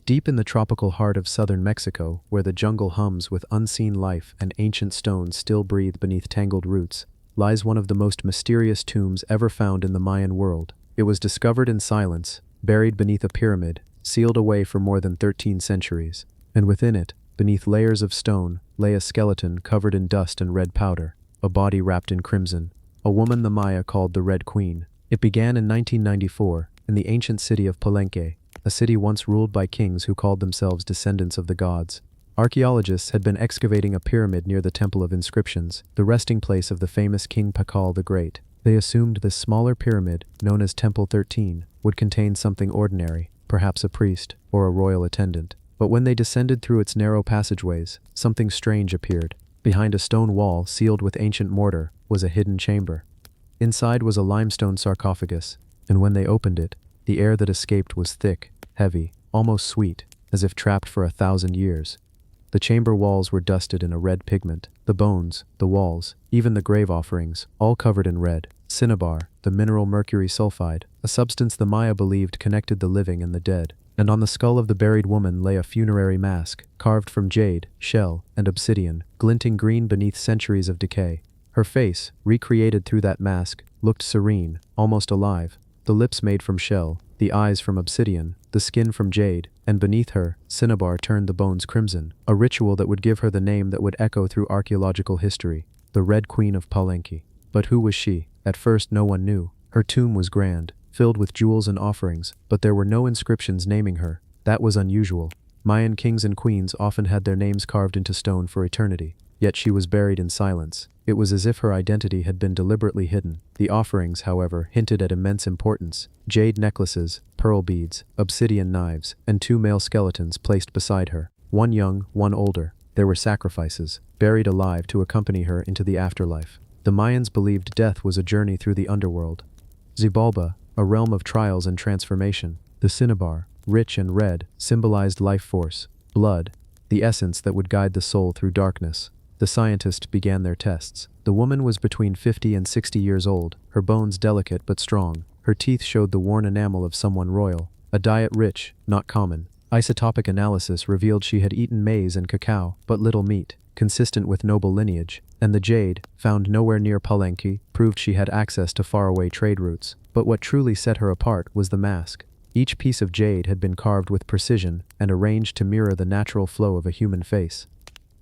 Deep in the tropical heart of southern Mexico, where the jungle hums with unseen life and ancient stones still breathe beneath tangled roots, lies one of the most mysterious tombs ever found in the Mayan world. It was discovered in silence, buried beneath a pyramid, sealed away for more than 13 centuries. And within it, beneath layers of stone, lay a skeleton covered in dust and red powder, a body wrapped in crimson, a woman the Maya called the Red Queen. It began in 1994, in the ancient city of Palenque, a city once ruled by kings who called themselves descendants of the gods. Archaeologists had been excavating a pyramid near the Temple of Inscriptions, the resting place of the famous King Pakal the Great. They assumed this smaller pyramid, known as Temple 13, would contain something ordinary, perhaps a priest or a royal attendant. But when they descended through its narrow passageways, something strange appeared. Behind a stone wall sealed with ancient mortar was a hidden chamber. Inside was a limestone sarcophagus, and when they opened it, the air that escaped was thick, heavy, almost sweet, as if trapped for 1,000 years. The chamber walls were dusted in a red pigment, the bones, the walls, even the grave offerings, all covered in red. Cinnabar, the mineral mercury sulfide, a substance the Maya believed connected the living and the dead. And on the skull of the buried woman lay a funerary mask, carved from jade, shell, and obsidian, glinting green beneath centuries of decay. Her face, recreated through that mask, looked serene, almost alive. The lips made from shell, the eyes from obsidian, the skin from jade, and beneath her, Cinnabar turned the bones crimson, a ritual that would give her the name that would echo through archaeological history, the Red Queen of Palenque. But who was she? At first no one knew. Her tomb was grand, filled with jewels and offerings, but there were no inscriptions naming her. That was unusual. Mayan kings and queens often had their names carved into stone for eternity. Yet she was buried in silence. It was as if her identity had been deliberately hidden. The offerings, however, hinted at immense importance. Jade necklaces, pearl beads, obsidian knives, and 2 male skeletons placed beside her. One young, one older. There were sacrifices, buried alive to accompany her into the afterlife. The Mayans believed death was a journey through the underworld. Xibalba, a realm of trials and transformation. The cinnabar, rich and red, symbolized life force, blood, the essence that would guide the soul through darkness. The scientists began their tests. The woman was between 50 and 60 years old, her bones delicate but strong. Her teeth showed the worn enamel of someone royal. A diet rich, not common. Isotopic analysis revealed she had eaten maize and cacao, but little meat, consistent with noble lineage. And the jade, found nowhere near Palenque, proved she had access to faraway trade routes. But what truly set her apart was the mask. Each piece of jade had been carved with precision and arranged to mirror the natural flow of a human face.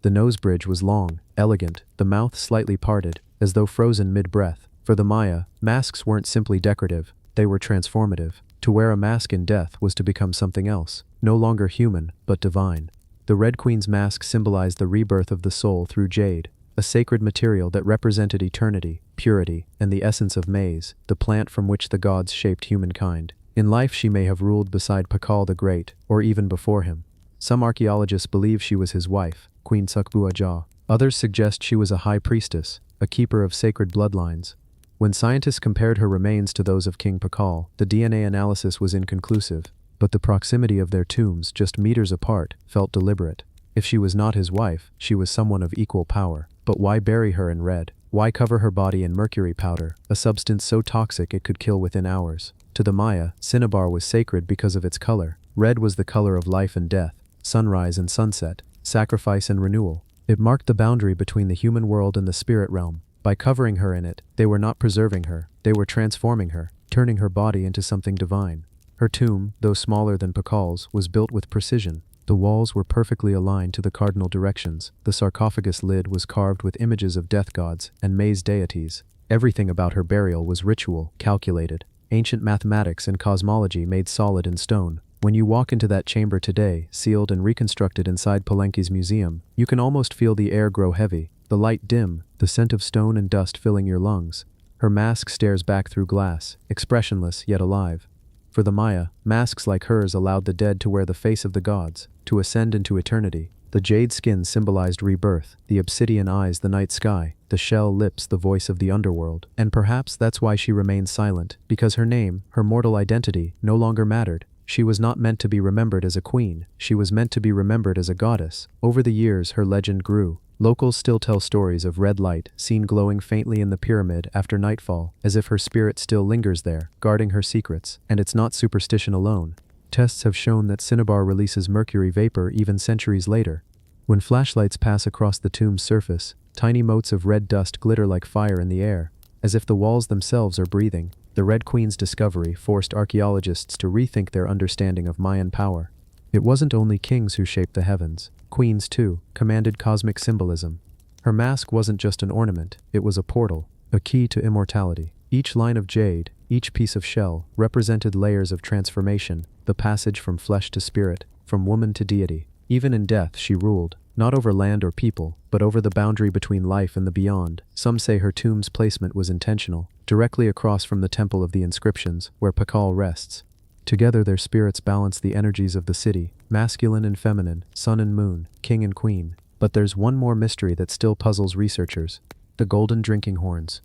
The nose bridge was long, elegant, the mouth slightly parted, as though frozen mid-breath. For the Maya, masks weren't simply decorative, they were transformative. To wear a mask in death was to become something else, no longer human, but divine. The Red Queen's mask symbolized the rebirth of the soul through jade, a sacred material that represented eternity, purity, and the essence of maize, the plant from which the gods shaped humankind. In life she may have ruled beside Pakal the Great, or even before him. Some archaeologists believe she was his wife, Queen Sukbuaja. Others suggest she was a high priestess, a keeper of sacred bloodlines. When scientists compared her remains to those of King Pakal, the DNA analysis was inconclusive, but the proximity of their tombs, just meters apart, felt deliberate. If she was not his wife, she was someone of equal power. But why bury her in red? Why cover her body in mercury powder, a substance so toxic it could kill within hours? To the Maya, cinnabar was sacred because of its color. Red was the color of life and death, sunrise and sunset, sacrifice and renewal. It marked the boundary between the human world and the spirit realm. By covering her in it, they were not preserving her, they were transforming her, turning her body into something divine. Her tomb, though smaller than Pakal's, was built with precision. The walls were perfectly aligned to the cardinal directions. The sarcophagus lid was carved with images of death gods and maize deities. Everything about her burial was ritual, calculated. Ancient mathematics and cosmology made solid in stone. When you walk into that chamber today, sealed and reconstructed inside Palenque's museum, you can almost feel the air grow heavy, the light dim, the scent of stone and dust filling your lungs. Her mask stares back through glass, expressionless yet alive. For the Maya, masks like hers allowed the dead to wear the face of the gods, to ascend into eternity. The jade skin symbolized rebirth, the obsidian eyes the night sky, the shell lips the voice of the underworld. And perhaps that's why she remained silent, because her name, her mortal identity, no longer mattered. She was not meant to be remembered as a queen, she was meant to be remembered as a goddess. Over the years her legend grew. Locals still tell stories of red light, seen glowing faintly in the pyramid after nightfall, as if her spirit still lingers there, guarding her secrets. And it's not superstition alone. Tests have shown that cinnabar releases mercury vapor even centuries later. When flashlights pass across the tomb's surface, tiny motes of red dust glitter like fire in the air, as if the walls themselves are breathing. The Red Queen's discovery forced archaeologists to rethink their understanding of Mayan power. It wasn't only kings who shaped the heavens. Queens, too, commanded cosmic symbolism. Her mask wasn't just an ornament, it was a portal, a key to immortality. Each line of jade, each piece of shell, represented layers of transformation, the passage from flesh to spirit, from woman to deity. Even in death she ruled, not over land or people, but over the boundary between life and the beyond. Some say her tomb's placement was intentional, directly across from the Temple of the Inscriptions, where Pakal rests. Together their spirits balance the energies of the city, masculine and feminine, sun and moon, king and queen. But there's one more mystery that still puzzles researchers: the golden drinking horns.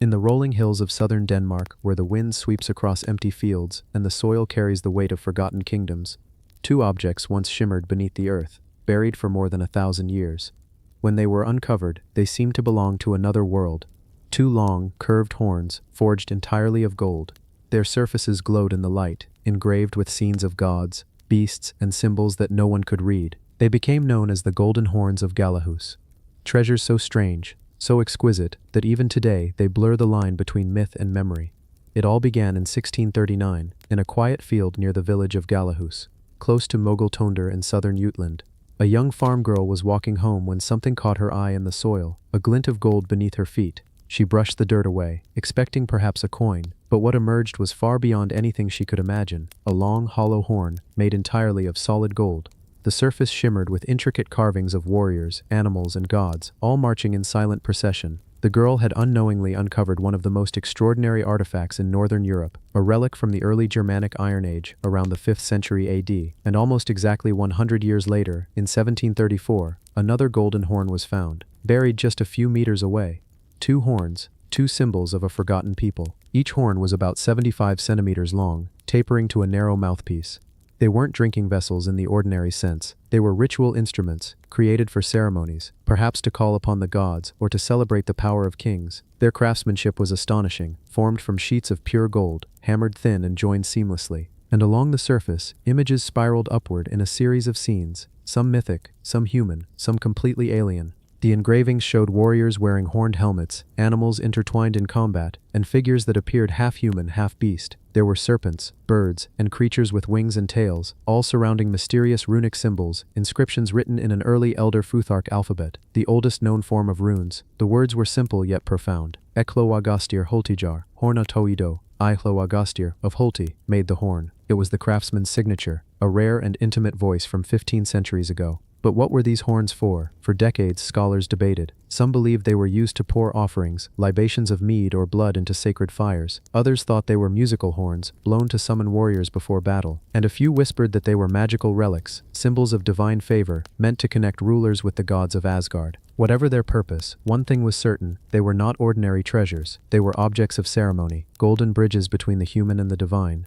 In the rolling hills of southern Denmark, where the wind sweeps across empty fields and the soil carries the weight of forgotten kingdoms, two objects once shimmered beneath the earth, buried for more than 1,000 years. When they were uncovered, they seemed to belong to another world. Two long, curved horns, forged entirely of gold. Their surfaces glowed in the light, engraved with scenes of gods, beasts, and symbols that no one could read. They became known as the Golden Horns of Galahus. Treasures so strange, so exquisite, that even today they blur the line between myth and memory. It all began in 1639, in a quiet field near the village of Galahus, close to Mogultonder in southern Jutland. A young farm girl was walking home when something caught her eye in the soil, a glint of gold beneath her feet. She brushed the dirt away, expecting perhaps a coin, but what emerged was far beyond anything she could imagine: a long, hollow horn, made entirely of solid gold. The surface shimmered with intricate carvings of warriors, animals, and gods, all marching in silent procession. The girl had unknowingly uncovered one of the most extraordinary artifacts in northern Europe, a relic from the early Germanic Iron Age, around the 5th century AD, and almost exactly 100 years later, in 1734, another golden horn was found, buried just a few meters away. Two horns, two symbols of a forgotten people. Each horn was about 75 centimeters long, tapering to a narrow mouthpiece. They weren't drinking vessels in the ordinary sense. They were ritual instruments, created for ceremonies, perhaps to call upon the gods or to celebrate the power of kings. Their craftsmanship was astonishing, formed from sheets of pure gold, hammered thin and joined seamlessly. And along the surface, images spiraled upward in a series of scenes, some mythic, some human, some completely alien. The engravings showed warriors wearing horned helmets, animals intertwined in combat, and figures that appeared half human, half beast. There were serpents, birds, and creatures with wings and tails, all surrounding mysterious runic symbols, inscriptions written in an early Elder Futhark alphabet, the oldest known form of runes. The words were simple yet profound. Eklowagastir Holtijar, Horna Toido, Ihlowagastir of Holti, made the horn. It was the craftsman's signature, a rare and intimate voice from 15 centuries ago. But what were these horns for? For decades, scholars debated. Some believed they were used to pour offerings, libations of mead or blood into sacred fires. Others thought they were musical horns, blown to summon warriors before battle. And a few whispered that they were magical relics, symbols of divine favor, meant to connect rulers with the gods of Asgard. Whatever their purpose, one thing was certain: they were not ordinary treasures. They were objects of ceremony, golden bridges between the human and the divine.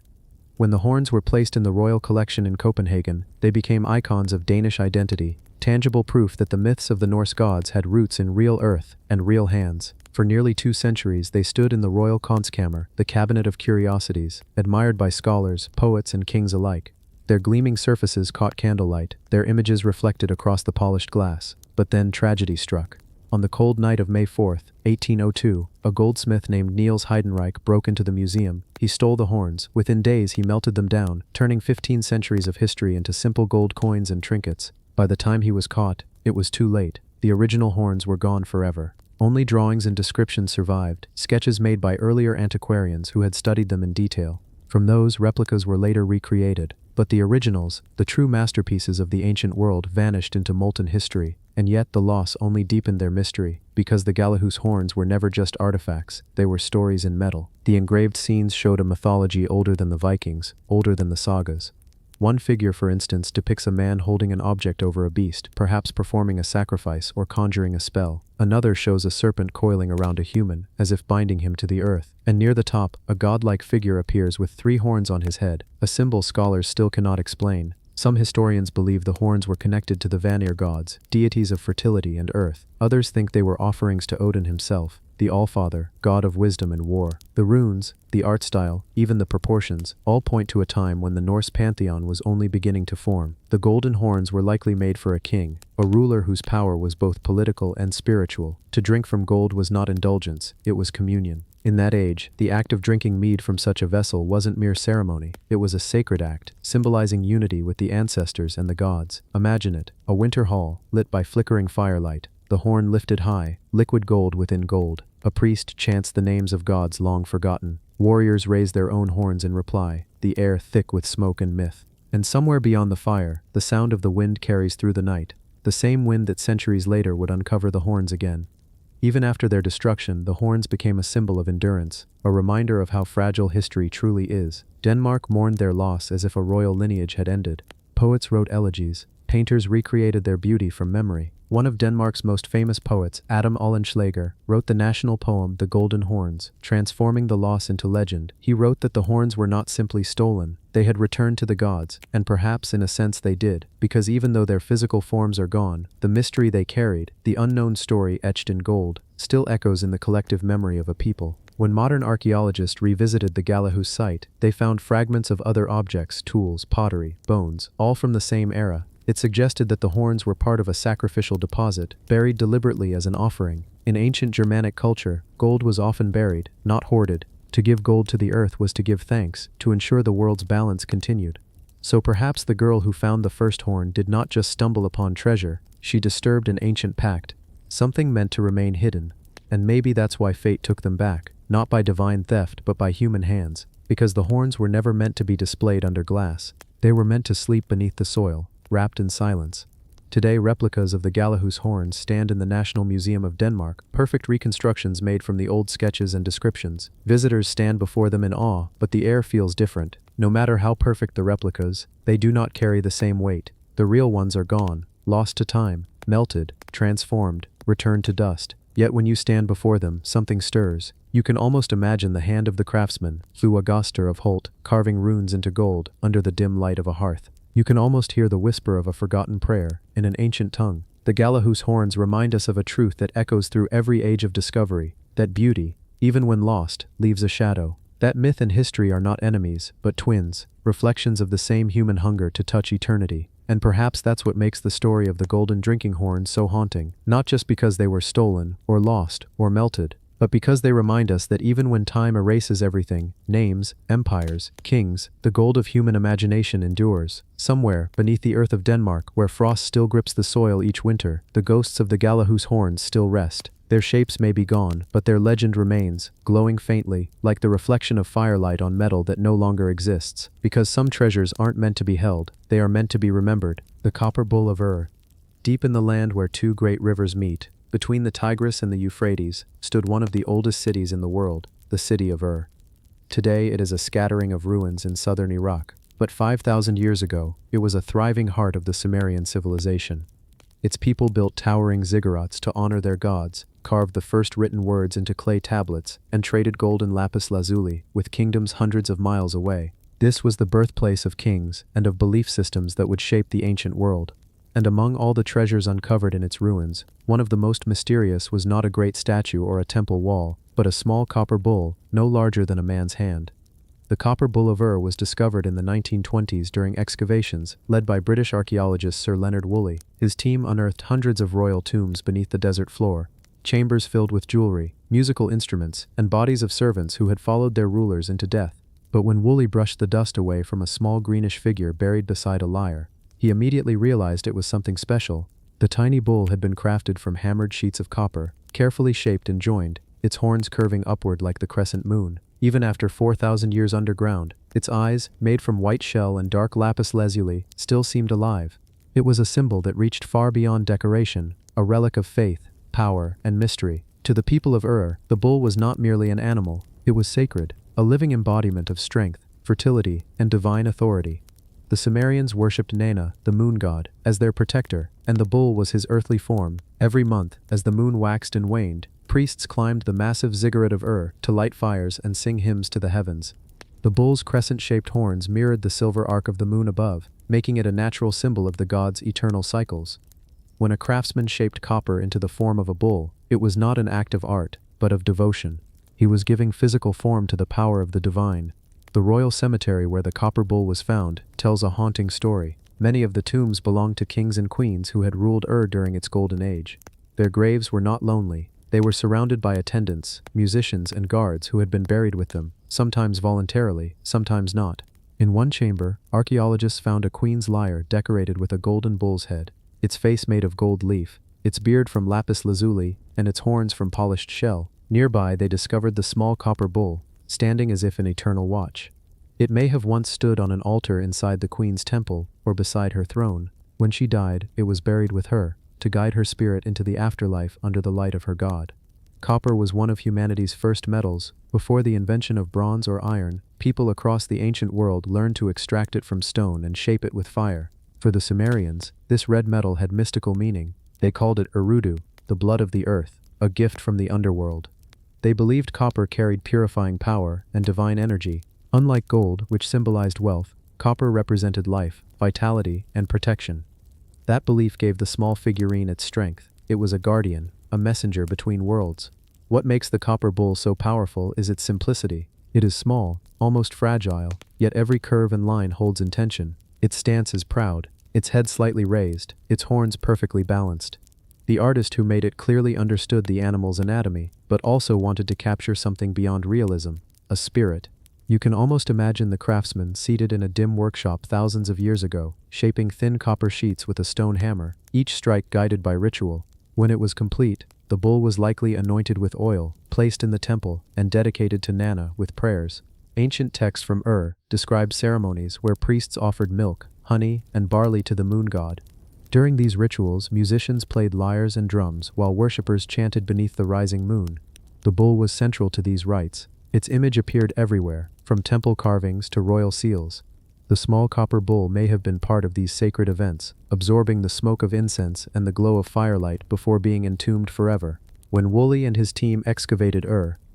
When the horns were placed in the royal collection in Copenhagen, they became icons of Danish identity, tangible proof that the myths of the Norse gods had roots in real earth and real hands. For nearly 2 centuries they stood in the Royal Konstkammer, the cabinet of curiosities, admired by scholars, poets, and kings alike. Their gleaming surfaces caught candlelight, their images reflected across the polished glass. But then tragedy struck. On the cold night of May 4, 1802, a goldsmith named Niels Heidenreich broke into the museum. He stole the horns. Within days he melted them down, turning 15 centuries of history into simple gold coins and trinkets. By the time he was caught, it was too late. The original horns were gone forever. Only drawings and descriptions survived, sketches made by earlier antiquarians who had studied them in detail. From those, replicas were later recreated. But the originals, the true masterpieces of the ancient world, vanished into molten history. And yet the loss only deepened their mystery, because the Galahus horns were never just artifacts, they were stories in metal. The engraved scenes showed a mythology older than the Vikings, older than the sagas. One figure, for instance, depicts a man holding an object over a beast, perhaps performing a sacrifice or conjuring a spell. Another shows a serpent coiling around a human, as if binding him to the earth. And near the top, a godlike figure appears with 3 horns on his head, a symbol scholars still cannot explain. Some historians believe the horns were connected to the Vanir gods, deities of fertility and earth. Others think they were offerings to Odin himself, the Allfather, god of wisdom and war. The runes, the art style, even the proportions, all point to a time when the Norse pantheon was only beginning to form. The golden horns were likely made for a king, a ruler whose power was both political and spiritual. To drink from gold was not indulgence, it was communion. In that age, the act of drinking mead from such a vessel wasn't mere ceremony, it was a sacred act, symbolizing unity with the ancestors and the gods. Imagine it, a winter hall, lit by flickering firelight, the horn lifted high, liquid gold within gold. A priest chants the names of gods long forgotten. Warriors raise their own horns in reply, the air thick with smoke and myth. And somewhere beyond the fire, the sound of the wind carries through the night, the same wind that centuries later would uncover the horns again. Even after their destruction, the horns became a symbol of endurance, a reminder of how fragile history truly is. Denmark mourned their loss as if a royal lineage had ended. Poets wrote elegies. Painters recreated their beauty from memory. One of Denmark's most famous poets, Adam Oehlenschläger, wrote the national poem The Golden Horns, transforming the loss into legend. He wrote that the horns were not simply stolen, they had returned to the gods, and perhaps in a sense they did, because even though their physical forms are gone, the mystery they carried, the unknown story etched in gold, still echoes in the collective memory of a people. When modern archaeologists revisited the Galahus site, they found fragments of other objects, tools, pottery, bones, all from the same era. It suggested that the horns were part of a sacrificial deposit, buried deliberately as an offering. In ancient Germanic culture, gold was often buried, not hoarded. To give gold to the earth was to give thanks, to ensure the world's balance continued. So perhaps the girl who found the first horn did not just stumble upon treasure, she disturbed an ancient pact, something meant to remain hidden. And maybe that's why fate took them back, not by divine theft but by human hands, because the horns were never meant to be displayed under glass. They were meant to sleep beneath the soil, wrapped in silence. Today, replicas of the Galahus horns stand in the National Museum of Denmark, perfect reconstructions made from the old sketches and descriptions. Visitors stand before them in awe, but the air feels different. No matter how perfect the replicas, they do not carry the same weight. The real ones are gone, lost to time, melted, transformed, returned to dust. Yet when you stand before them, something stirs. You can almost imagine the hand of the craftsman, Thua Goster of Holt, carving runes into gold under the dim light of a hearth. You can almost hear the whisper of a forgotten prayer, in an ancient tongue. The Galahus horns remind us of a truth that echoes through every age of discovery, that beauty, even when lost, leaves a shadow. That myth and history are not enemies, but twins, reflections of the same human hunger to touch eternity. And perhaps that's what makes the story of the golden drinking horns so haunting, not just because they were stolen, or lost, or melted, but because they remind us that even when time erases everything, names, empires, kings, the gold of human imagination endures. Somewhere, beneath the earth of Denmark, where frost still grips the soil each winter, the ghosts of the Galahus horns still rest. Their shapes may be gone, but their legend remains, glowing faintly, like the reflection of firelight on metal that no longer exists. Because some treasures aren't meant to be held, they are meant to be remembered. The Copper Bull of Ur. Deep in the land where two great rivers meet, between the Tigris and the Euphrates, stood one of the oldest cities in the world, the city of Ur. Today it is a scattering of ruins in southern Iraq, but 5,000 years ago, it was a thriving heart of the Sumerian civilization. Its people built towering ziggurats to honor their gods, carved the first written words into clay tablets, and traded gold and lapis lazuli with kingdoms hundreds of miles away. This was the birthplace of kings and of belief systems that would shape the ancient world. And among all the treasures uncovered in its ruins, one of the most mysterious was not a great statue or a temple wall, but a small copper bull, no larger than a man's hand. The Copper Bull of Ur was discovered in the 1920s during excavations led by British archaeologist Sir Leonard Woolley. His team unearthed hundreds of royal tombs beneath the desert floor, chambers filled with jewelry, musical instruments, and bodies of servants who had followed their rulers into death. But when Woolley brushed the dust away from a small greenish figure buried beside a lyre, he immediately realized it was something special. The tiny bull had been crafted from hammered sheets of copper, carefully shaped and joined, its horns curving upward like the crescent moon. Even after 4,000 years underground, its eyes, made from white shell and dark lapis lazuli, still seemed alive. It was a symbol that reached far beyond decoration, a relic of faith, power, and mystery. To the people of Ur, the bull was not merely an animal, it was sacred, a living embodiment of strength, fertility, and divine authority. The Sumerians worshipped Nana, the moon god, as their protector, and the bull was his earthly form. Every month, as the moon waxed and waned, priests climbed the massive ziggurat of Ur to light fires and sing hymns to the heavens. The bull's crescent-shaped horns mirrored the silver arc of the moon above, making it a natural symbol of the god's eternal cycles. When a craftsman shaped copper into the form of a bull, it was not an act of art, but of devotion. He was giving physical form to the power of the divine. The royal cemetery where the copper bull was found tells a haunting story. Many of the tombs belonged to kings and queens who had ruled Ur during its golden age. Their graves were not lonely. They were surrounded by attendants, musicians, and guards who had been buried with them, sometimes voluntarily, sometimes not. In one chamber, archaeologists found a queen's lyre decorated with a golden bull's head, its face made of gold leaf. its beard from lapis lazuli, and its horns from polished shell. Nearby they discovered the small copper bull, standing as if in eternal watch. It may have once stood on an altar inside the queen's temple, or beside her throne. When she died, it was buried with her, to guide her spirit into the afterlife under the light of her god. Copper was one of humanity's first metals. Before the invention of bronze or iron, people across the ancient world learned to extract it from stone and shape it with fire. For the Sumerians, this red metal had mystical meaning. They called it Urudu, the blood of the earth, a gift from the underworld. They believed copper carried purifying power and divine energy. Unlike gold, which symbolized wealth, copper represented life, vitality, and protection. That belief gave the small figurine its strength. It was a guardian, a messenger between worlds. What makes the copper bull so powerful is its simplicity. It is small, almost fragile, yet every curve and line holds intention. Its stance is proud, its head slightly raised, its horns perfectly balanced. The artist who made it clearly understood the animal's anatomy, but also wanted to capture something beyond realism, a spirit. You can almost imagine the craftsman seated in a dim workshop thousands of years ago, shaping thin copper sheets with a stone hammer, each strike guided by ritual. When it was complete, the bull was likely anointed with oil, placed in the temple, and dedicated to Nana with prayers. Ancient texts from describe ceremonies where priests offered milk, honey, and barley to the moon god. During these rituals, musicians played lyres and drums while worshippers chanted beneath the rising moon. The bull was central to these rites. Its image appeared everywhere, from temple carvings to royal seals. The small copper bull may have been part of these sacred events, absorbing the smoke of incense and the glow of firelight before being entombed forever. When Woolley and his team excavated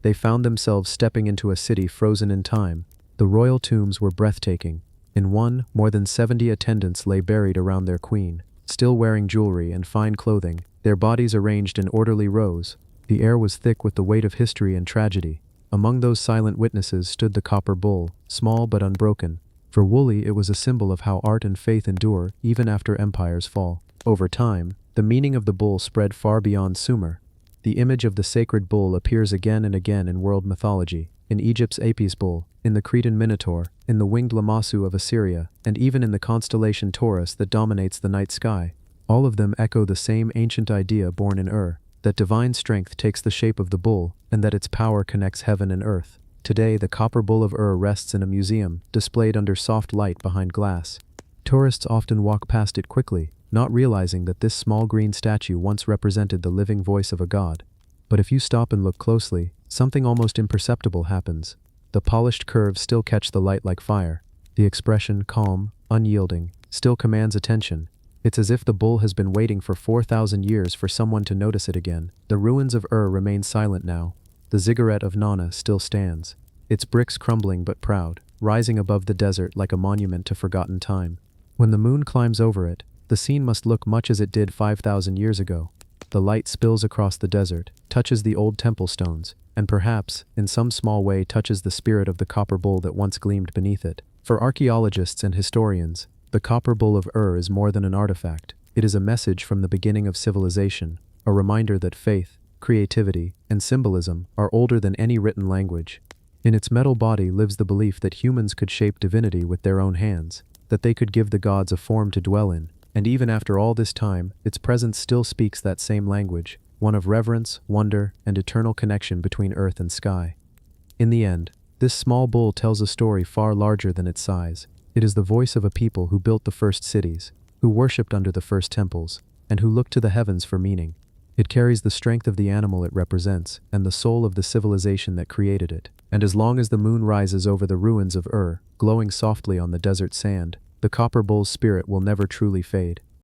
they found themselves stepping into a city frozen in time. The royal tombs were breathtaking. In one, more than 70 attendants lay buried around their queen, still wearing jewelry and fine clothing, their bodies arranged in orderly rows. The air was thick with the weight of history and tragedy. Among those silent witnesses stood the copper bull, small but unbroken. For Woolley, it was a symbol of how art and faith endure even after empires fall. Over time, the meaning of the bull spread far beyond Sumer. The image of the sacred bull appears again and again in world mythology, in Egypt's Apis bull, in the Cretan Minotaur, in the winged Lamassu of Assyria, and even in the constellation Taurus that dominates the night sky. All of them echo the same ancient idea born in that divine strength takes the shape of the bull, and that its power connects heaven and earth. Today, the copper bull of rests in a museum, displayed under soft light behind glass. Tourists often walk past it quickly, not realizing that this small green statue once represented the living voice of a god. But if you stop and look closely, something almost imperceptible happens. The polished curves still catch the light like fire. The expression, calm, unyielding, still commands attention. It's as if the bull has been waiting for 4,000 years for someone to notice it again. The ruins of remain silent now. The ziggurat of Nana still stands, its bricks crumbling but proud, rising above the desert like a monument to forgotten time. When the moon climbs over it, the scene must look much as it did 5,000 years ago. The light spills across the desert, touches the old temple stones, and perhaps, in some small way, touches the spirit of the copper bull that once gleamed beneath it. For archaeologists and historians, the copper bull of is more than an artifact. It is a message from the beginning of civilization, a reminder that faith, creativity, and symbolism are older than any written language. In its metal body lives the belief that humans could shape divinity with their own hands, that they could give the gods a form to dwell in, and even after all this time, its presence still speaks that same language, one of reverence, wonder, and eternal connection between earth and sky. In the end, this small bull tells a story far larger than its size. It is the voice of a people who built the first cities, who worshipped under the first temples, and who looked to the heavens for meaning. It carries the strength of the animal it represents, and the soul of the civilization that created it. And as long as the moon rises over the ruins of glowing softly on the desert sand, the copper bull's spirit will never truly fade.